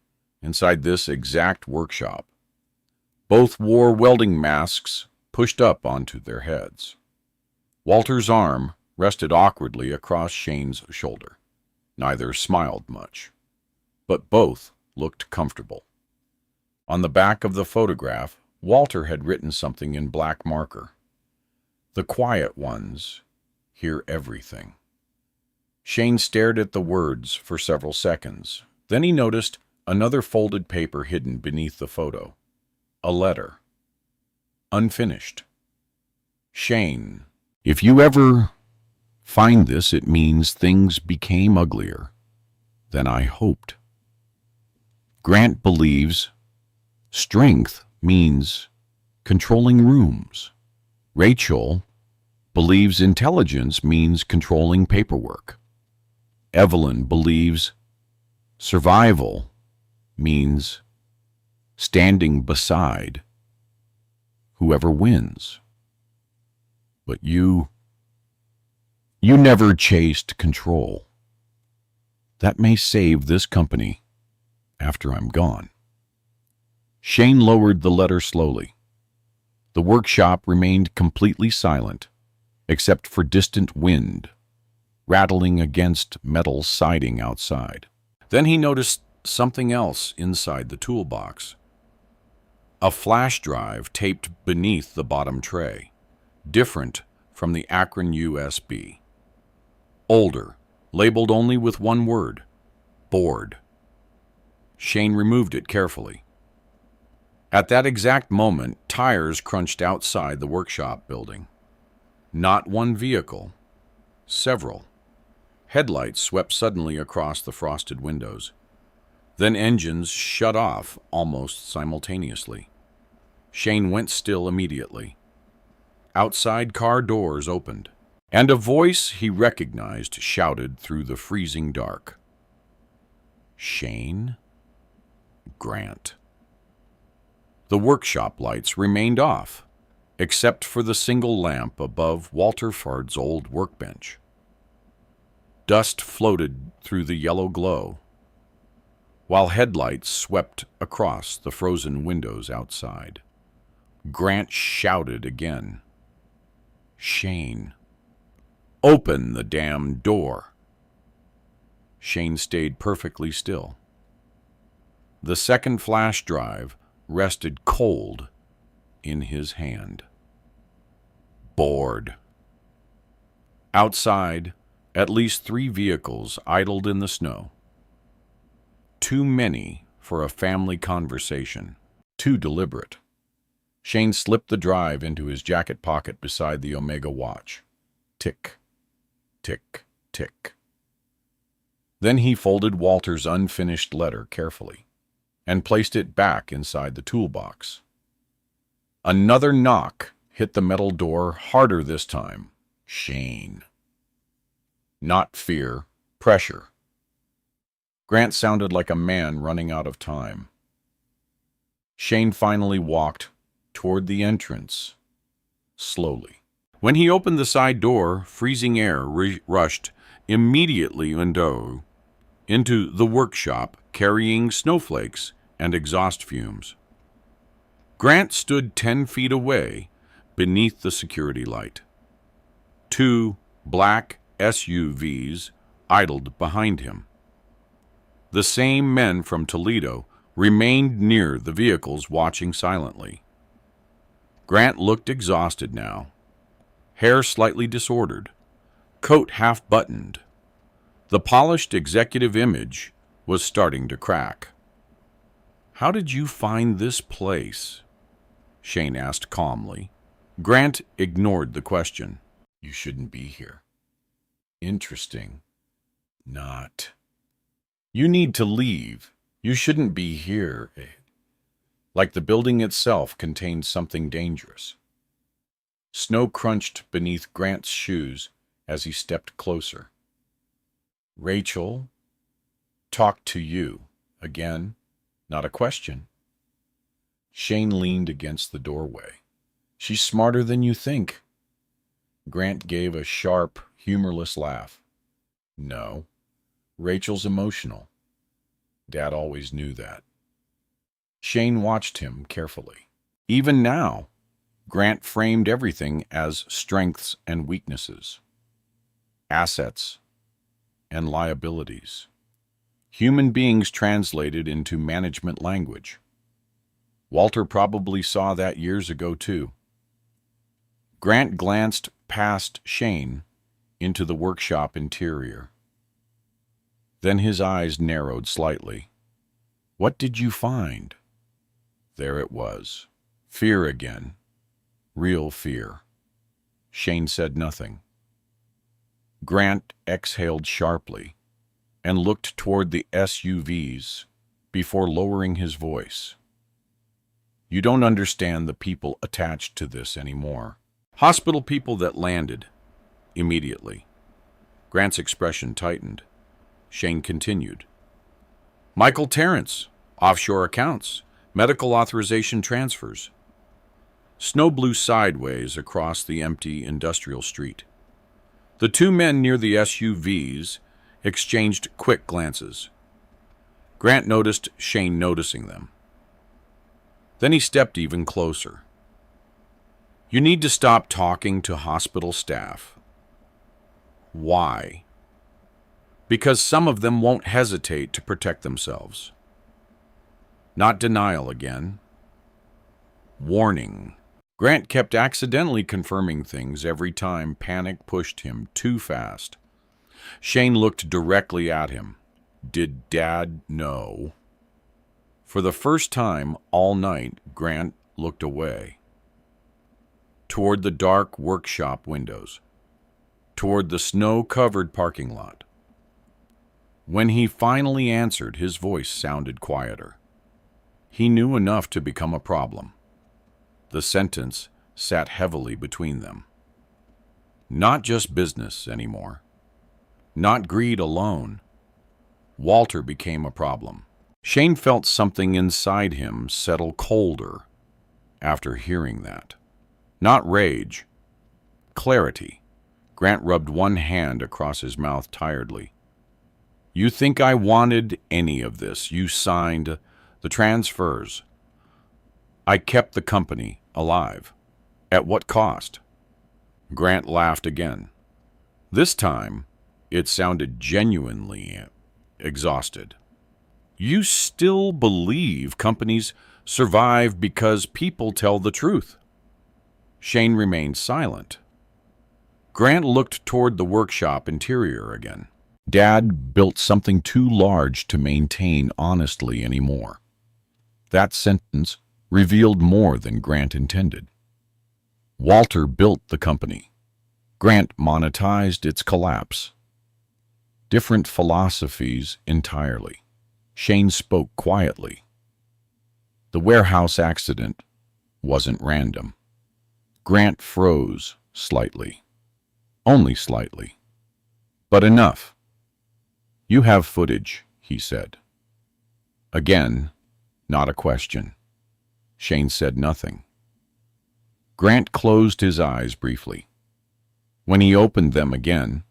inside this exact workshop. Both wore welding masks pushed up onto their heads. Walter's arm rested awkwardly across Shane's shoulder. Neither smiled much, but both looked comfortable. On the back of the photograph, Walter had written something in black marker. The quiet ones hear everything. Shane stared at the words for several seconds. Then he noticed another folded paper hidden beneath the photo. A letter. Unfinished. Shane, if you ever find this, it means things became uglier than I hoped. Grant believes strength means controlling rooms. Rachel believes intelligence means controlling paperwork. Evelyn believes survival means standing beside whoever wins. But you never chased control. That may save this company after I'm gone. Shane lowered the letter slowly. The workshop remained completely silent, except for distant wind rattling against metal siding outside. Then he noticed something else inside the toolbox. A flash drive taped beneath the bottom tray, different from the Akron USB. Older, labeled only with one word, board. Shane removed it carefully. At that exact moment, tires crunched outside the workshop building. Not one vehicle, several. Headlights swept suddenly across the frosted windows. Then engines shut off almost simultaneously. Shane went still immediately. Outside car doors opened, and a voice he recognized shouted through the freezing dark. Shane? Grant. The workshop lights remained off, except for the single lamp above Walter Fard's old workbench. Dust floated through the yellow glow, while headlights swept across the frozen windows outside. Grant shouted again. Shane, open the damn door. Shane stayed perfectly still. The second flash drive rested cold in his hand. Bored. Outside, at least 3 vehicles idled in the snow. Too many for a family conversation. Too deliberate. Shane slipped the drive into his jacket pocket beside the Omega watch. Tick, tick, tick. Then he folded Walter's unfinished letter carefully and placed it back inside the toolbox. Another knock hit the metal door harder this time. Shane. Not fear, pressure. Grant sounded like a man running out of time. Shane finally walked toward the entrance, slowly. When he opened the side door, freezing air rushed immediately into the workshop, carrying snowflakes and exhaust fumes. Grant stood 10 feet away beneath the security light. 2 black SUVs idled behind him. The same men from Toledo remained near the vehicles, watching silently. Grant looked exhausted now, hair slightly disordered, coat half-buttoned. The polished executive image was starting to crack. "How did you find this place?" Shane asked calmly. Grant ignored the question. "You shouldn't be here." "Interesting. Not. You need to leave. You shouldn't be here." Like the building itself contained something dangerous. Snow crunched beneath Grant's shoes as he stepped closer. "Rachel talked to you. Again, not a question." Shane leaned against the doorway. "She's smarter than you think." Grant gave a sharp, humorless laugh. "No, Rachel's emotional. Dad always knew that." Shane watched him carefully. Even now, Grant framed everything as strengths and weaknesses, assets and liabilities. Human beings translated into management language. Walter probably saw that years ago, too. Grant glanced past Shane into the workshop interior. Then his eyes narrowed slightly. "What did you find?" There it was. Fear again. Real fear. Shane said nothing. Grant exhaled sharply and looked toward the SUVs before lowering his voice. "You don't understand the people attached to this anymore." Hospital people that landed immediately. Grant's expression tightened. Shane continued. "Michael Terrence, offshore accounts, medical authorization transfers." Snow blew sideways across the empty industrial street. The 2 men near the SUVs exchanged quick glances. Grant noticed Shane noticing them. Then he stepped even closer. You need to stop talking to hospital staff. Why? Because some of them won't hesitate to protect themselves. Not denial again. Warning. Grant kept accidentally confirming things every time panic pushed him too fast. Shane looked directly at him. Did Dad know? For the first time all night, Grant looked away. Toward the dark workshop windows. Toward the snow-covered parking lot. When he finally answered, his voice sounded quieter. He knew enough to become a problem. The sentence sat heavily between them. Not just business anymore. Not greed alone. Walter became a problem. Shane felt something inside him settle colder after hearing that. Not rage. Clarity. Grant rubbed one hand across his mouth tiredly. You think I wanted any of this? You signed the transfers. I kept the company alive. At what cost? Grant laughed again. This time, it sounded genuinely exhausted. You still believe companies survive because people tell the truth? Shane remained silent. Grant looked toward the workshop interior again. Dad built something too large to maintain honestly anymore. That sentence revealed more than Grant intended. Walter built the company. Grant monetized its collapse. Different philosophies entirely. Shane spoke quietly. The warehouse accident wasn't random. Grant froze slightly. Only slightly. But enough. You have footage, he said. Again, not a question. Shane said nothing. Grant closed his eyes briefly. When he opened them again,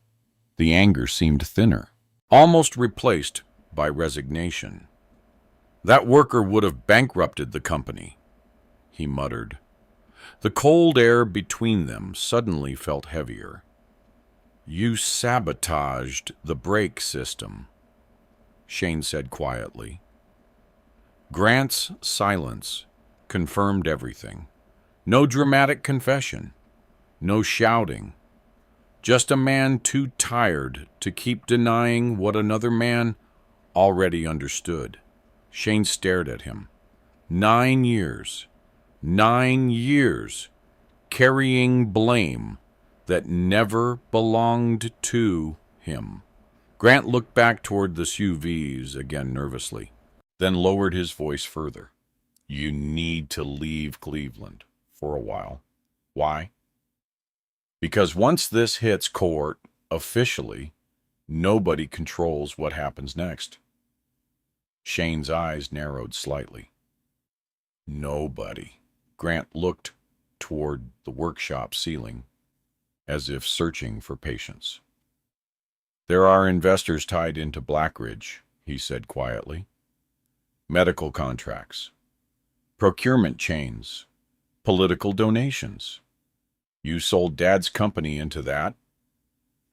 the anger seemed thinner, almost replaced by resignation. That worker would have bankrupted the company, he muttered. The cold air between them suddenly felt heavier. You sabotaged the brake system, Shane said quietly. Grant's silence confirmed everything. No dramatic confession. No shouting. Just a man too tired to keep denying what another man already understood. Shane stared at him. 9 years. 9 years. Carrying blame that never belonged to him. Grant looked back toward the SUVs again nervously, then lowered his voice further. You need to leave Cleveland for a while. Why? Because once this hits court officially, nobody controls what happens next. Shane's eyes narrowed slightly. Nobody. Grant looked toward the workshop ceiling, as if searching for patience. There are investors tied into Blackridge, he said quietly. Medical contracts, procurement chains, political donations. You sold Dad's company into that.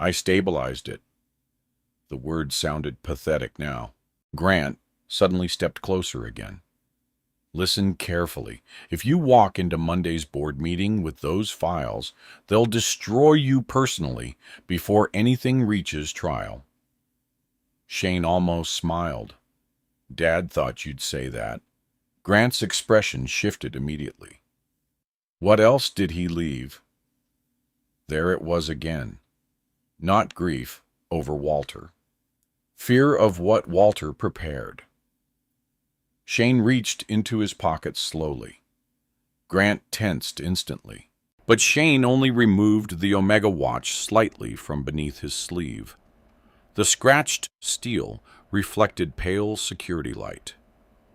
I stabilized it. The words sounded pathetic now. Grant suddenly stepped closer again. Listen carefully. If you walk into Monday's board meeting with those files, they'll destroy you personally before anything reaches trial. Shane almost smiled. Dad thought you'd say that. Grant's expression shifted immediately. What else did he leave? There it was again. Not grief over Walter. Fear of what Walter prepared. Shane reached into his pocket slowly. Grant tensed instantly. But Shane only removed the Omega watch slightly from beneath his sleeve. The scratched steel reflected pale security light.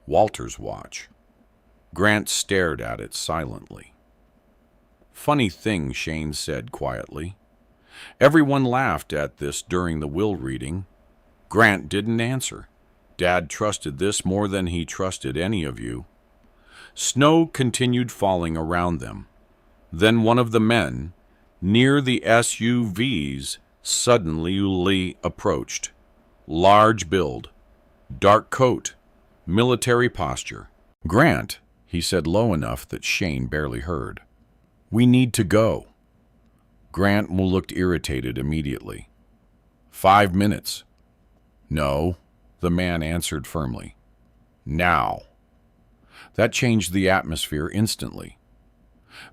Walter's watch. Grant stared at it silently. Funny thing, Shane said quietly. Everyone laughed at this during the will reading. Grant didn't answer. Dad trusted this more than he trusted any of you. Snow continued falling around them. Then one of the men near the SUVs suddenly approached. Large build, dark coat, military posture. "Grant," he said low enough that Shane barely heard. "We need to go." Grant looked irritated immediately. 5 minutes. "No," the man answered firmly. "Now." That changed the atmosphere instantly.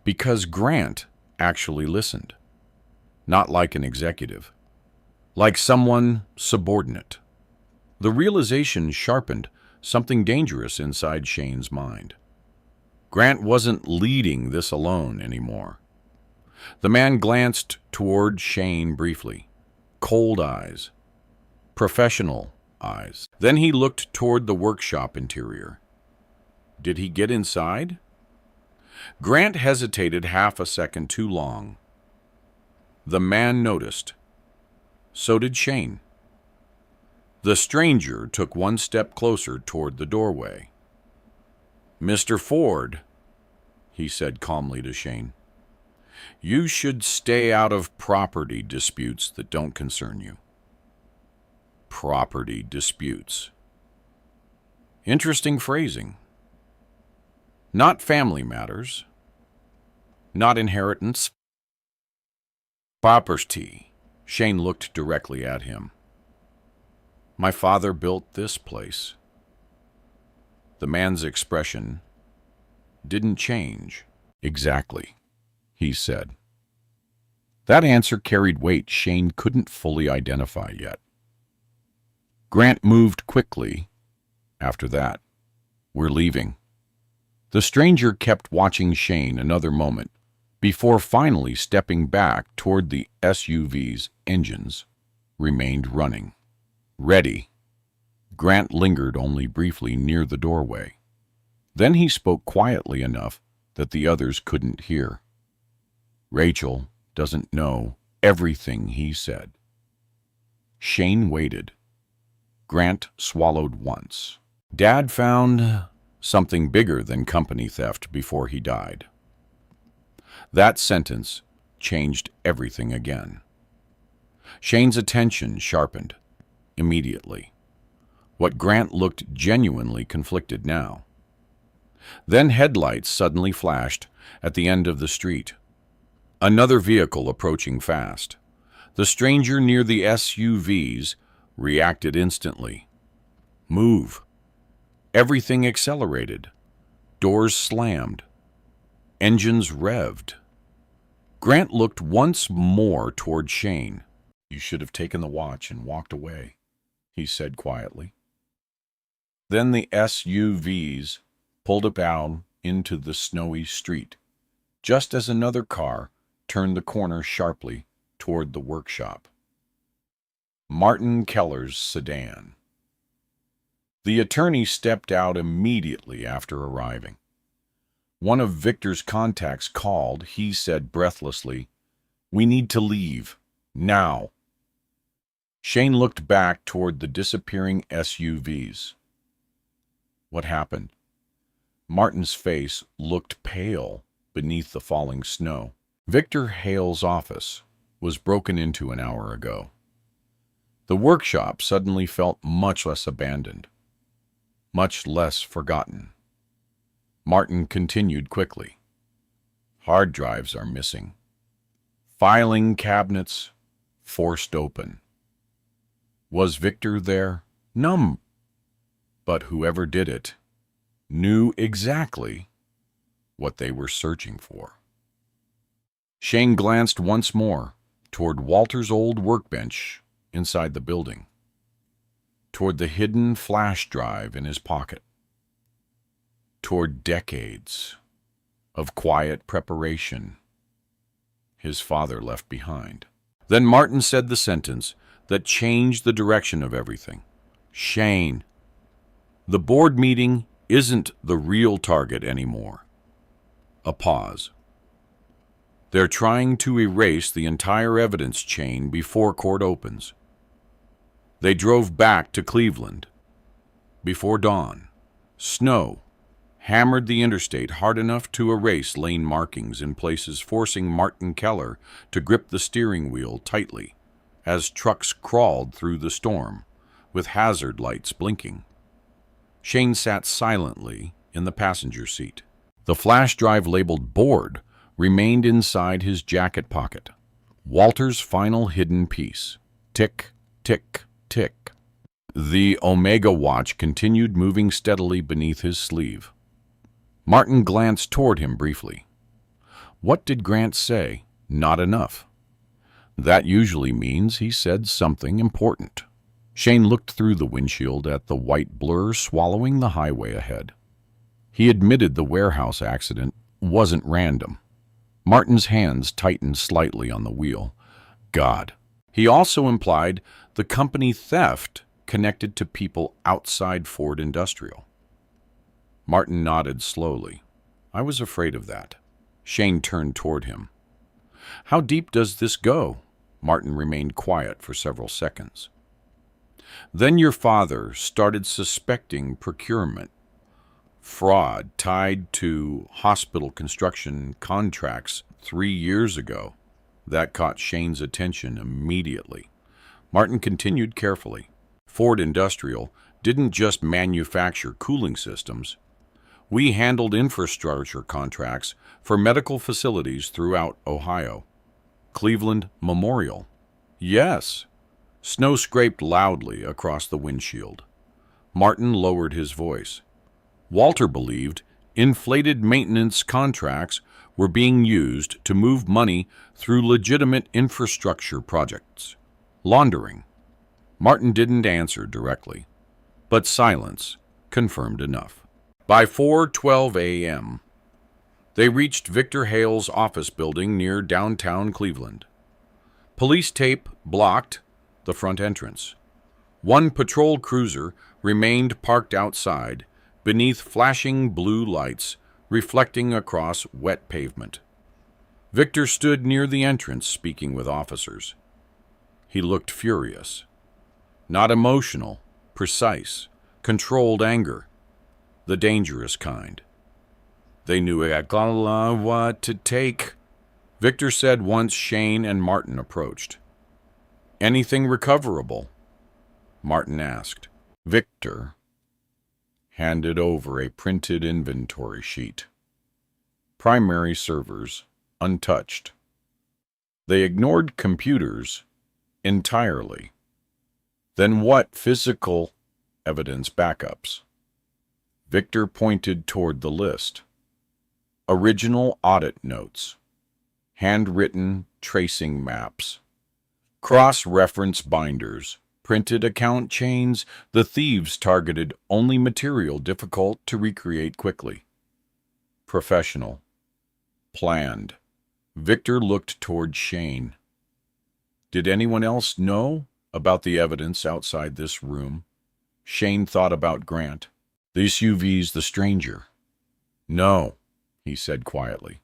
Because Grant actually listened. Not like an executive. Like someone subordinate. The realization sharpened something dangerous inside Shane's mind. Grant wasn't leading this alone anymore. The man glanced toward Shane briefly. Cold eyes. Professional eyes. Then he looked toward the workshop interior. Did he get inside? Grant hesitated half a second too long. The man noticed. So did Shane. The stranger took one step closer toward the doorway. "Mr. Ford," he said calmly to Shane, "you should stay out of property disputes that don't concern you." Property disputes. Interesting phrasing. Not family matters. Not inheritance. Property. Shane looked directly at him. "My father built this place." The man's expression didn't change. "Exactly," he said. That answer carried weight Shane couldn't fully identify yet. Grant moved quickly after that. "We're leaving." The stranger kept watching Shane another moment before finally stepping back toward the SUV's engines remained running. "Ready." Grant lingered only briefly near the doorway. Then he spoke quietly enough that the others couldn't hear. "Rachel doesn't know everything," he said. Shane waited. Grant swallowed once. "Dad found something bigger than company theft before he died." That sentence changed everything again. Shane's attention sharpened immediately. What Grant looked genuinely conflicted now. Then headlights suddenly flashed at the end of the street. Another vehicle approaching fast. The stranger near the SUVs reacted instantly. "Move." Everything accelerated. Doors slammed. Engines revved. Grant looked once more toward Shane. "You should have taken the watch and walked away," he said quietly. Then the SUVs pulled up out into the snowy street, just as another car turned the corner sharply toward the workshop. Martin Keller's sedan. The attorney stepped out immediately after arriving. One of Victor's contacts called. He said breathlessly, "We need to leave. Now." Shane looked back toward the disappearing SUVs. What happened? Martin's face looked pale beneath the falling snow. Victor Hale's office was broken into an hour ago. The workshop suddenly felt much less abandoned, much less forgotten. Martin continued quickly. "Hard drives are missing. Filing cabinets forced open." Was Victor there? Numb. But whoever did it knew exactly what they were searching for. Shane glanced once more toward Walter's old workbench inside the building, toward the hidden flash drive in his pocket, toward decades of quiet preparation his father left behind. Then Martin said the sentence that changed the direction of everything. "Shane, the board meeting isn't the real target anymore." A pause. "They're trying to erase the entire evidence chain before court opens." They drove back to Cleveland. Before dawn. Snow, hammered the interstate hard enough to erase lane markings in places, forcing Martin Keller to grip the steering wheel tightly as trucks crawled through the storm, with hazard lights blinking. Shane sat silently in the passenger seat. The flash drive labeled board remained inside his jacket pocket. Walter's final hidden piece. Tick, tick, tick. The Omega watch continued moving steadily beneath his sleeve. Martin glanced toward him briefly. What did Grant say? Not enough. That usually means he said something important. Shane looked through the windshield at the white blur swallowing the highway ahead. He admitted the warehouse accident wasn't random. Martin's hands tightened slightly on the wheel. God. He also implied the company theft connected to people outside Ford Industrial. Martin nodded slowly. I was afraid of that. Shane turned toward him. How deep does this go? Martin remained quiet for several seconds. Then your father started suspecting procurement, fraud tied to hospital construction contracts 3 years ago. That caught Shane's attention immediately. Martin continued carefully. Ford Industrial didn't just manufacture cooling systems. We handled infrastructure contracts for medical facilities throughout Ohio. Cleveland Memorial. Yes. Snow scraped loudly across the windshield. Martin lowered his voice. Walter believed inflated maintenance contracts were being used to move money through legitimate infrastructure projects. Laundering. Martin didn't answer directly, but silence confirmed enough. By 4:12 a.m., they reached Victor Hale's office building near downtown Cleveland. Police tape blocked the front entrance. One patrol cruiser remained parked outside, beneath flashing blue lights reflecting across wet pavement. Victor stood near the entrance speaking with officers. He looked furious. Not emotional, precise, controlled anger. The dangerous kind. They knew exactly what to take, Victor said once Shane and Martin approached. Anything recoverable? Martin asked. Victor handed over a printed inventory sheet. Primary servers untouched. They ignored computers entirely. Then what physical evidence backups? Victor pointed toward the list. Original audit notes. Handwritten tracing maps. Cross-reference binders. Printed account chains. The thieves targeted only material difficult to recreate quickly. Professional. Planned. Victor looked toward Shane. Did anyone else know about the evidence outside this room? Shane thought about Grant. This UV's the stranger. No, he said quietly.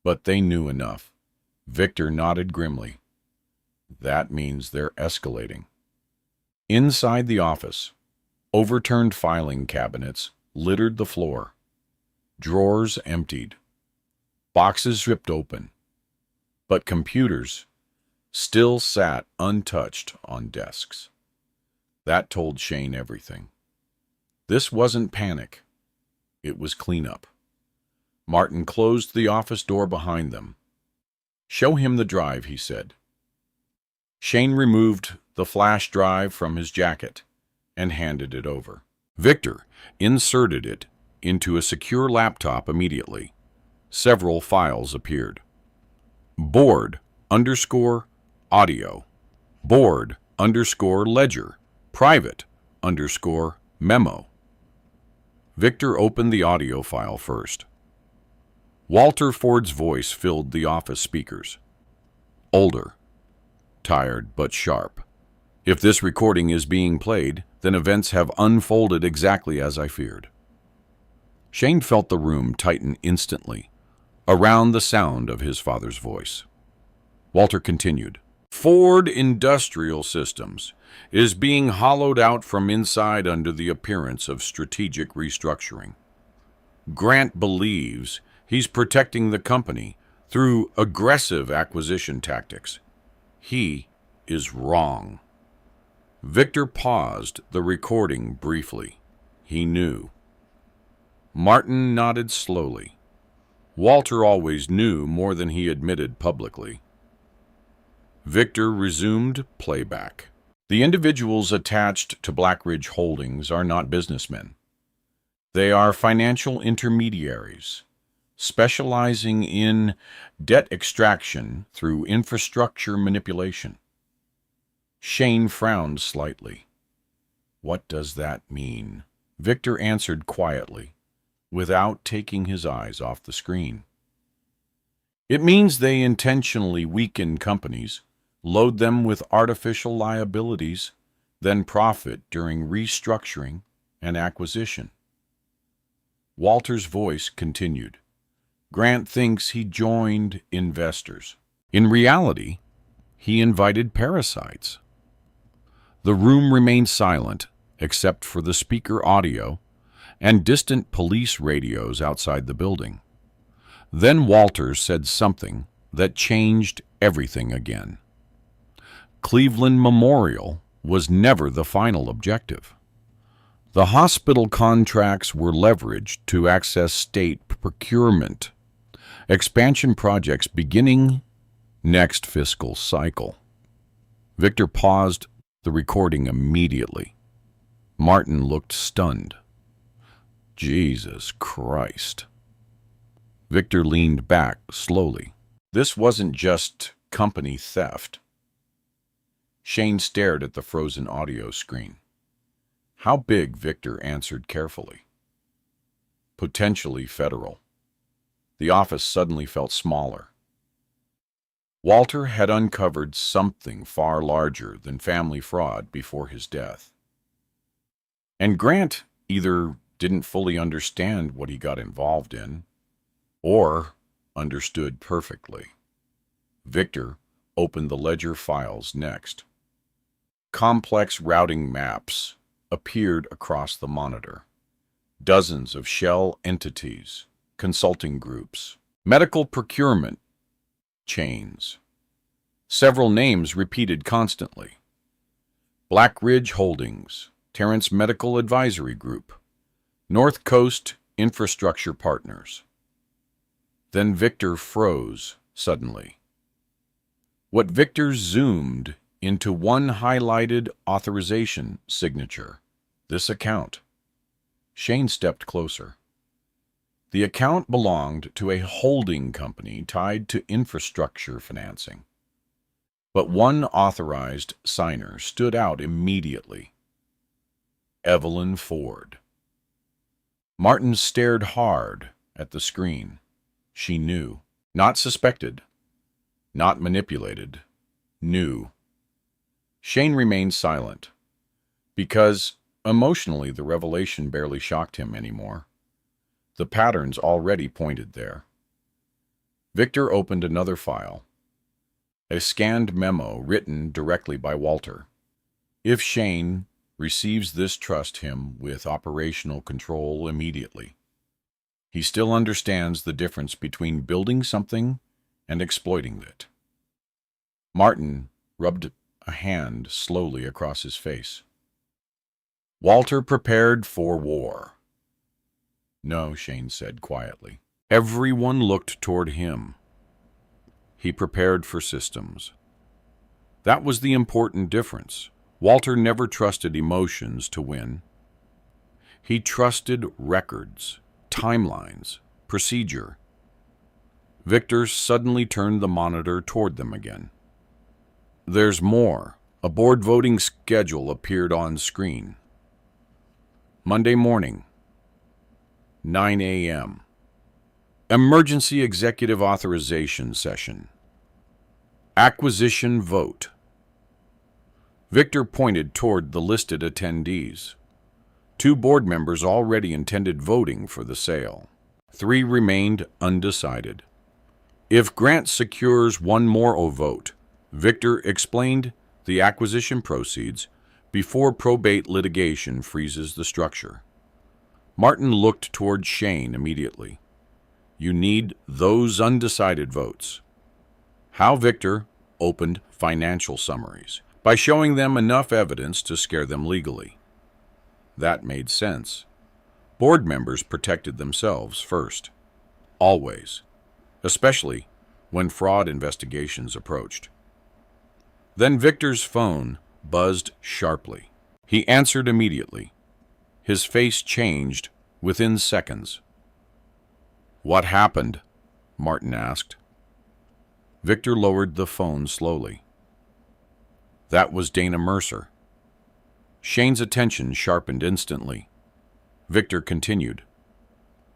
But they knew enough. Victor nodded grimly. That means they're escalating. Inside the office, overturned filing cabinets littered the floor. Drawers emptied. Boxes ripped open. But computers still sat untouched on desks. That told Shane everything. This wasn't panic. It was cleanup. Martin closed the office door behind them. Show him the drive, he said. Shane removed the flash drive from his jacket and handed it over. Victor inserted it into a secure laptop immediately. Several files appeared. Board_audio. Board_ledger. Private_memo. Victor opened the audio file first. Walter Ford's voice filled the office speakers. Older. Tired but sharp. If this recording is being played, then events have unfolded exactly as I feared. Shane felt the room tighten instantly, around the sound of his father's voice. Walter continued. Ford Industrial Systems is being hollowed out from inside under the appearance of strategic restructuring. Grant believes he's protecting the company through aggressive acquisition tactics. He is wrong. Victor paused the recording briefly. He knew. Martin nodded slowly. Walter always knew more than he admitted publicly. Victor resumed playback. The individuals attached to Blackridge Holdings are not businessmen. They are financial intermediaries, specializing in debt extraction through infrastructure manipulation. Shane frowned slightly. What does that mean? Victor answered quietly, without taking his eyes off the screen. It means they intentionally weaken companies, load them with artificial liabilities, then profit during restructuring and acquisition. Walter's voice continued. Grant thinks he joined investors. In reality, he invited parasites. The room remained silent, except for the speaker audio and distant police radios outside the building. Then Walter said something that changed everything again. Cleveland Memorial was never the final objective. The hospital contracts were leveraged to access state procurement, expansion projects beginning next fiscal cycle. Victor paused the recording immediately. Martin looked stunned. Jesus Christ. Victor leaned back slowly. This wasn't just company theft. Shane stared at the frozen audio screen. How big? Victor answered carefully. Potentially federal. The office suddenly felt smaller. Walter had uncovered something far larger than family fraud before his death. And Grant either didn't fully understand what he got involved in, or understood perfectly. Victor opened the ledger files next. Complex routing maps appeared across the monitor. Dozens of shell entities, consulting groups, medical procurement chains. Several names repeated constantly. Blackridge Holdings, Terrence Medical Advisory Group, North Coast Infrastructure Partners. Then Victor froze suddenly. What Victor zoomed into one highlighted authorization signature. This account. Shane stepped closer. The account belonged to a holding company tied to infrastructure financing. But one authorized signer stood out immediately. Evelyn Ford. Martin stared hard at the screen. She knew. Not suspected. Not manipulated. Knew. Shane remained silent, because emotionally the revelation barely shocked him anymore. The patterns already pointed there. Victor opened another file, a scanned memo written directly by Walter. If Shane receives this, trust him with operational control immediately. He still understands the difference between building something and exploiting it. Martin rubbed a hand slowly across his face. Walter prepared for war. No, Shane said quietly. Everyone looked toward him. He prepared for systems. That was the important difference. Walter never trusted emotions to win. He trusted records, timelines, procedure. Victor suddenly turned the monitor toward them again. There's more. A board voting schedule appeared on screen. Monday morning, 9 a.m. Emergency Executive Authorization Session. Acquisition Vote. Victor pointed toward the listed attendees. 2 board members already intended voting for the sale. 3 remained undecided. If Grant secures one more vote, Victor explained the acquisition proceeds before probate litigation freezes the structure. Martin looked toward Shane immediately. You need those undecided votes. How Victor opened financial summaries by showing them enough evidence to scare them legally. That made sense. Board members protected themselves first. Always. Especially when fraud investigations approached. Then Victor's phone buzzed sharply. He answered immediately. His face changed within seconds. What happened? Martin asked. Victor lowered the phone slowly. That was Dana Mercer. Shane's attention sharpened instantly. Victor continued.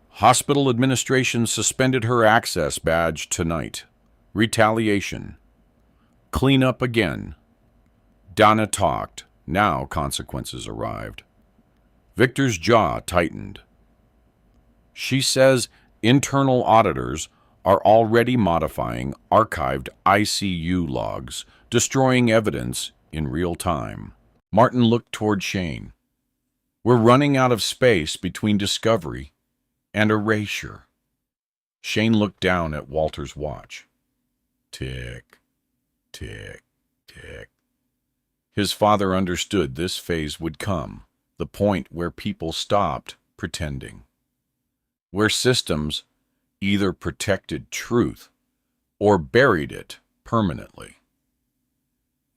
Hospital administration suspended her access badge tonight. Retaliation. Clean up again. Donna talked. Now consequences arrived. Victor's jaw tightened. She says internal auditors are already modifying archived ICU logs, destroying evidence in real time. Martin looked toward Shane. We're running out of space between discovery and erasure. Shane looked down at Walter's watch. Tick, tick, tick. His father understood this phase would come, the point where people stopped pretending, where systems either protected truth or buried it permanently.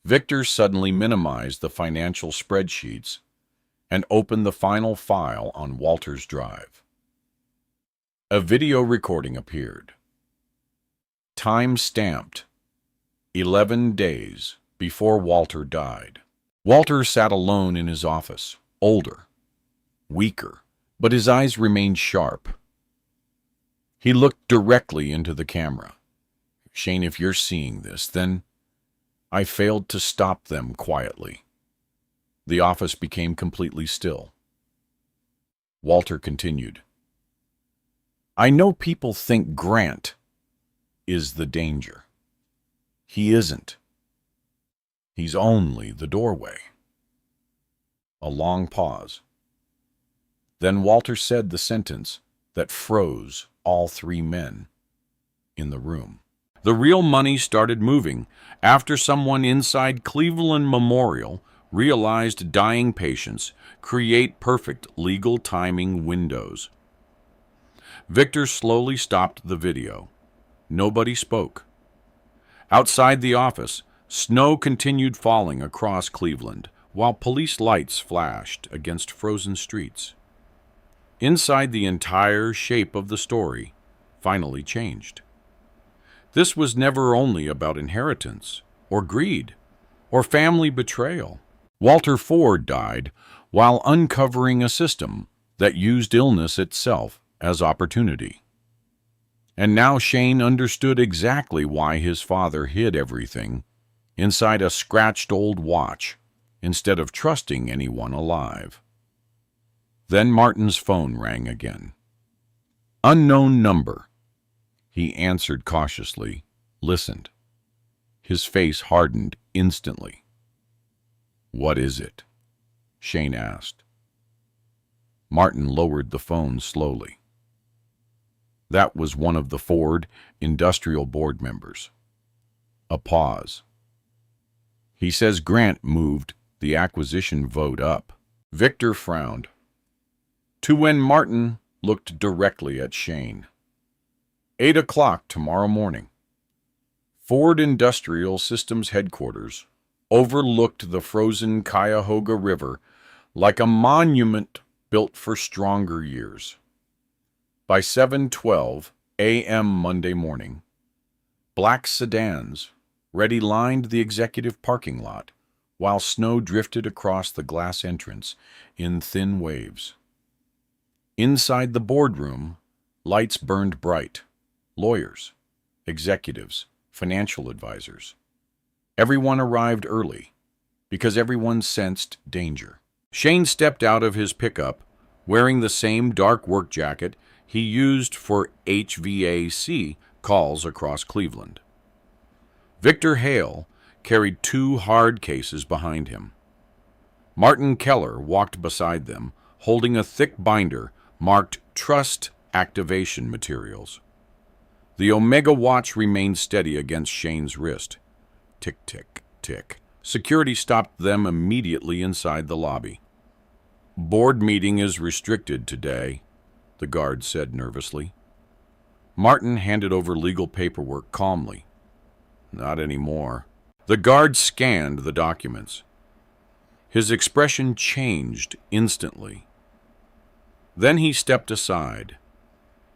Victor suddenly minimized the financial spreadsheets and opened the final file on Walter's drive. A video recording appeared. Time stamped. 11 days before Walter died. Walter sat alone in his office, older, weaker, but his eyes remained sharp. He looked directly into the camera. Shane, if you're seeing this, then I failed to stop them quietly. The office became completely still. Walter continued. I know people think Grant is the danger. He isn't. He's only the doorway. A long pause. Then Walter said the sentence that froze all three men in the room. The real money started moving after someone inside Cleveland Memorial realized dying patients create perfect legal timing windows. Victor slowly stopped the video. Nobody spoke. Outside the office, snow continued falling across Cleveland, while police lights flashed against frozen streets. Inside, the entire shape of the story finally changed. This was never only about inheritance, or greed, or family betrayal. Walter Ford died while uncovering a system that used illness itself as opportunity. And now Shane understood exactly why his father hid everything inside a scratched old watch instead of trusting anyone alive. Then Martin's phone rang again. Unknown number. He answered cautiously, listened. His face hardened instantly. What is it? Shane asked. Martin lowered the phone slowly. That was one of the Ford Industrial Board members. A pause. He says Grant moved the acquisition vote up. Victor frowned. To when Martin looked directly at Shane. 8 o'clock tomorrow morning. Ford Industrial Systems headquarters overlooked the frozen Cuyahoga River like a monument built for stronger years. By 7:12 a.m. Monday morning, black sedans ready lined the executive parking lot while snow drifted across the glass entrance in thin waves. Inside the boardroom, lights burned bright. Lawyers, executives, financial advisors. Everyone arrived early because everyone sensed danger. Shane stepped out of his pickup wearing the same dark work jacket he used for HVAC calls across Cleveland. Victor Hale carried 2 hard cases behind him. Martin Keller walked beside them, holding a thick binder marked trust activation materials. The Omega watch remained steady against Shane's wrist. Tick, tick, tick. Security stopped them immediately inside the lobby. "Board meeting is restricted today," the guard said nervously. Martin handed over legal paperwork calmly. "Not anymore." The guard scanned the documents. His expression changed instantly. Then he stepped aside.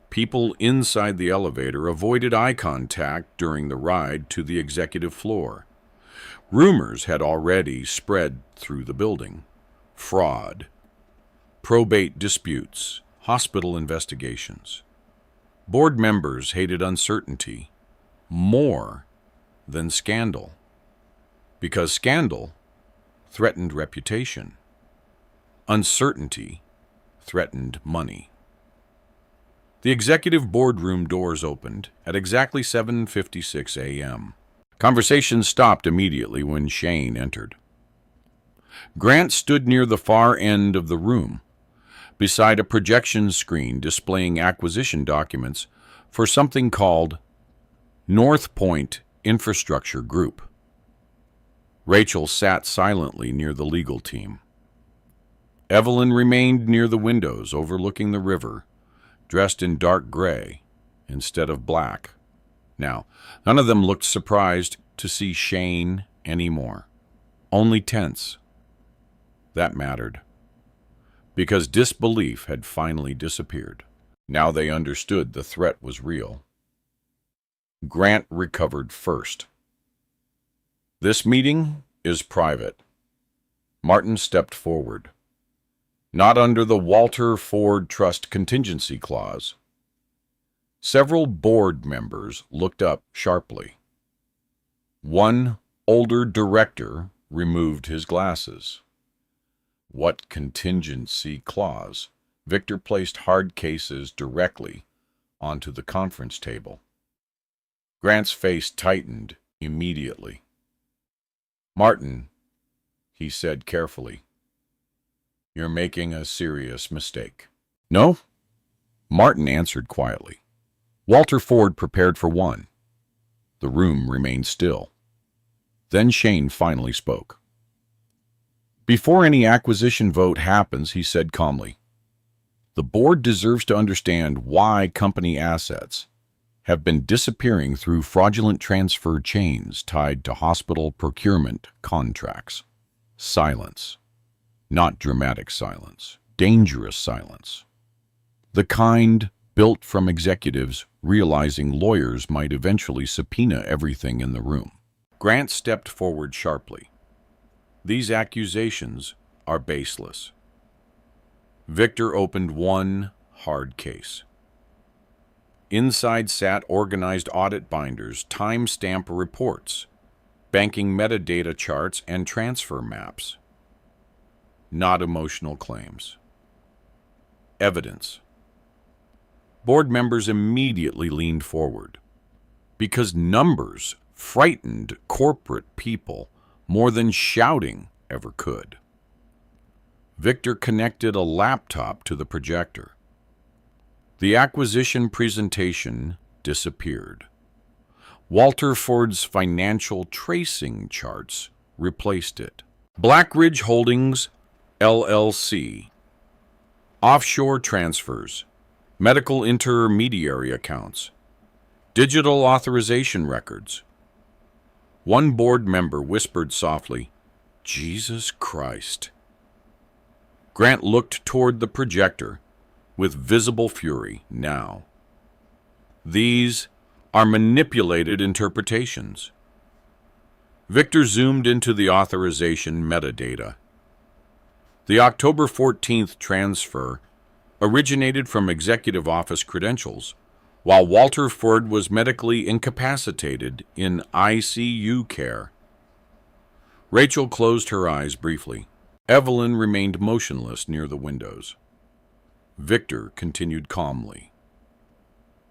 People inside the elevator avoided eye contact during the ride to the executive floor. Rumors had already spread through the building. Fraud, probate disputes, hospital investigations. Board members hated uncertainty more than scandal, because scandal threatened reputation. Uncertainty threatened money. The executive boardroom doors opened at exactly 7:56 a.m. Conversation stopped immediately when Shane entered. Grant stood near the far end of the room, beside a projection screen displaying acquisition documents for something called North Point Infrastructure Group. Rachel sat silently near the legal team. Evelyn remained near the windows overlooking the river, dressed in dark gray instead of black. Now, none of them looked surprised to see Shane anymore. Only tense. That mattered, because disbelief had finally disappeared. Now they understood the threat was real. Grant recovered first. "This meeting is private." Martin stepped forward. "Not under the Walter Ford Trust contingency clause." Several board members looked up sharply. One older director removed his glasses. "What contingency clause?" Victor placed hard cases directly onto the conference table. Grant's face tightened immediately. "Martin," he said carefully, "you're making a serious mistake." "No?" Martin answered quietly. Walter Ford prepared for one. The room remained still. Then Shane finally spoke. "Before any acquisition vote happens," he said calmly, "the board deserves to understand why company assets have been disappearing through fraudulent transfer chains tied to hospital procurement contracts. Silence. Not dramatic silence. Dangerous silence. The kind built from executives realizing lawyers might eventually subpoena everything in the room." Grant stepped forward sharply. "These accusations are baseless." Victor opened one hard case. Inside sat organized audit binders, timestamp reports, banking metadata charts, and transfer maps. Not emotional claims. Evidence. Board members immediately leaned forward, because numbers frightened corporate people more than shouting ever could. Victor connected a laptop to the projector. The acquisition presentation disappeared. Walter Ford's financial tracing charts replaced it. Blackridge Holdings, LLC. Offshore transfers. Medical intermediary accounts. Digital authorization records. One board member whispered softly, "Jesus Christ." Grant looked toward the projector with visible fury now. These are manipulated interpretations. Victor zoomed into the authorization metadata. The October 14th transfer originated from executive office credentials, while Walter Ford was medically incapacitated in ICU care. Rachel closed her eyes briefly. Evelyn remained motionless near the windows. Victor continued calmly.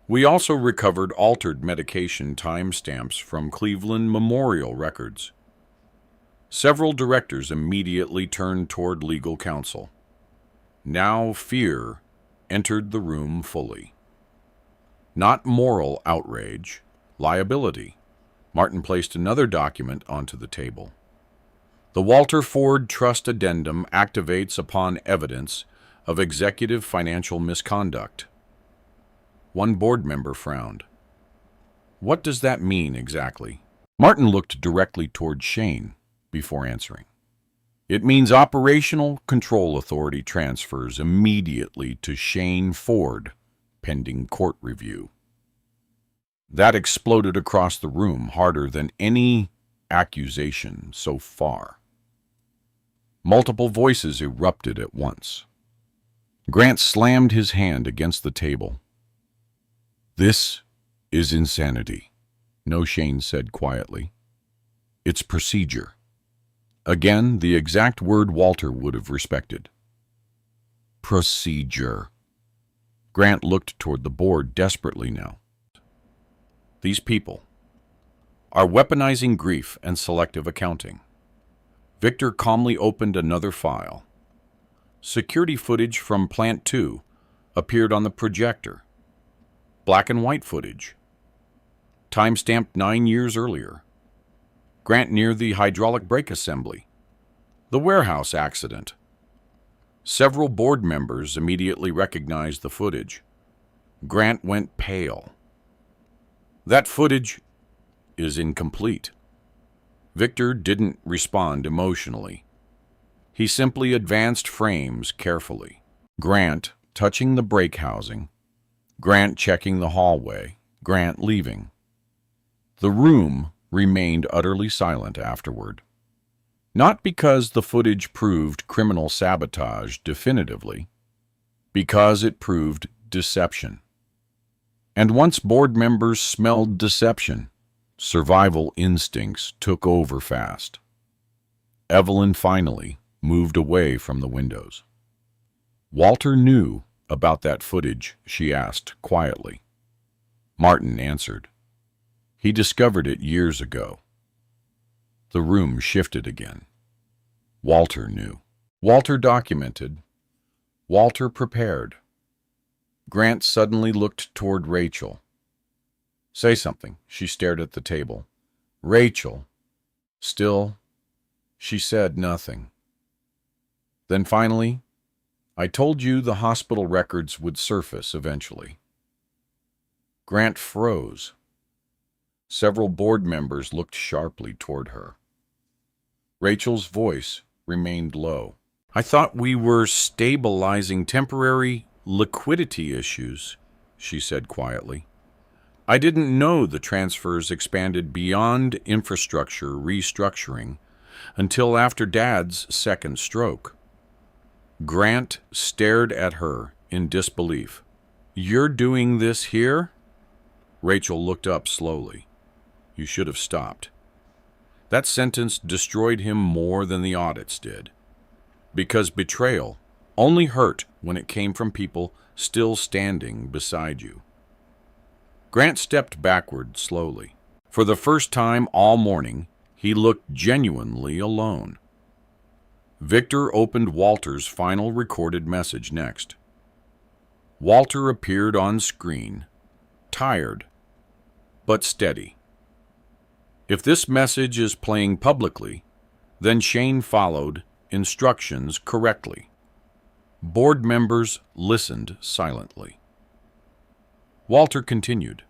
"We also recovered altered medication timestamps from Cleveland Memorial records." Several directors immediately turned toward legal counsel. Now fear entered the room fully. Not moral outrage, liability. Martin placed another document onto the table. The Walter Ford Trust Addendum activates upon evidence of executive financial misconduct. One board member frowned. What does that mean exactly? Martin looked directly toward Shane before answering. It means operational control authority transfers immediately to Shane Ford, pending court review. That exploded across the room harder than any accusation so far. Multiple voices erupted at once. Grant slammed his hand against the table. This is insanity, No Shane said quietly. It's procedure. Again, the exact word Walter would have respected. Procedure. Grant looked toward the board desperately now. These people are weaponizing grief and selective accounting. Victor calmly opened another file. Security footage from Plant 2 appeared on the projector. Black and white footage. Time-stamped 9 years earlier. Grant near the hydraulic brake assembly. The warehouse accident. Several board members immediately recognized the footage. Grant went pale. That footage is incomplete. Victor didn't respond emotionally. He simply advanced frames carefully. Grant touching the brake housing. Grant checking the hallway. Grant leaving. The room remained utterly silent afterward. Not because the footage proved criminal sabotage definitively, because it proved deception. And once board members smelled deception, survival instincts took over fast. Evelyn finally moved away from the windows. Walter knew about that footage, she asked quietly. Martin answered. He discovered it years ago. The room shifted again. Walter knew. Walter documented. Walter prepared. Grant suddenly looked toward Rachel. Say something, she stared at the table. Rachel. Still, she said nothing. Then finally, I told you the hospital records would surface eventually. Grant froze. Several board members looked sharply toward her. Rachel's voice remained low. I thought we were stabilizing temporary liquidity issues, she said quietly. I didn't know the transfers expanded beyond infrastructure restructuring until after Dad's second stroke. Grant stared at her in disbelief. You're doing this here? Rachel looked up slowly. You should have stopped. That sentence destroyed him more than the audits did. Because betrayal only hurt when it came from people still standing beside you. Grant stepped backward slowly. For the first time all morning, he looked genuinely alone. Victor opened Walter's final recorded message next. Walter appeared on screen, tired, but steady. If this message is playing publicly, then Shane followed instructions correctly. Board members listened silently. Walter continued.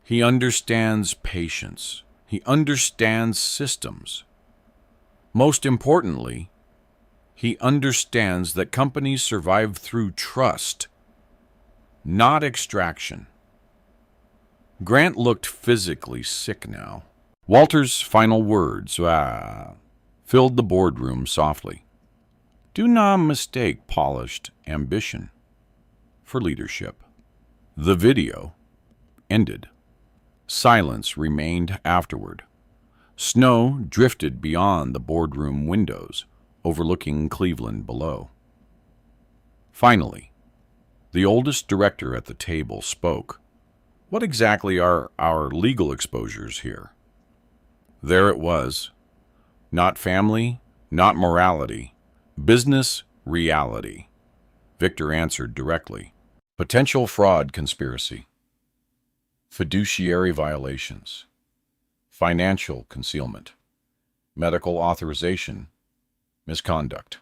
He understands patience. He understands systems. Most importantly, he understands that companies survive through trust, not extraction. Grant looked physically sick now. Walter's final words filled the boardroom softly. Do not mistake polished ambition for leadership. The video ended. Silence remained afterward. Snow drifted beyond the boardroom windows, overlooking Cleveland below. Finally, the oldest director at the table spoke. What exactly are our legal exposures here? There it was. Not family, not morality. Business reality. Victor answered directly. Potential fraud conspiracy, fiduciary violations, financial concealment, medical authorization, misconduct.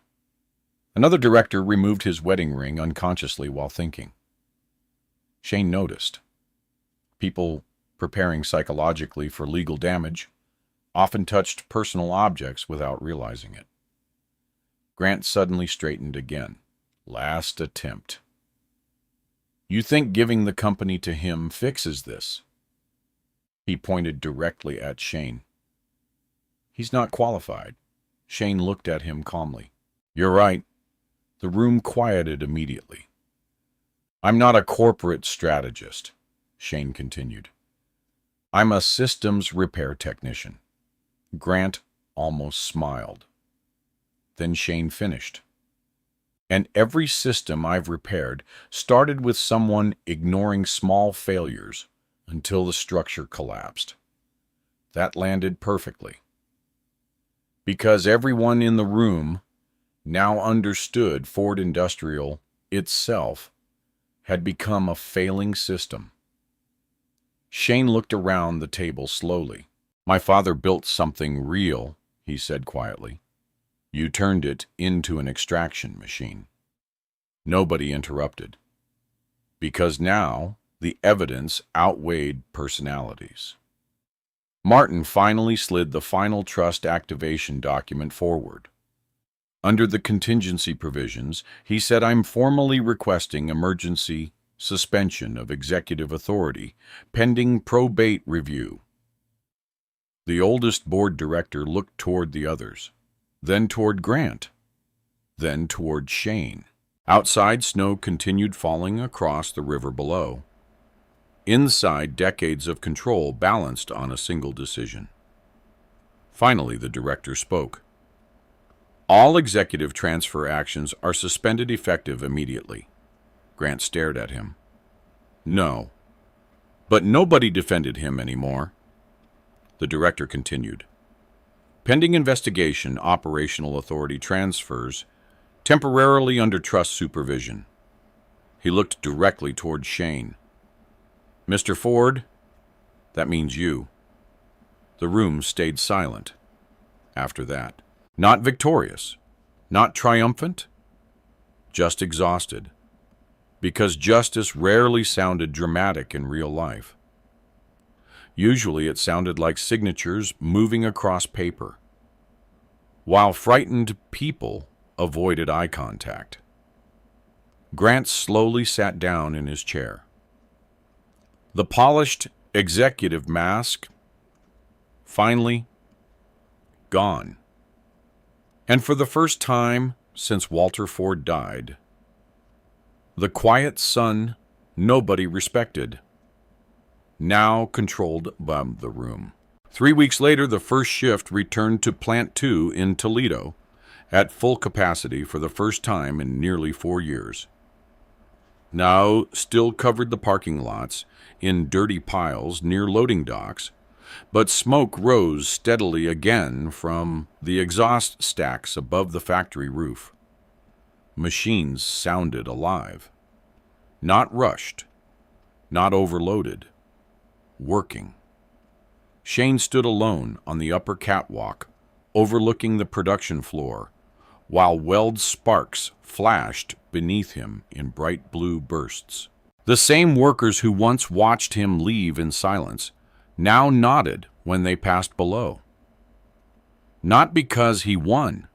Another director removed his wedding ring unconsciously while thinking. Shane noticed. People preparing psychologically for legal damage often touched personal objects without realizing it. Grant suddenly straightened again. Last attempt. You think giving the company to him fixes this? He pointed directly at Shane. He's not qualified. Shane looked at him calmly. You're right. The room quieted immediately. I'm not a corporate strategist, Shane continued. I'm a systems repair technician. Grant almost smiled. Then Shane finished. And every system I've repaired started with someone ignoring small failures until the structure collapsed. That landed perfectly. Because everyone in the room now understood Ford Industrial itself had become a failing system. Shane looked around the table slowly. My father built something real, he said quietly. You turned it into an extraction machine. Nobody interrupted, because now the evidence outweighed personalities. Martin finally slid the final trust activation document forward. Under the contingency provisions, he said, I'm formally requesting emergency suspension of executive authority pending probate review. The oldest board director looked toward the others, then toward Grant, then toward Shane. Outside, snow continued falling across the river below. Inside, decades of control balanced on a single decision. Finally, the director spoke. All executive transfer actions are suspended effective immediately. Grant stared at him. No. But nobody defended him anymore. The director continued. Pending investigation, operational authority transfers temporarily under trust supervision. He looked directly toward Shane. Mr. Ford, that means you. The room stayed silent after that. Not victorious, not triumphant, just exhausted. Because justice rarely sounded dramatic in real life. Usually it sounded like signatures moving across paper, while frightened people avoided eye contact. Grant slowly sat down in his chair. The polished executive mask, finally, gone. And for the first time since Walter Ford died, the quiet son nobody respected now controlled the room. 3 weeks later, the first shift returned to Plant 2 in Toledo at full capacity for the first time in nearly 4 years. Now still covered the parking lots in dirty piles near loading docks, but smoke rose steadily again from the exhaust stacks above the factory roof. Machines sounded alive, not rushed, not overloaded, working. Shane stood alone on the upper catwalk, overlooking the production floor, while weld sparks flashed beneath him in bright blue bursts. The same workers who once watched him leave in silence now nodded when they passed below. Not because he won,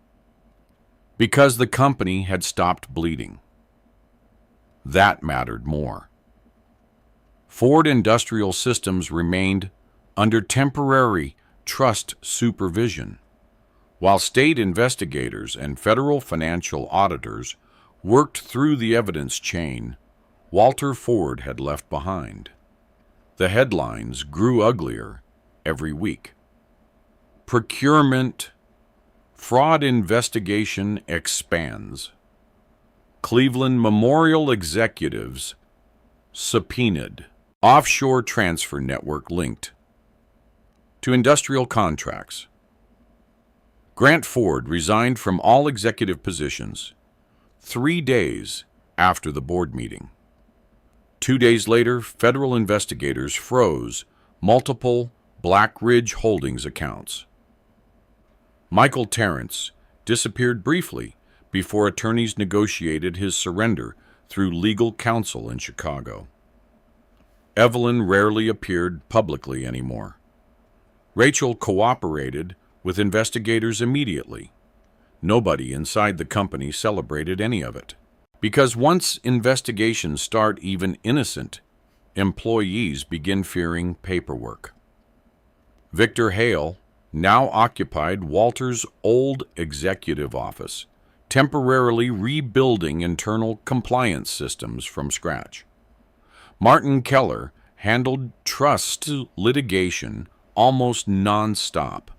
because the company had stopped bleeding. That mattered more. Ford Industrial Systems remained under temporary trust supervision, while state investigators and federal financial auditors worked through the evidence chain Walter Ford had left behind. The headlines grew uglier every week. Procurement fraud investigation expands. Cleveland Memorial executives subpoenaed. Offshore transfer network linked to industrial contracts. Grant Ford resigned from all executive positions 3 days after the board meeting. 2 days later, federal investigators froze multiple Black Ridge Holdings accounts. Michael Terrence disappeared briefly before attorneys negotiated his surrender through legal counsel in Chicago. Evelyn rarely appeared publicly anymore. Rachel cooperated with investigators immediately. Nobody inside the company celebrated any of it. Because once investigations start, even innocent employees begin fearing paperwork. Victor Hale now occupied Walter's old executive office, temporarily rebuilding internal compliance systems from scratch. Martin Keller handled trust litigation almost non-stop.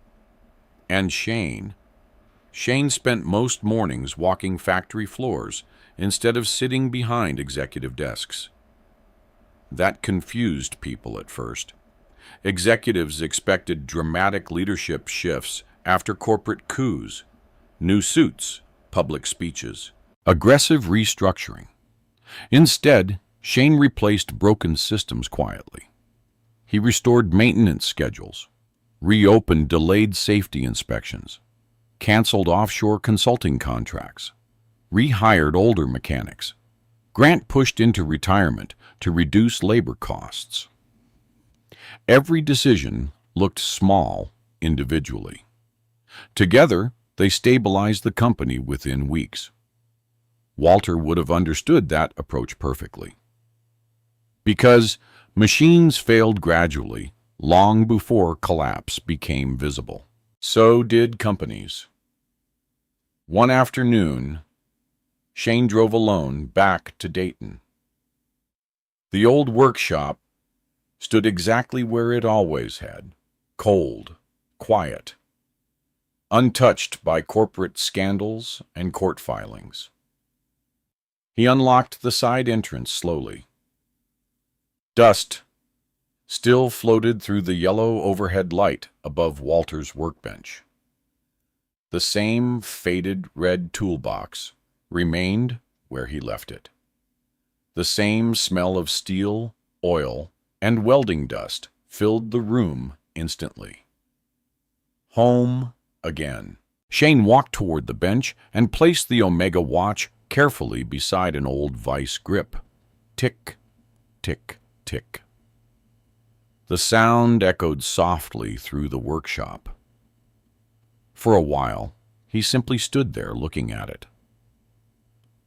And Shane spent most mornings walking factory floors instead of sitting behind executive desks. That confused people at first. Executives expected dramatic leadership shifts after corporate coups, new suits, public speeches, aggressive restructuring. Instead, Shane replaced broken systems quietly. He restored maintenance schedules, reopened delayed safety inspections, canceled offshore consulting contracts, rehired older mechanics. Grant pushed into retirement to reduce labor costs. Every decision looked small individually. Together, they stabilized the company within weeks. Walter would have understood that approach perfectly. Because machines failed gradually, long before collapse became visible. So did companies. One afternoon, Shane drove alone back to Dayton. The old workshop stood exactly where it always had, cold, quiet, untouched by corporate scandals and court filings. He unlocked the side entrance slowly. Dust still floated through the yellow overhead light above Walter's workbench. The same faded red toolbox remained where he left it. The same smell of steel, oil, and welding dust filled the room instantly. Home again. Shane walked toward the bench and placed the Omega watch carefully beside an old vice grip. Tick, tick, tick. The sound echoed softly through the workshop. For a while, he simply stood there looking at it.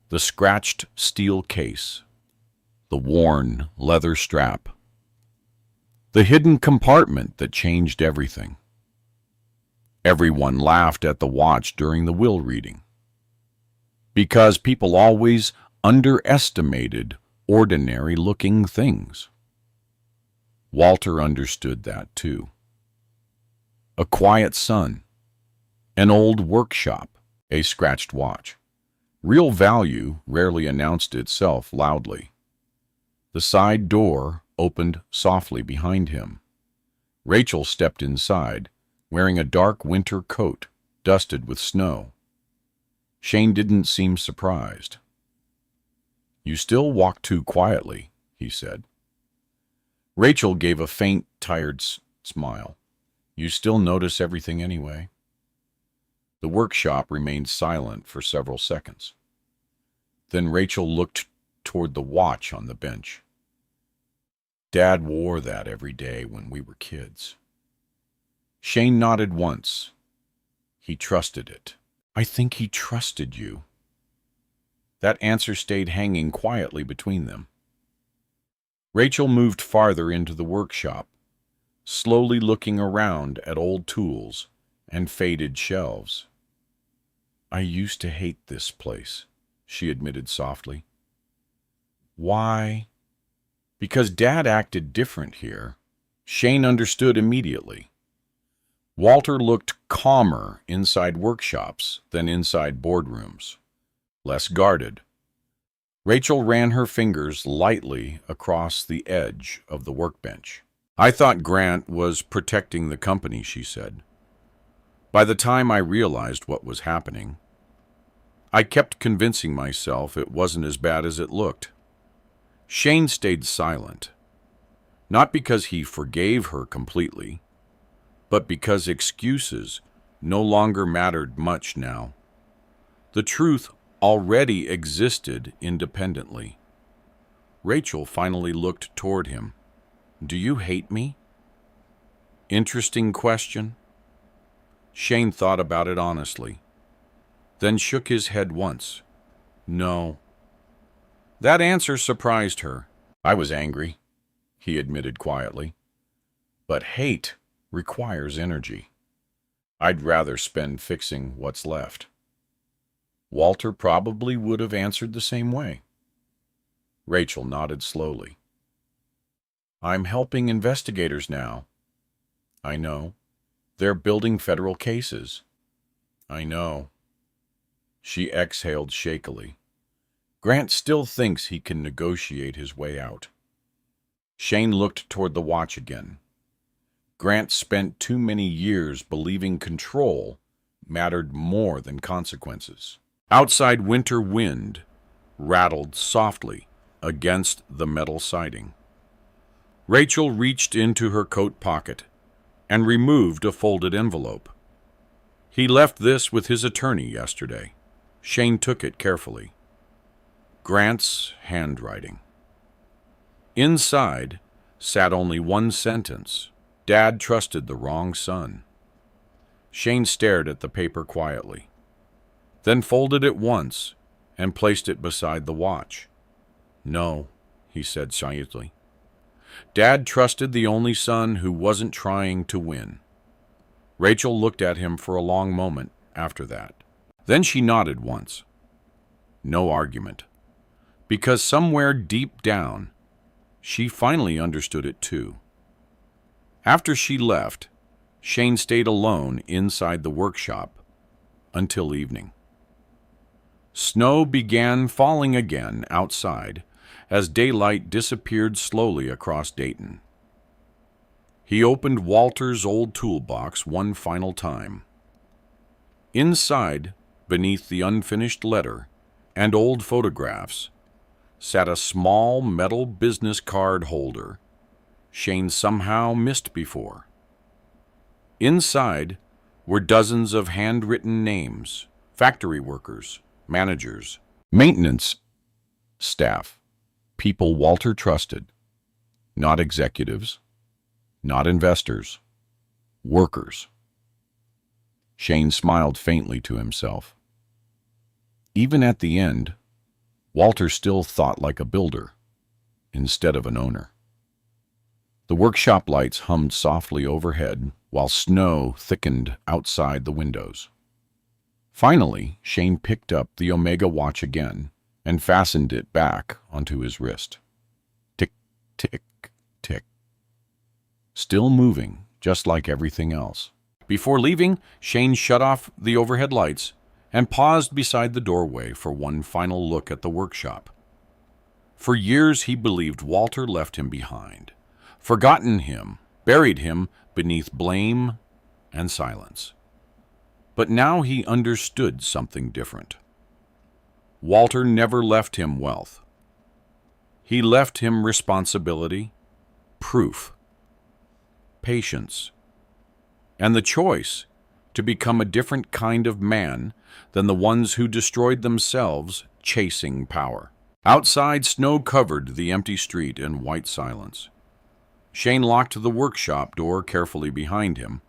The scratched steel case, the worn leather strap, the hidden compartment that changed everything. Everyone laughed at the watch during the will reading, because people always underestimated ordinary-looking things. Walter understood that too. A quiet sun, an old workshop, a scratched watch. Real value rarely announced itself loudly. The side door opened softly behind him. Rachel stepped inside, wearing a dark winter coat, dusted with snow. Shane didn't seem surprised. "You still walk too quietly," he said. Rachel gave a faint, tired smile. "You still notice everything anyway." The workshop remained silent for several seconds. Then Rachel looked toward the watch on the bench. "Dad wore that every day when we were kids." Shane nodded once. He trusted it. "I think he trusted you." That answer stayed hanging quietly between them. Rachel moved farther into the workshop, slowly looking around at old tools and faded shelves. "I used to hate this place," she admitted softly. "Why?" "Because Dad acted different here." Shane understood immediately. Walter looked calmer inside workshops than inside boardrooms, less guarded. Rachel ran her fingers lightly across the edge of the workbench. "I thought Grant was protecting the company," she said. "By the time I realized what was happening, I kept convincing myself it wasn't as bad as it looked. Shane stayed silent, not because he forgave her completely, but because excuses no longer mattered much now. The truth already existed independently. Rachel finally looked toward him. "Do you hate me?" Interesting question. Shane thought about it honestly, then shook his head once. No. That answer surprised her. "I was angry," he admitted quietly. "But hate requires energy. I'd rather spend fixing what's left." Walter probably would have answered the same way. Rachel nodded slowly. "I'm helping investigators now." "I know. They're building federal cases." "I know." She exhaled shakily. Grant still thinks he can negotiate his way out. Shane looked toward the watch again. Grant spent too many years believing control mattered more than consequences. Outside, winter wind rattled softly against the metal siding. Rachel reached into her coat pocket and removed a folded envelope. "He left this with his attorney yesterday." Shane took it carefully. Grant's handwriting. Inside sat only one sentence: "Dad trusted the wrong son." Shane stared at the paper quietly, then folded it once and placed it beside the watch. "No," he said silently. "Dad trusted the only son who wasn't trying to win." Rachel looked at him for a long moment after that. Then she nodded once. No argument. Because somewhere deep down, she finally understood it too. After she left, Shane stayed alone inside the workshop until evening. Snow began falling again outside as daylight disappeared slowly across Dayton. He opened Walter's old toolbox one final time. Inside, beneath the unfinished letter and old photographs, sat a small metal business card holder Shane somehow missed before. Inside were dozens of handwritten names: factory workers, managers, maintenance staff, people Walter trusted. Not executives, not investors, workers. Shane smiled faintly to himself. Even at the end, Walter still thought like a builder instead of an owner. The workshop lights hummed softly overhead while snow thickened outside the windows. Finally, Shane picked up the Omega watch again and fastened it back onto his wrist. Tick, tick, tick. Still moving, just like everything else. Before leaving, Shane shut off the overhead lights and paused beside the doorway for one final look at the workshop. For years he believed Walter left him behind, forgotten him, buried him beneath blame and silence. But now he understood something different. Walter never left him wealth. He left him responsibility, proof, patience, and the choice to become a different kind of man than the ones who destroyed themselves chasing power. Outside, snow covered the empty street in white silence. Shane locked the workshop door carefully behind him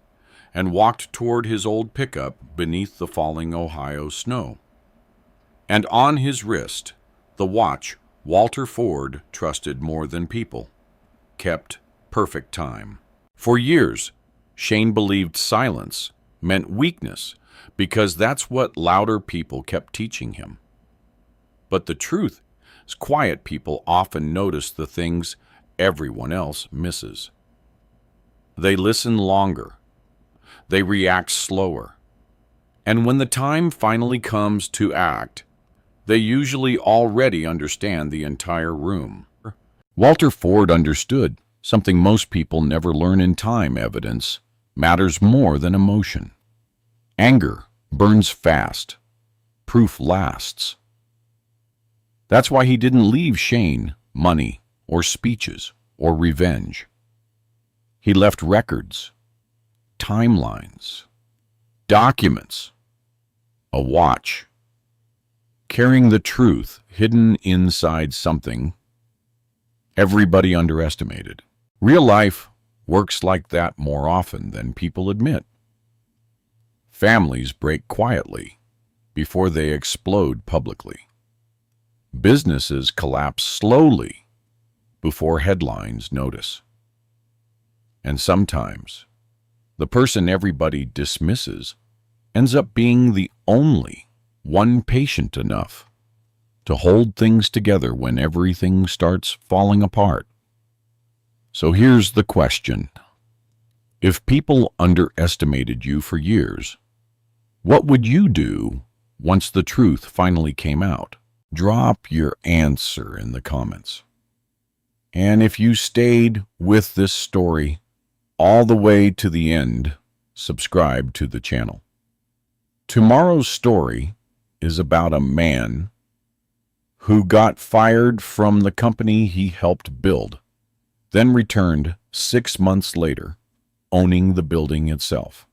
and walked toward his old pickup beneath the falling Ohio snow. And on his wrist, the watch Walter Ford trusted more than people kept perfect time. For years, Shane believed silence meant weakness because that's what louder people kept teaching him. But the truth is, quiet people often notice the things everyone else misses. They listen longer. They react slower. And when the time finally comes to act, they usually already understand the entire room. Walter Ford understood something most people never learn in time: evidence matters more than emotion. Anger burns fast, proof lasts. That's why he didn't leave Shane money or speeches or revenge. He left records, timelines, documents, a watch, carrying the truth hidden inside something everybody underestimated. Real life works like that more often than people admit. Families break quietly before they explode publicly. Businesses collapse slowly before headlines notice. And sometimes, the person everybody dismisses ends up being the only one patient enough to hold things together when everything starts falling apart. So here's the question. If people underestimated you for years, what would you do once the truth finally came out? Drop your answer in the comments. And if you stayed with this story all the way to the end, subscribe to the channel. Tomorrow's story is about a man who got fired from the company he helped build, then returned 6 months later, owning the building itself.